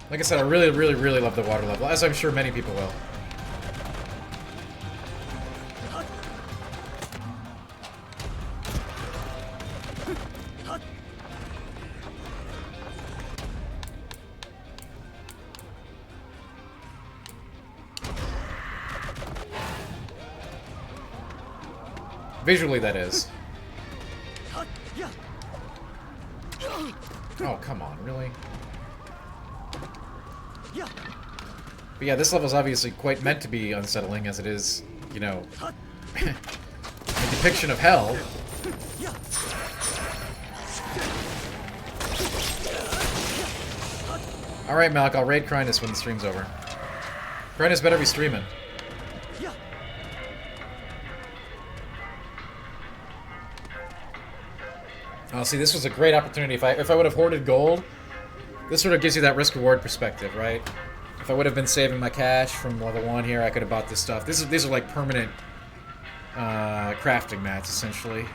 Like I said, I really, really, really love the water level, as I'm sure many people will. Visually, that is. Oh, come on, really? But yeah, this level's obviously quite meant to be unsettling, as it is, you know, a depiction of hell. Alright, Malk, I'll raid Crynus when the stream's over. Crynus better be streaming. Oh, see, this was a great opportunity. If I would have hoarded gold, this sort of gives you that risk-reward perspective, right? If I would have been saving my cash from level 1 here, I could have bought this stuff. These are like permanent crafting mats, essentially.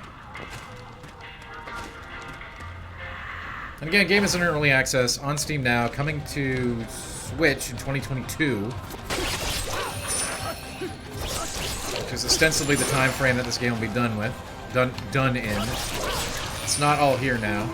And again, game is in early access on Steam now, coming to Switch in 2022, which is ostensibly the time frame that this game will be done in. It's not all here now.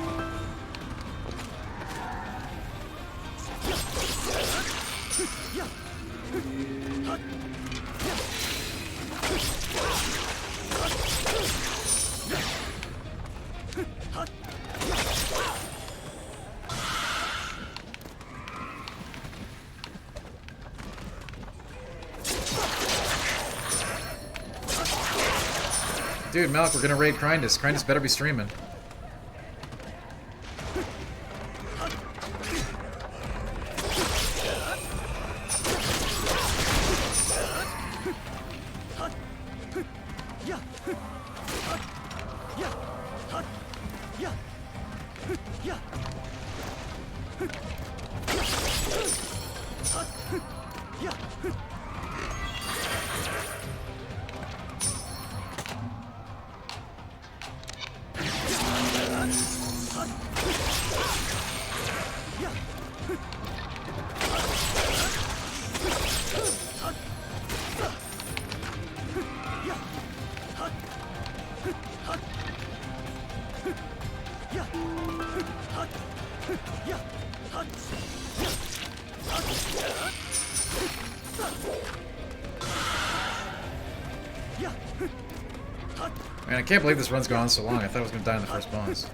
Dude, Malk, we're gonna raid Crynus. Crynus better be streaming. Man, I can't believe this run's gone on so long. I thought I was going to die in the first boss.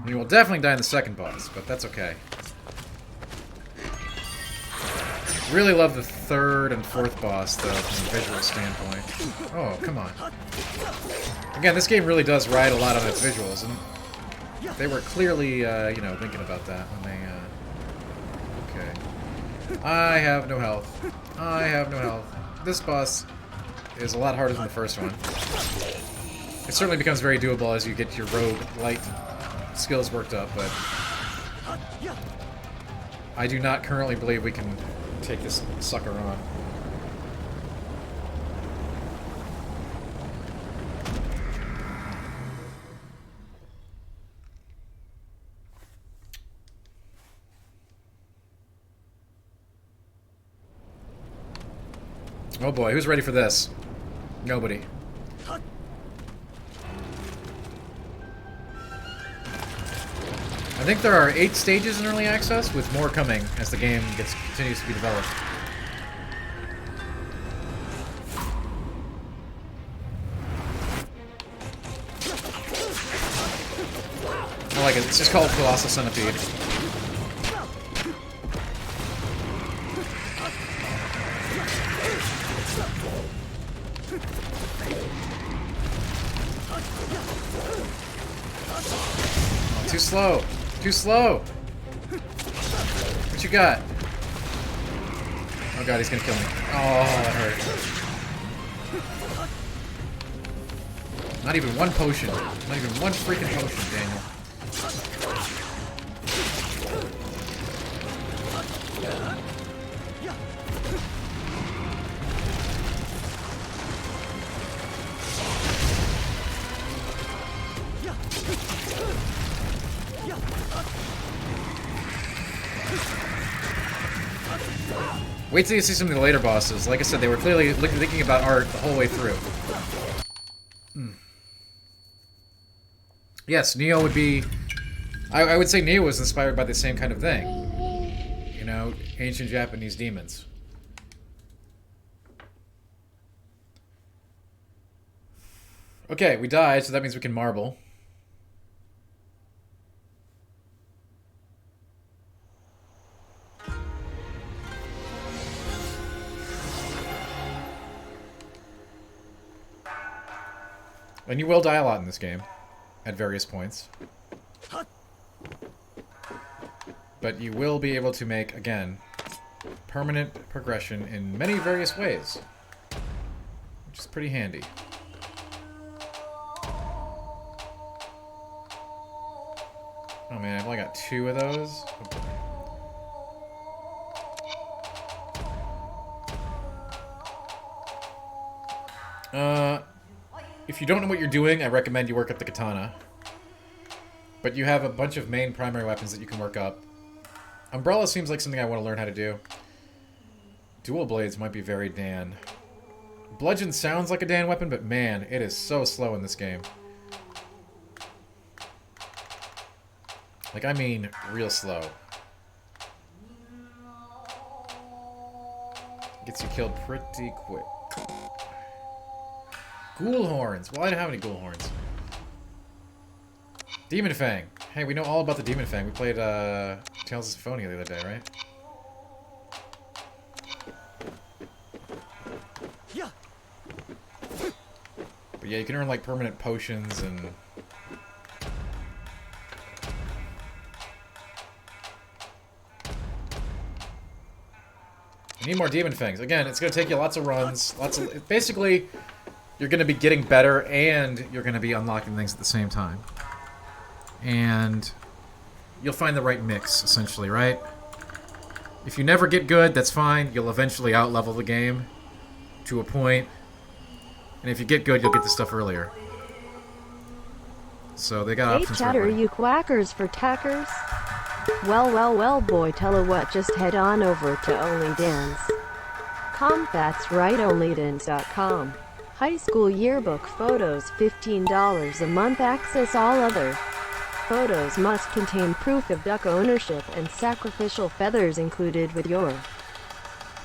You will definitely die in the second boss, but that's okay. Really love the third and fourth boss, though, from a visual standpoint. Oh, come on. Again, this game really does ride a lot on its visuals, and they were clearly, you know, thinking about that when they, okay. I have no health. I have no health. This boss is a lot harder than the first one. It certainly becomes very doable as you get your rogue light skills worked up, but I do not currently believe we can take this sucker on. Oh boy, who's ready for this? Nobody. I think there are 8 stages in early access, with more coming as the game continues to be developed. I like it. It's just called Colossal Centipede. Oh, too slow. Too slow. What you got? Oh god, he's gonna kill me. Oh, that hurt. Not even one potion. Not even one freaking potion, Daniel. Wait till you see some of the later bosses. Like I said, they were clearly thinking about art the whole way through. Yes, Neo would be... I would say Neo was inspired by the same kind of thing. You know, ancient Japanese demons. Okay, we died, so that means we can marble. And you will die a lot in this game, at various points. But you will be able to make, again, permanent progression in many various ways. Which is pretty handy. Oh man, I've only got 2 of those. If you don't know what you're doing, I recommend you work up the katana. But you have a bunch of main primary weapons that you can work up. Umbrella seems like something I want to learn how to do. Dual blades might be very Dan. Bludgeon sounds like a Dan weapon, but man, it is so slow in this game. Like, I mean, real slow. Gets you killed pretty quick. Ghoul horns. Well, I don't have any ghoul horns. Demon Fang. Hey, we know all about the Demon Fang. We played Tales of Symphonia the other day, right? But yeah, you can earn like permanent potions and... You need more Demon Fangs. Again, it's going to take you lots of runs. Basically, you're going to be getting better and you're going to be unlocking things at the same time. And you'll find the right mix, essentially, right? If you never get good, that's fine. You'll eventually out-level the game to a point. And if you get good, you'll get the stuff earlier. So they got options for chatter, everybody. you quackers for tackers. Well, boy, tell a what, just head on over to OnlyDance.com. That's right, OnlyDance.com. High school yearbook photos, $15 a month. Access all other photos must contain proof of duck ownership and sacrificial feathers included with your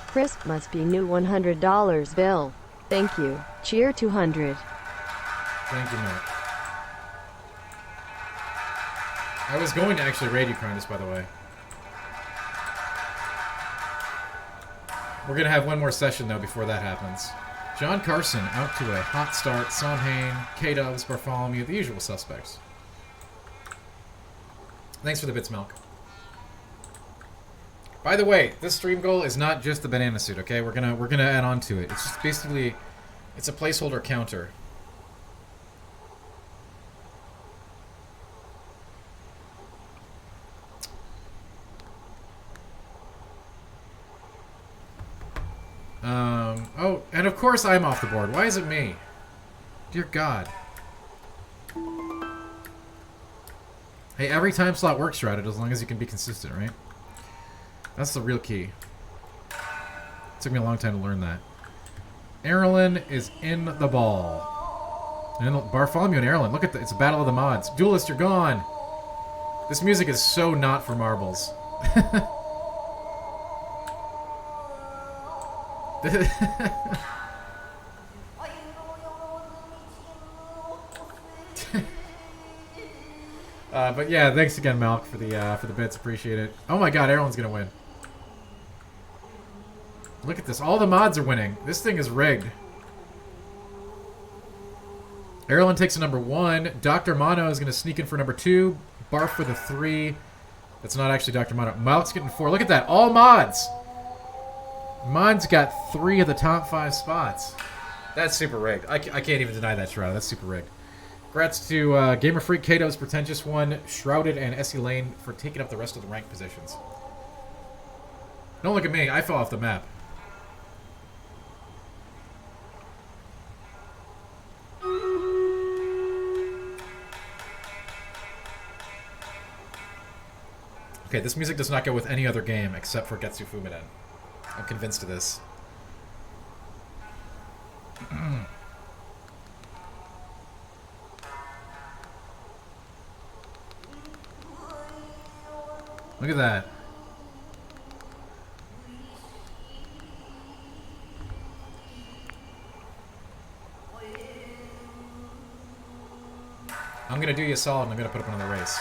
crisp must be new $100 bill. Thank you. Cheer 200. Thank you, Matt. I was going to actually raid you, Cronus, by the way. We're going to have one more session, though, before that happens. John Carson out to a hot start. Sondheim, K-Dubs, Bartholomew, the usual suspects. Thanks for the bits, Milk. By the way, this stream goal is not just the banana suit, okay? We're gonna add on to it. It's just basically, it's a placeholder counter. Oh, and of course I'm off the board. Why is it me? Dear God. Hey, every time slot works, Shrouded, as long as you can be consistent, right? That's the real key. It took me a long time to learn that. Erlen is in the ball. And Bartholomew and Erlen, look at it's a battle of the mods. Duelist, you're gone. This music is so not for marbles. But yeah, thanks again, Malk, for the bits. Appreciate it. Oh my God, Erlen's gonna win. Look at this. All the mods are winning. This thing is rigged. Erlen takes a number 1. Dr. Mono is going to sneak in for number 2. Barf with a 3. That's not actually Dr. Mono. Malk's getting 4. Look at that. All mods. Mods got 3 of the top 5 spots. That's super rigged. I can't even deny that, Shroud. That's super rigged. Congrats to Gamer Freak, Kato's Pretentious One, Shrouded, and Essie Lane for taking up the rest of the rank positions. Don't look at me. I fell off the map. Okay, this music does not go with any other game except for Getsu Fumiden. I'm convinced of this. Look at that. I'm gonna do you a solid and I'm gonna put up another race.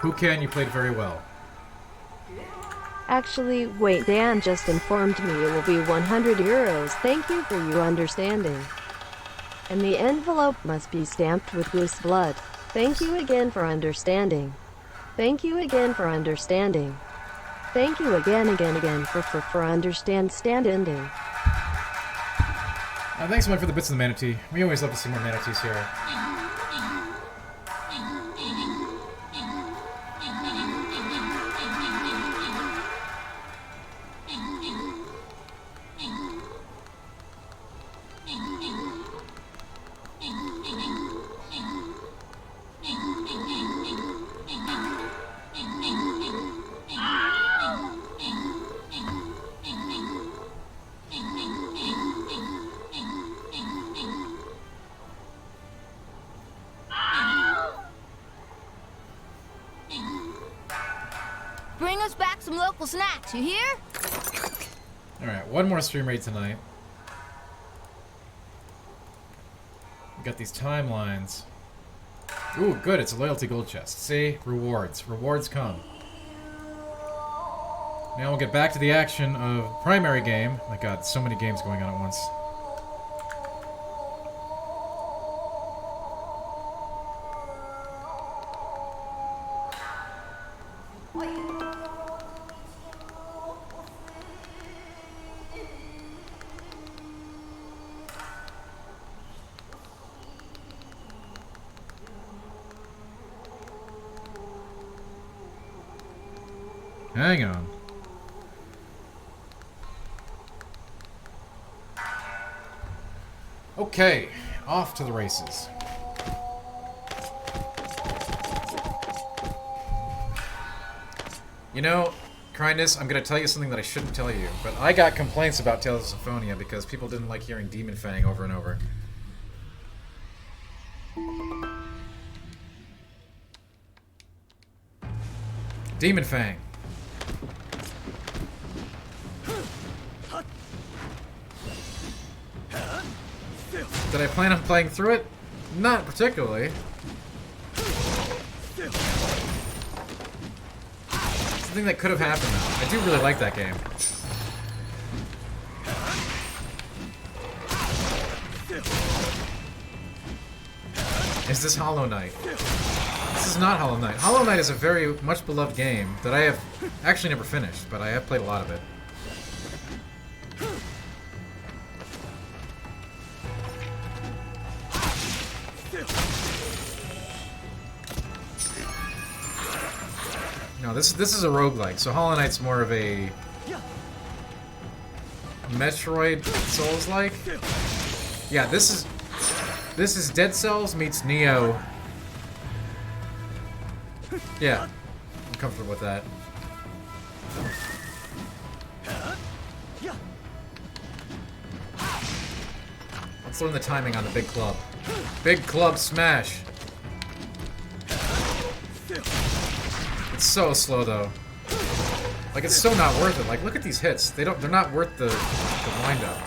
Who can? You played very well. Actually, wait, Dan just informed me it will be 100 euros. Thank you for your understanding. And the envelope must be stamped with goose blood. Thank you again for understanding. Thank you again for understanding. Thank you again for understanding. Thanks so much for the bits of the manatee. We always love to see more manatees here. Bring us back some local snacks, you hear? Alright, one more stream rate tonight. We got these timelines. Ooh, good, it's a loyalty gold chest. See? Rewards. Rewards come. Now we'll get back to the action of primary game. My god, so many games going on at once. Hang on. Okay, off to the races. You know, Kindness, I'm gonna tell you something that I shouldn't tell you, but I got complaints about Tales of Symphonia because people didn't like hearing Demon Fang over and over. Demon Fang. Did I plan on playing through it? Not particularly. Something that could have happened though. I do really like that game. Is this Hollow Knight? This is not Hollow Knight. Hollow Knight is a very much beloved game that I have actually never finished, but I have played a lot of it. No, this is a roguelike, so Hollow Knight's more of a Metroid Souls-like. Yeah, this is Dead Cells meets Neo. Yeah, I'm comfortable with that. Let's learn the timing on the big club. Big club smash. It's so slow though. Like it's so not worth it. Like look at these hits. They're not worth the wind up.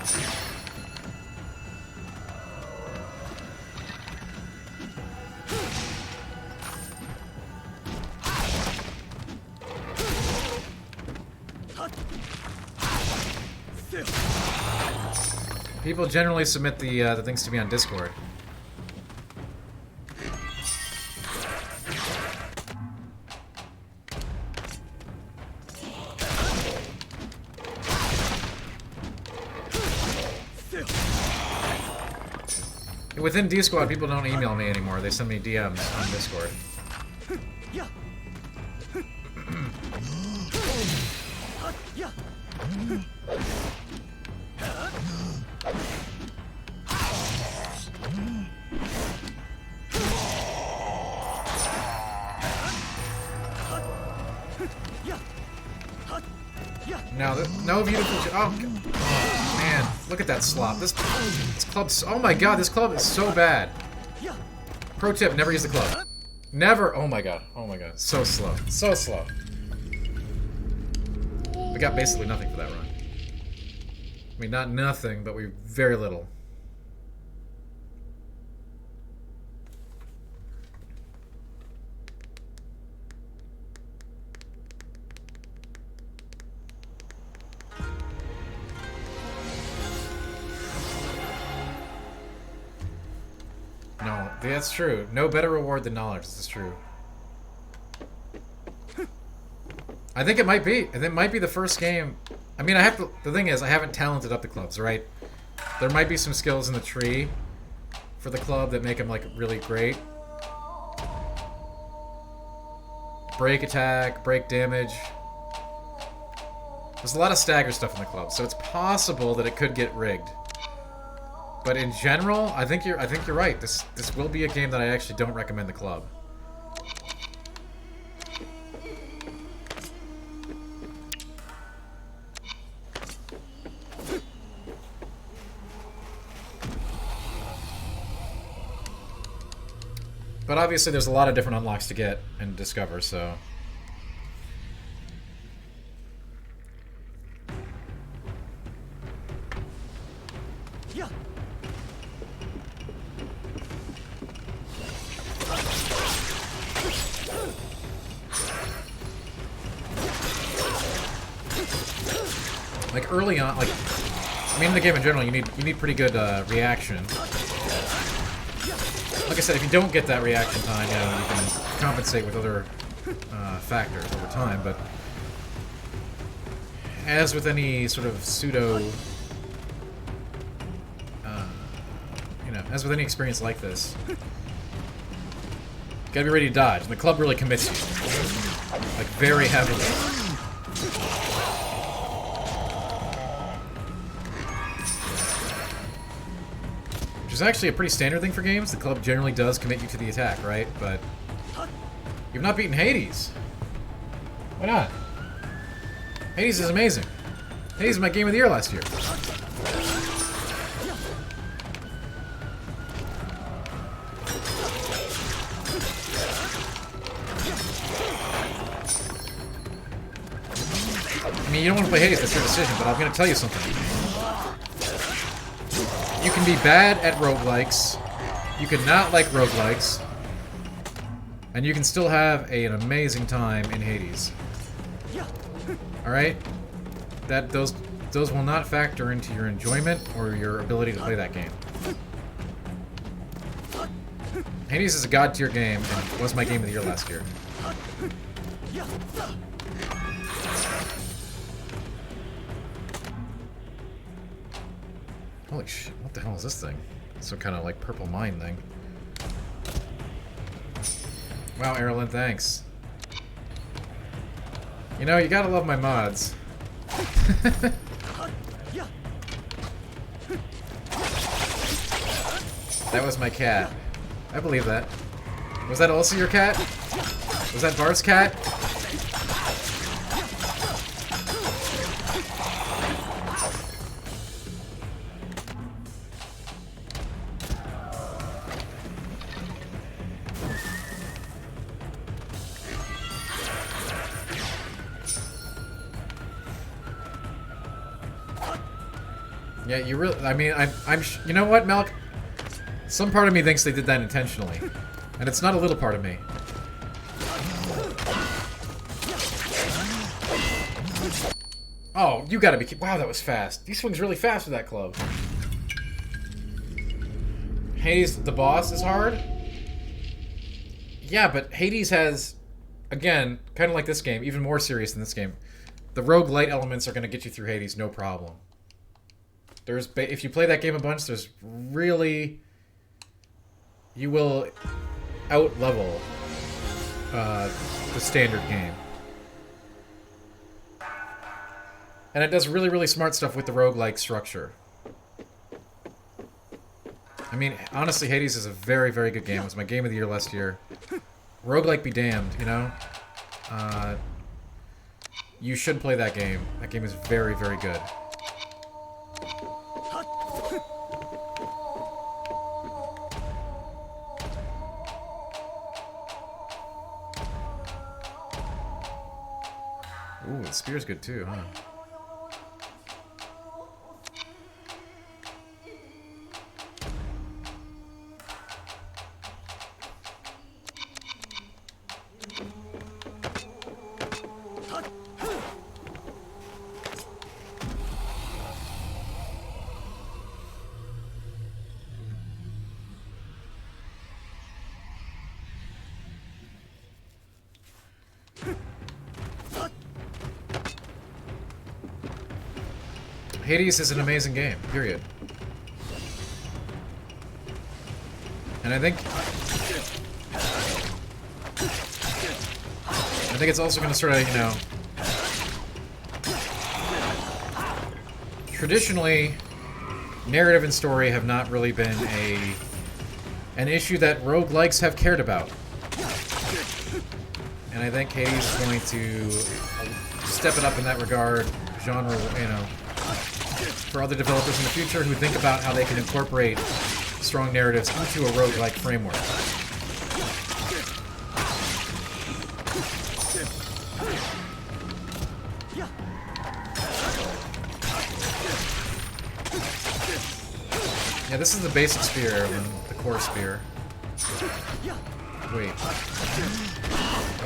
People generally submit the things to me on Discord. Within D-Squad, people don't email me anymore. They send me DMs on Discord. No beautiful. Oh man, look at that slop. This club's. Oh my god, this club is so bad. Pro tip: never use the club. Never. Oh my god. Oh my god. So slow. So slow. We got basically nothing for that run. I mean, not nothing, but we very little. No, that's true. No better reward than knowledge. This is true. I think it might be. And it might be the first game. I mean, I have to. The thing is, I haven't talented up the clubs, right? There might be some skills in the tree for the club that make them like really great. Break attack, break damage. There's a lot of stagger stuff in the club, so it's possible that it could get rigged. But in general, I think you're right. This will be a game that I actually don't recommend the club. But obviously there's a lot of different unlocks to get and discover, so... Like early on, like, I mean in the game in general, you need pretty good reaction. Like I said, if you don't get that reaction time, you know, you can compensate with other factors over time. But as with any sort of pseudo, you know, as with any experience like this, you gotta be ready to dodge. And the club really commits you, like very heavily. Which is actually a pretty standard thing for games. The club generally does commit you to the attack, right? But you've not beaten Hades. Why not? Hades is amazing. Hades is my game of the year last year. I mean, you don't want to play Hades, that's your decision, but I'm going to tell you something. You can be bad at roguelikes, you can not like roguelikes, and you can still have an amazing time in Hades. Alright? Those will not factor into your enjoyment or your ability to play that game. Hades is a god tier game and was my game of the year last year. Holy shit, what the hell is this thing? Some kind of like purple mine thing. Wow, Erlen, thanks. You know, you gotta love my mods. That was my cat. I believe that. Was that also your cat? Was that Bart's cat? Yeah, you really. I mean, you know what, Melk? Some part of me thinks they did that intentionally, and it's not a little part of me. Oh, you gotta be. Wow, that was fast. He swings really fast with that club. Hades, the boss, is hard. Yeah, but Hades has, again, kind of like this game, even more serious than this game. The roguelite elements are going to get you through Hades, no problem. If you play that game a bunch, there's really... You will out-level the standard game. And it does really, really smart stuff with the roguelike structure. I mean, honestly, Hades is a very, very good game. It was my game of the year last year. Roguelike be damned, you know? You should play that game. That game is very, very good. Ooh, the spear's good too, huh? Hades is an amazing game, period. And I think it's also going to sort of, you know... Traditionally, narrative and story have not really been an issue that roguelikes have cared about. And I think Hades is going to step it up in that regard, genre, you know, for other developers in the future who think about how they can incorporate strong narratives into a roguelike framework. Yeah, this is the basic spear, the core spear. Wait.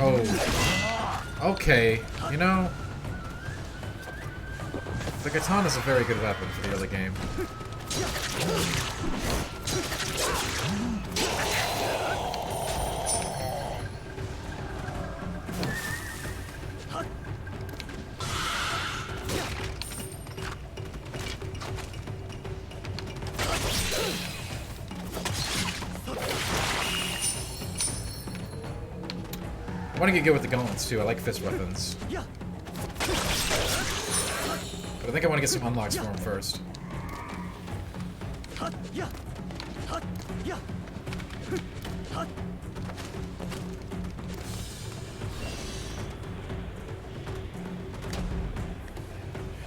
Oh. Okay, you know... The katana is a very good weapon for the early game. I want to get good with the gauntlets too. I like fist weapons. But I think I want to get some unlocks for him first.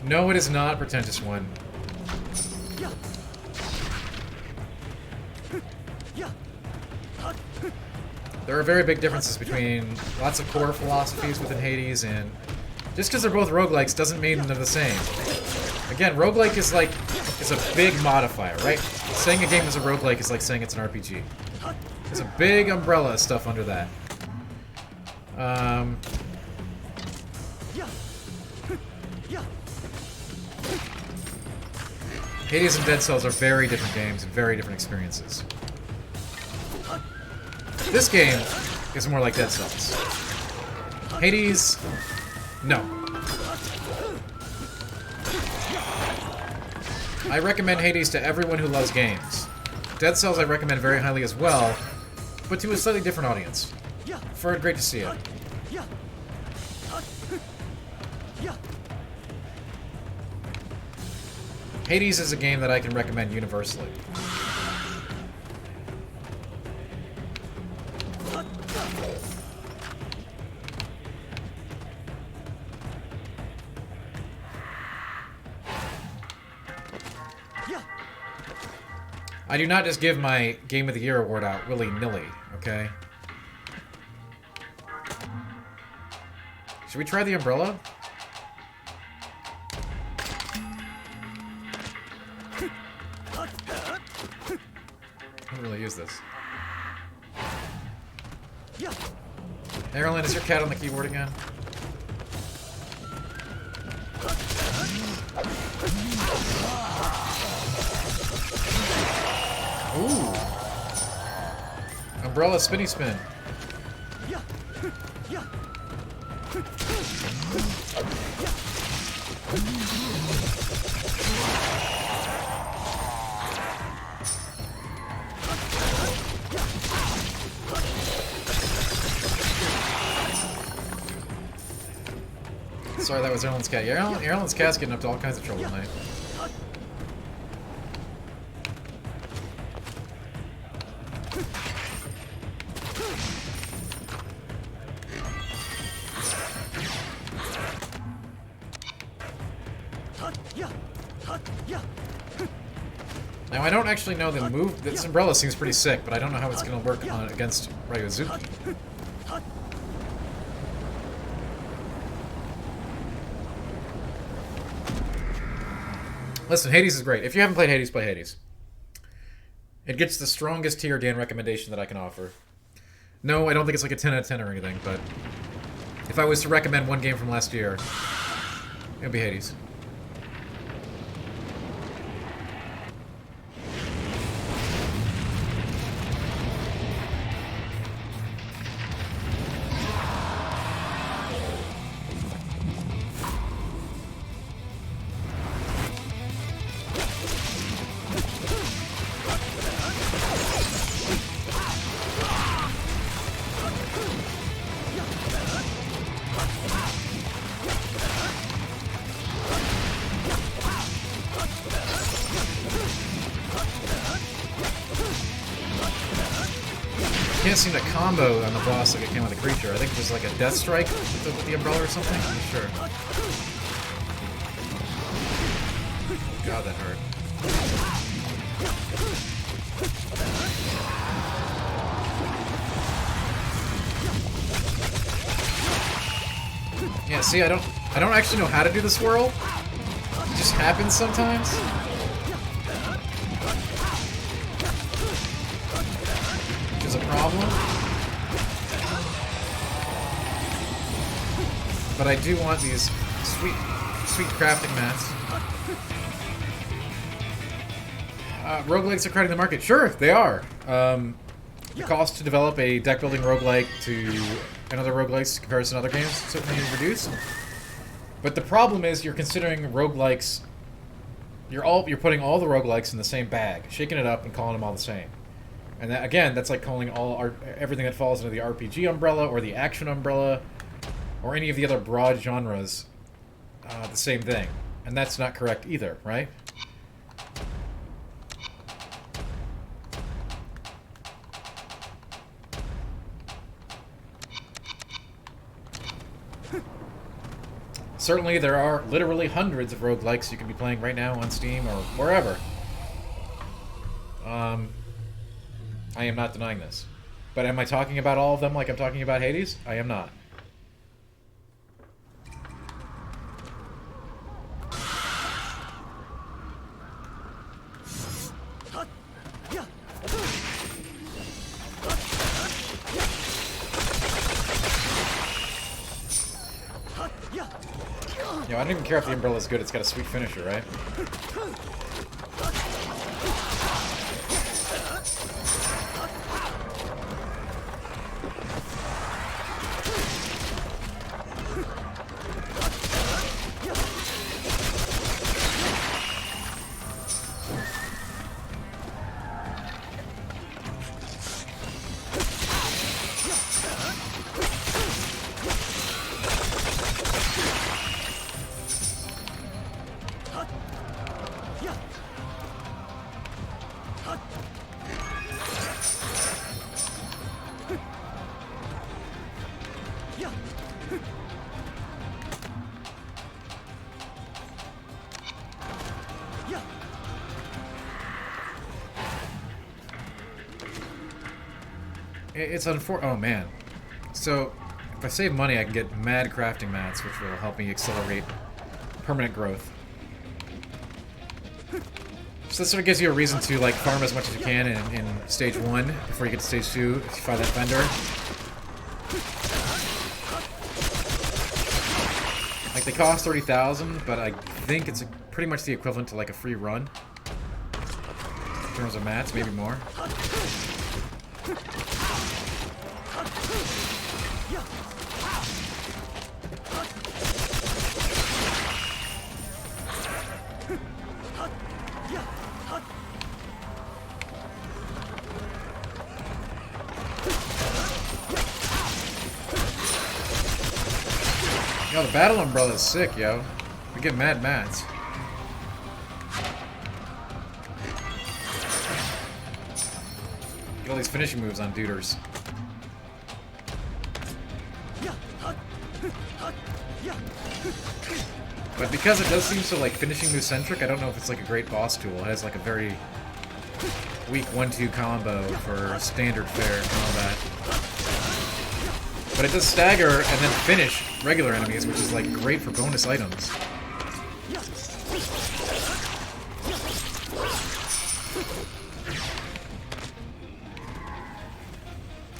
No, it is not, Pretentious One. There are very big differences between lots of core philosophies within Hades, and just because they're both roguelikes doesn't mean they're the same. Again, roguelike is a big modifier, right? Saying a game is a roguelike is like saying it's an RPG. There's a big umbrella of stuff under that. Hades and Dead Cells are very different games and very different experiences. This game is more like Dead Cells. Hades, no. I recommend Hades to everyone who loves games. Dead Cells I recommend very highly as well, but to a slightly different audience. Ferd, great to see you. Hades is a game that I can recommend universally. I do not just give my Game of the Year award out willy-nilly, okay? Should we try the umbrella? use this. Marilyn, is your cat on the keyboard again? Ooh. Umbrella spinny spin. Sorry, that was Erlen's cat. Yeah, Erlen's cat's getting up to all kinds of trouble tonight. Now, I don't actually know the move. This umbrella seems pretty sick, but I don't know how it's going to work on against Ryuzuki. Listen, Hades is great. If you haven't played Hades, play Hades. It gets the strongest tier Dan recommendation that I can offer. No, I don't think it's like a 10 out of 10 or anything, but if I was to recommend one game from last year, it would be Hades. Can't seem to combo on the boss like it can with the creature. I think there's like a death strike with the umbrella or something. I'm not sure. God, that hurt. Yeah, see, I don't actually know how to do the swirl. It just happens sometimes. A problem, but I do want these sweet crafting mats. Roguelikes are crowding the market. Sure, they are. The cost to develop a deck building roguelike to another roguelikes in comparison to other games certainly is reduced. But the problem is you're considering roguelikes. You're putting all the roguelikes in the same bag, shaking it up and calling them all the same. And that, again, that's like calling everything that falls into the RPG umbrella or the action umbrella or any of the other broad genres the same thing. And that's not correct either, right? Certainly there are literally hundreds of roguelikes you can be playing right now on Steam or wherever. I am not denying this. But am I talking about all of them like I'm talking about Hades? I am not. Yo, I don't even care if the umbrella's good, it's got a sweet finisher, right? It's unfortunate. Oh man. So, if I save money, I can get mad crafting mats, which will help me accelerate permanent growth. So this sort of gives you a reason to like farm as much as you can in stage 1 before you get to stage 2 if you find that vendor. Like they cost 30,000, but I think it's pretty much the equivalent to like a free run in terms of mats, maybe more. Yo, the battle umbrella is sick, yo. We get mad mats. Get all these finishing moves on duders. But because it does seem so like finishing move centric, I don't know if it's like a great boss tool. It has like a very weak 1-2 combo for standard fare combat. But it does stagger and then finish regular enemies, which is like great for bonus items.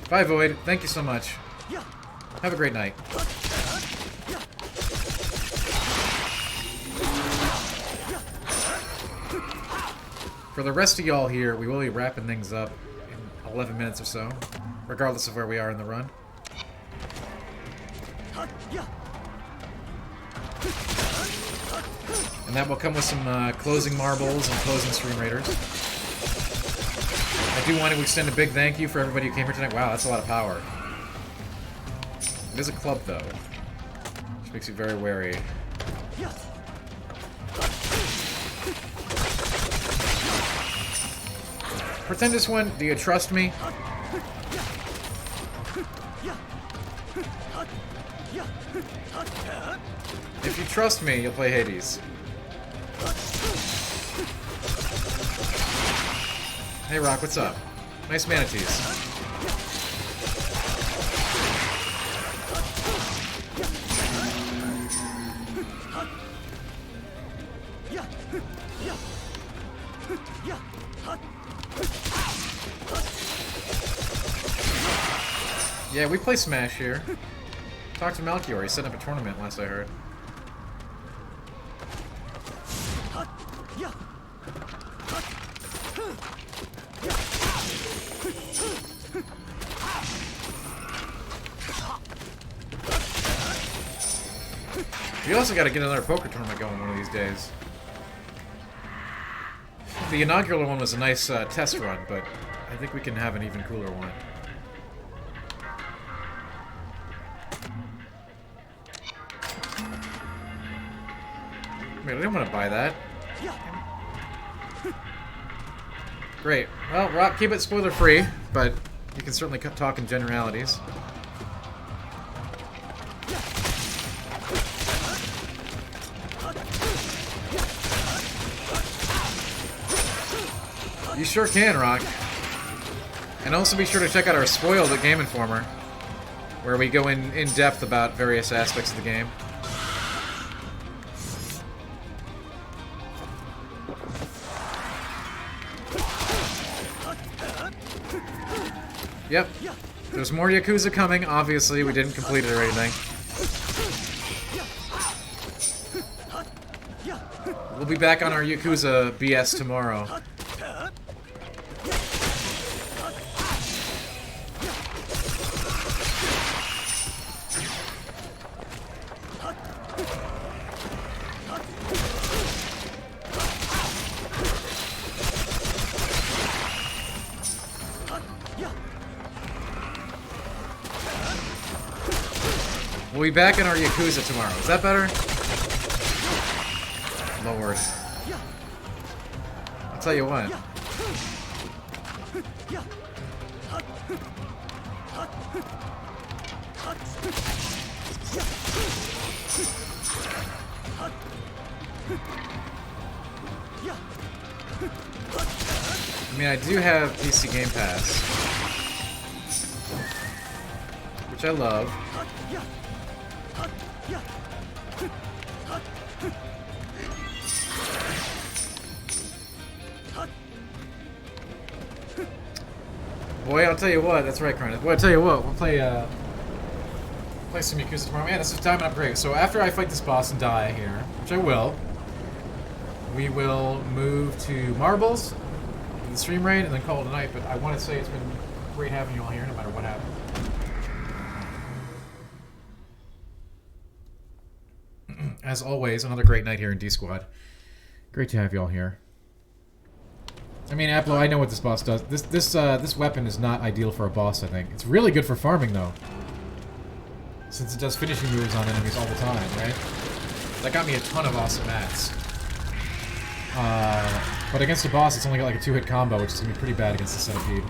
Bye, Void. Thank you so much. Have a great night. For the rest of y'all here, we will be wrapping things up in 11 minutes or so, regardless of where we are in the run. And that will come with some closing marbles and closing stream raiders. I do want to extend a big thank you for everybody who came here tonight. Wow, that's a lot of power. It is a club, though, which makes you very wary. Pretend this one, do you trust me? If you trust me, you'll play Hades. Hey Rock, what's up? Nice manatees. Yeah, we play Smash here. Talk to Melchior, he's setting up a tournament last I heard. We also got to get another poker tournament going one of these days. The inaugural one was a nice test run, but I think we can have an even cooler one. Wait, I didn't want to buy that. Great. Well, Rock, keep it spoiler-free, but you can certainly talk in generalities. You sure can, Rock. And also be sure to check out our Spoiled at Game Informer, where we go in depth about various aspects of the game. Yep. There's more Yakuza coming, obviously. We didn't complete it or anything. We'll be back on our Yakuza BS tomorrow. We'll be back in our Yakuza tomorrow. Is that better? Lord. I'll tell you what. I mean, I do have PC Game Pass, which I love. Boy, I'll tell you what. That's right, Cronin. Boy, I'll tell you what. We'll play some Yakuza tomorrow. Man, this is timing up great. So after I fight this boss and die here, which I will, we will move to Marbles, the stream raid, and then call it a night. But I want to say it's been great having you all here, no matter what happens. As always, another great night here in D Squad. Great to have you all here. I mean, Apple, I know what this boss does. This weapon is not ideal for a boss, I think. It's really good for farming, though. Since it does finishing moves on enemies all the time, right? That got me a ton of awesome mats. But against a boss, it's only got like a 2-hit combo, which is going to be pretty bad against the Centipede.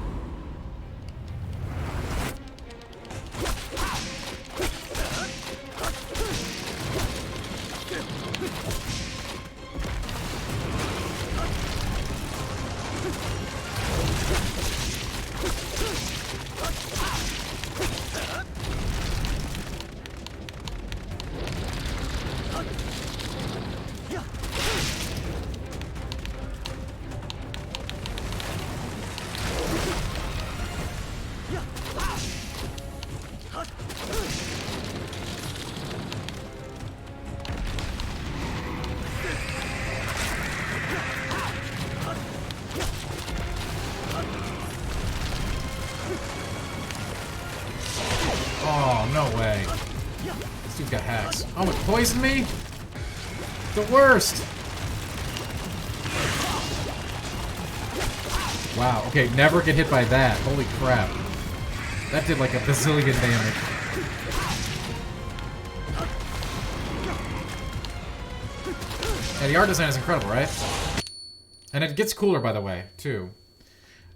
Oh, no way. This dude's got hacks. Oh, it poisoned me? The worst! Wow, okay, never get hit by that. Holy crap. That did like a bazillion damage. Yeah, the art design is incredible, right? And it gets cooler, by the way, too.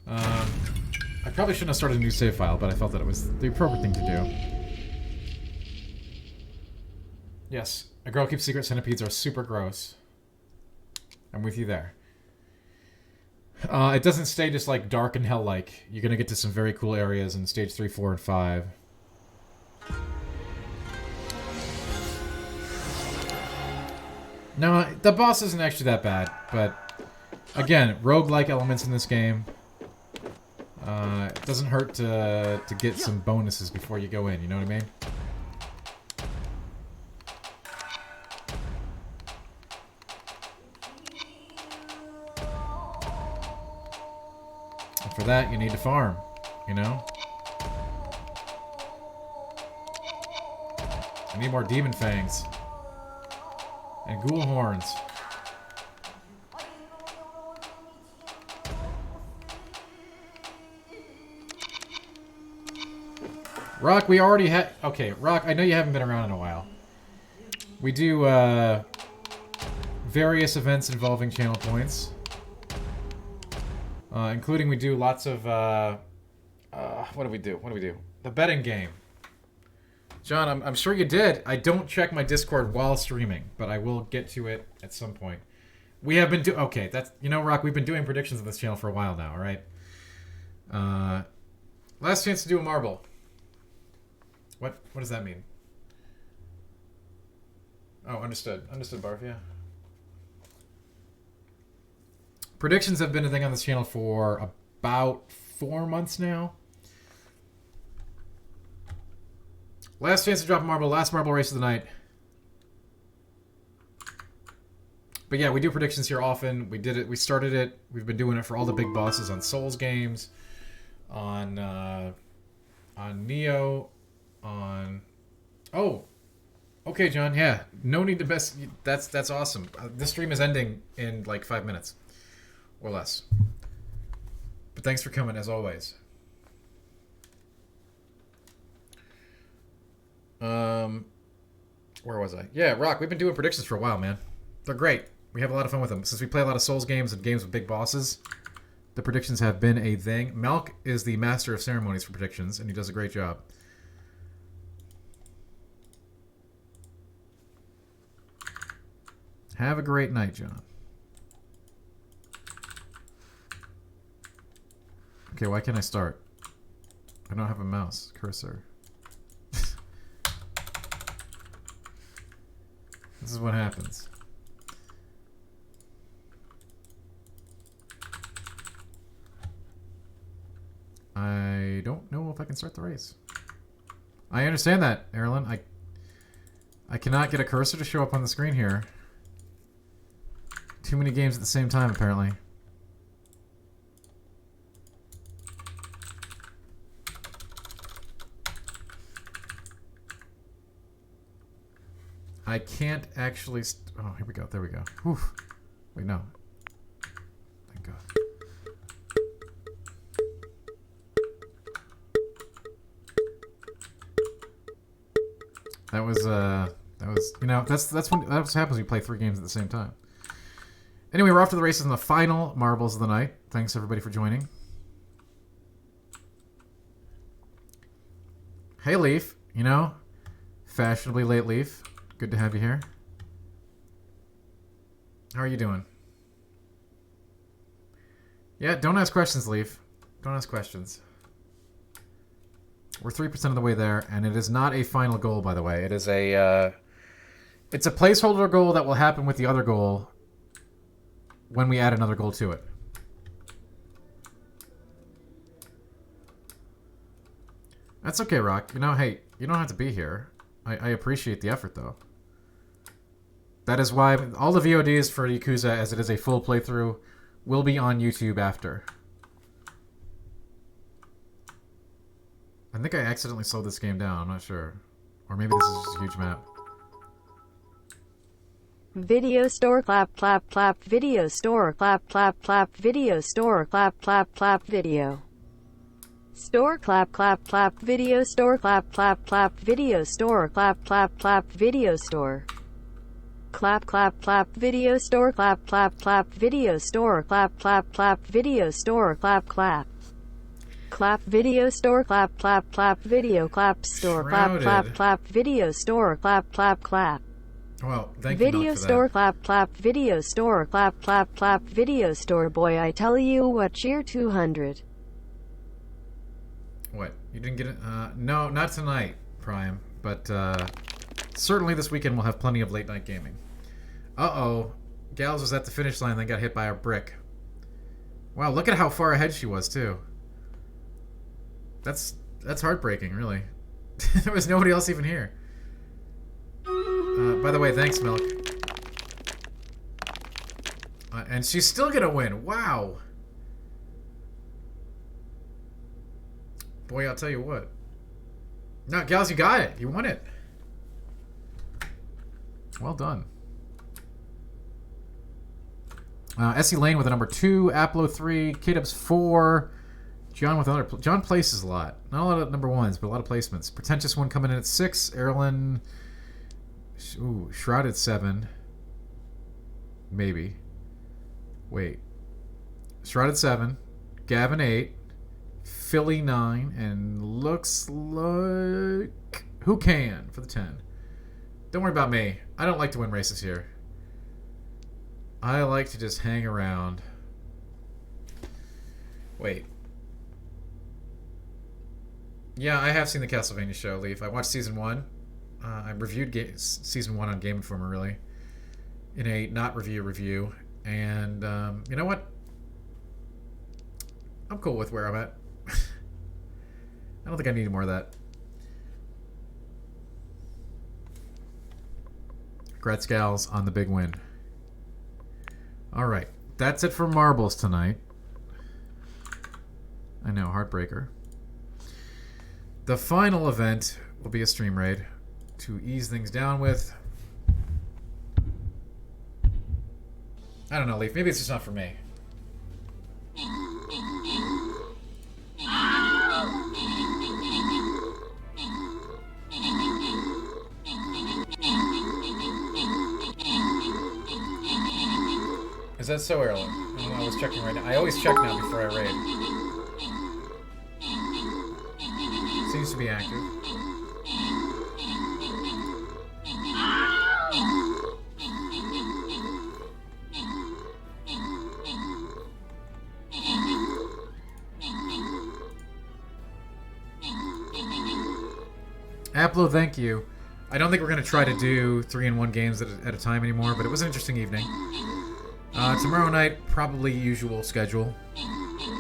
I probably shouldn't have started a new save file, but I felt that it was the appropriate thing to do. Yes, a girl keeps secret. Centipedes are super gross. I'm with you there. It doesn't stay just like dark and hell-like. You're gonna get to some very cool areas in stage 3, 4, and 5. No, the boss isn't actually that bad, but again, roguelike elements in this game. It doesn't hurt to get some bonuses before you go in, you know what I mean? And for that, you need to farm, you know? I need more demon fangs. And ghoul horns. Rock, we already had... Okay, Rock, I know you haven't been around in a while. We do, various events involving channel points. Including we do lots of, what do we do? What do we do? The betting game. John, I'm sure you did. I don't check my Discord while streaming, but I will get to it at some point. We have been okay, that's... You know, Rock, we've been doing predictions on this channel for a while now, alright? Last chance to do a marble. What does that mean? Oh, understood. Understood, Barf, yeah. Predictions have been a thing on this channel for about 4 months now. Last chance to drop a marble. Last marble race of the night. But yeah, we do predictions here often. We did it. We started it. We've been doing it for all the big bosses on Souls games, on Neo, on... Oh, okay, John. Yeah, no need to best. That's awesome. This stream is ending in like 5 minutes or less. But thanks for coming as always. Where was I? Yeah, Rock, we've been doing predictions for a while, man. They're great. We have a lot of fun with them. Since we play a lot of Souls games and games with big bosses, the predictions have been a thing. Malk is the master of ceremonies for predictions, and he does a great job. Have a great night, John. Okay, why can't I start? I don't have a mouse cursor. This is what happens. I don't know if I can start the race. I understand that, Erlen. I cannot get a cursor to show up on the screen here. Too many games at the same time, apparently. I can't actually... oh, here we go. There we go. Whew. Wait, no. Thank God. That was, you know, that's what happens when you play 3 games at the same time. Anyway, we're off to the races in the final marbles of the night. Thanks everybody for joining. Hey Leaf, you know, fashionably late Leaf. Good to have you here. How are you doing? Yeah, don't ask questions, Leaf. Don't ask questions. We're 3% of the way there, and it is not a final goal, by the way. It is a, it's a placeholder goal that will happen with the other goal when we add another goal to it. That's okay, Rock. You know, hey, you don't have to be here. I appreciate the effort, though. That is why all the VODs for Yakuza, as it is a full playthrough, will be on YouTube after. I think I accidentally slowed this game down. I'm not sure. Or maybe this is just a huge map. Video store clap clap clap video store clap clap clap video store clap clap clap video store clap clap clap video store clap clap clap video store clap clap clap video store clap clap clap video store clap clap clap video store clap clap clap video store clap clap clap video store clap clap clap video clap store clap clap clap video store clap clap clap. Well, thank you, video store clap clap video store clap clap clap video store. Boy, I tell you what, cheer 200. What? You didn't get it? No, not tonight, Prime. But certainly this weekend we'll have plenty of late night gaming. Uh-oh. Gals was at the finish line and then got hit by a brick. Wow, look at how far ahead she was, too. That's heartbreaking, really. There was nobody else even here. By the way, thanks, Milk. And she's still gonna win. Wow. Boy, I'll tell you what. No, Gals, you got it. You won it. Well done. Essie Lane with a number 2, Aplo 3, K-Dubs 4, John with another... John places a lot. Not a lot of number 1s, but a lot of placements. Pretentious 1 coming in at 6, Erlen... Ooh, Shrouded 7. Maybe. Wait. Shrouded 7, Gavin 8, Philly 9, and looks like... Who can for the 10? Don't worry about me. I don't like to win races here. I like to just hang around. Wait. Yeah, I have seen the Castlevania show, Leaf. I watched season 1. I reviewed season 1 on Game Informer, really. In a not review. And, you know what? I'm cool with where I'm at. I don't think I need more of that. Congrats, Gals, on the big win. Alright. That's it for marbles tonight. I know, heartbreaker. The final event will be a stream raid to ease things down with. I don't know, Leaf. Maybe it's just not for me. Is that so early? I was checking right now. I always check now before I raid. Seems to be active. Aplo, thank you. I don't think we're going to try to do 3-in-1 games at a time anymore, but it was an interesting evening. Tomorrow night, probably usual schedule,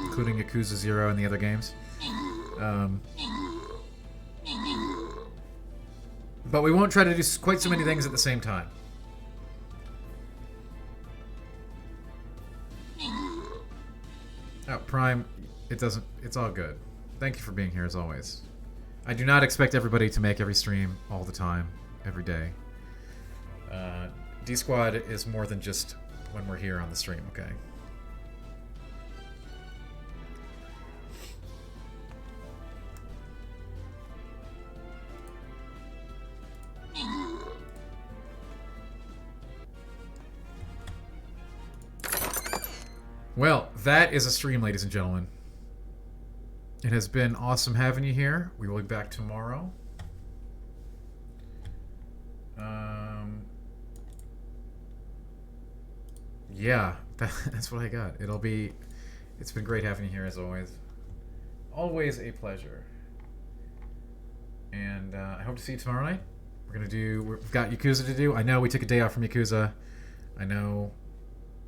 including Yakuza 0 and the other games. But we won't try to do quite so many things at the same time. Oh, Prime, it's all good. Thank you for being here as always. I do not expect everybody to make every stream all the time, every day. D-Squad is more than just when we're here on the stream, okay? Well, that is a stream, ladies and gentlemen. It has been awesome having you here. We will be back tomorrow. Yeah, that's what I got. It's been great having you here as always. Always a pleasure. And I hope to see you tomorrow night. We've got Yakuza to do. I know we took a day off from Yakuza. I know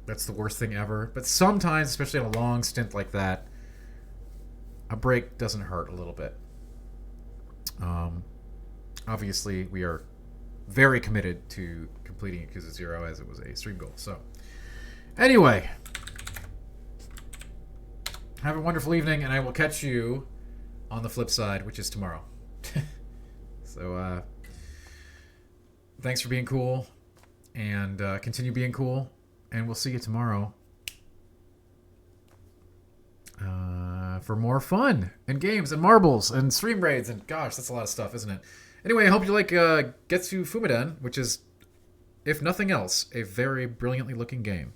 that's the worst thing ever. But sometimes, especially on a long stint like that, a break doesn't hurt a little bit. Obviously, we are very committed to completing Yakuza 0 as it was a stream goal. So, anyway, have a wonderful evening, and I will catch you on the flip side, which is tomorrow. So, thanks for being cool, and continue being cool, and we'll see you tomorrow for more fun and games and marbles and stream raids, and gosh, that's a lot of stuff, isn't it? Anyway, I hope you like Getsu Fumiden, which is, if nothing else, a very brilliantly looking game.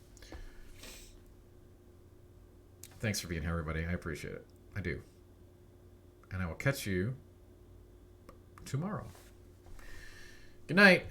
Thanks for being here, everybody. I appreciate it. I do. And I will catch you tomorrow. Good night.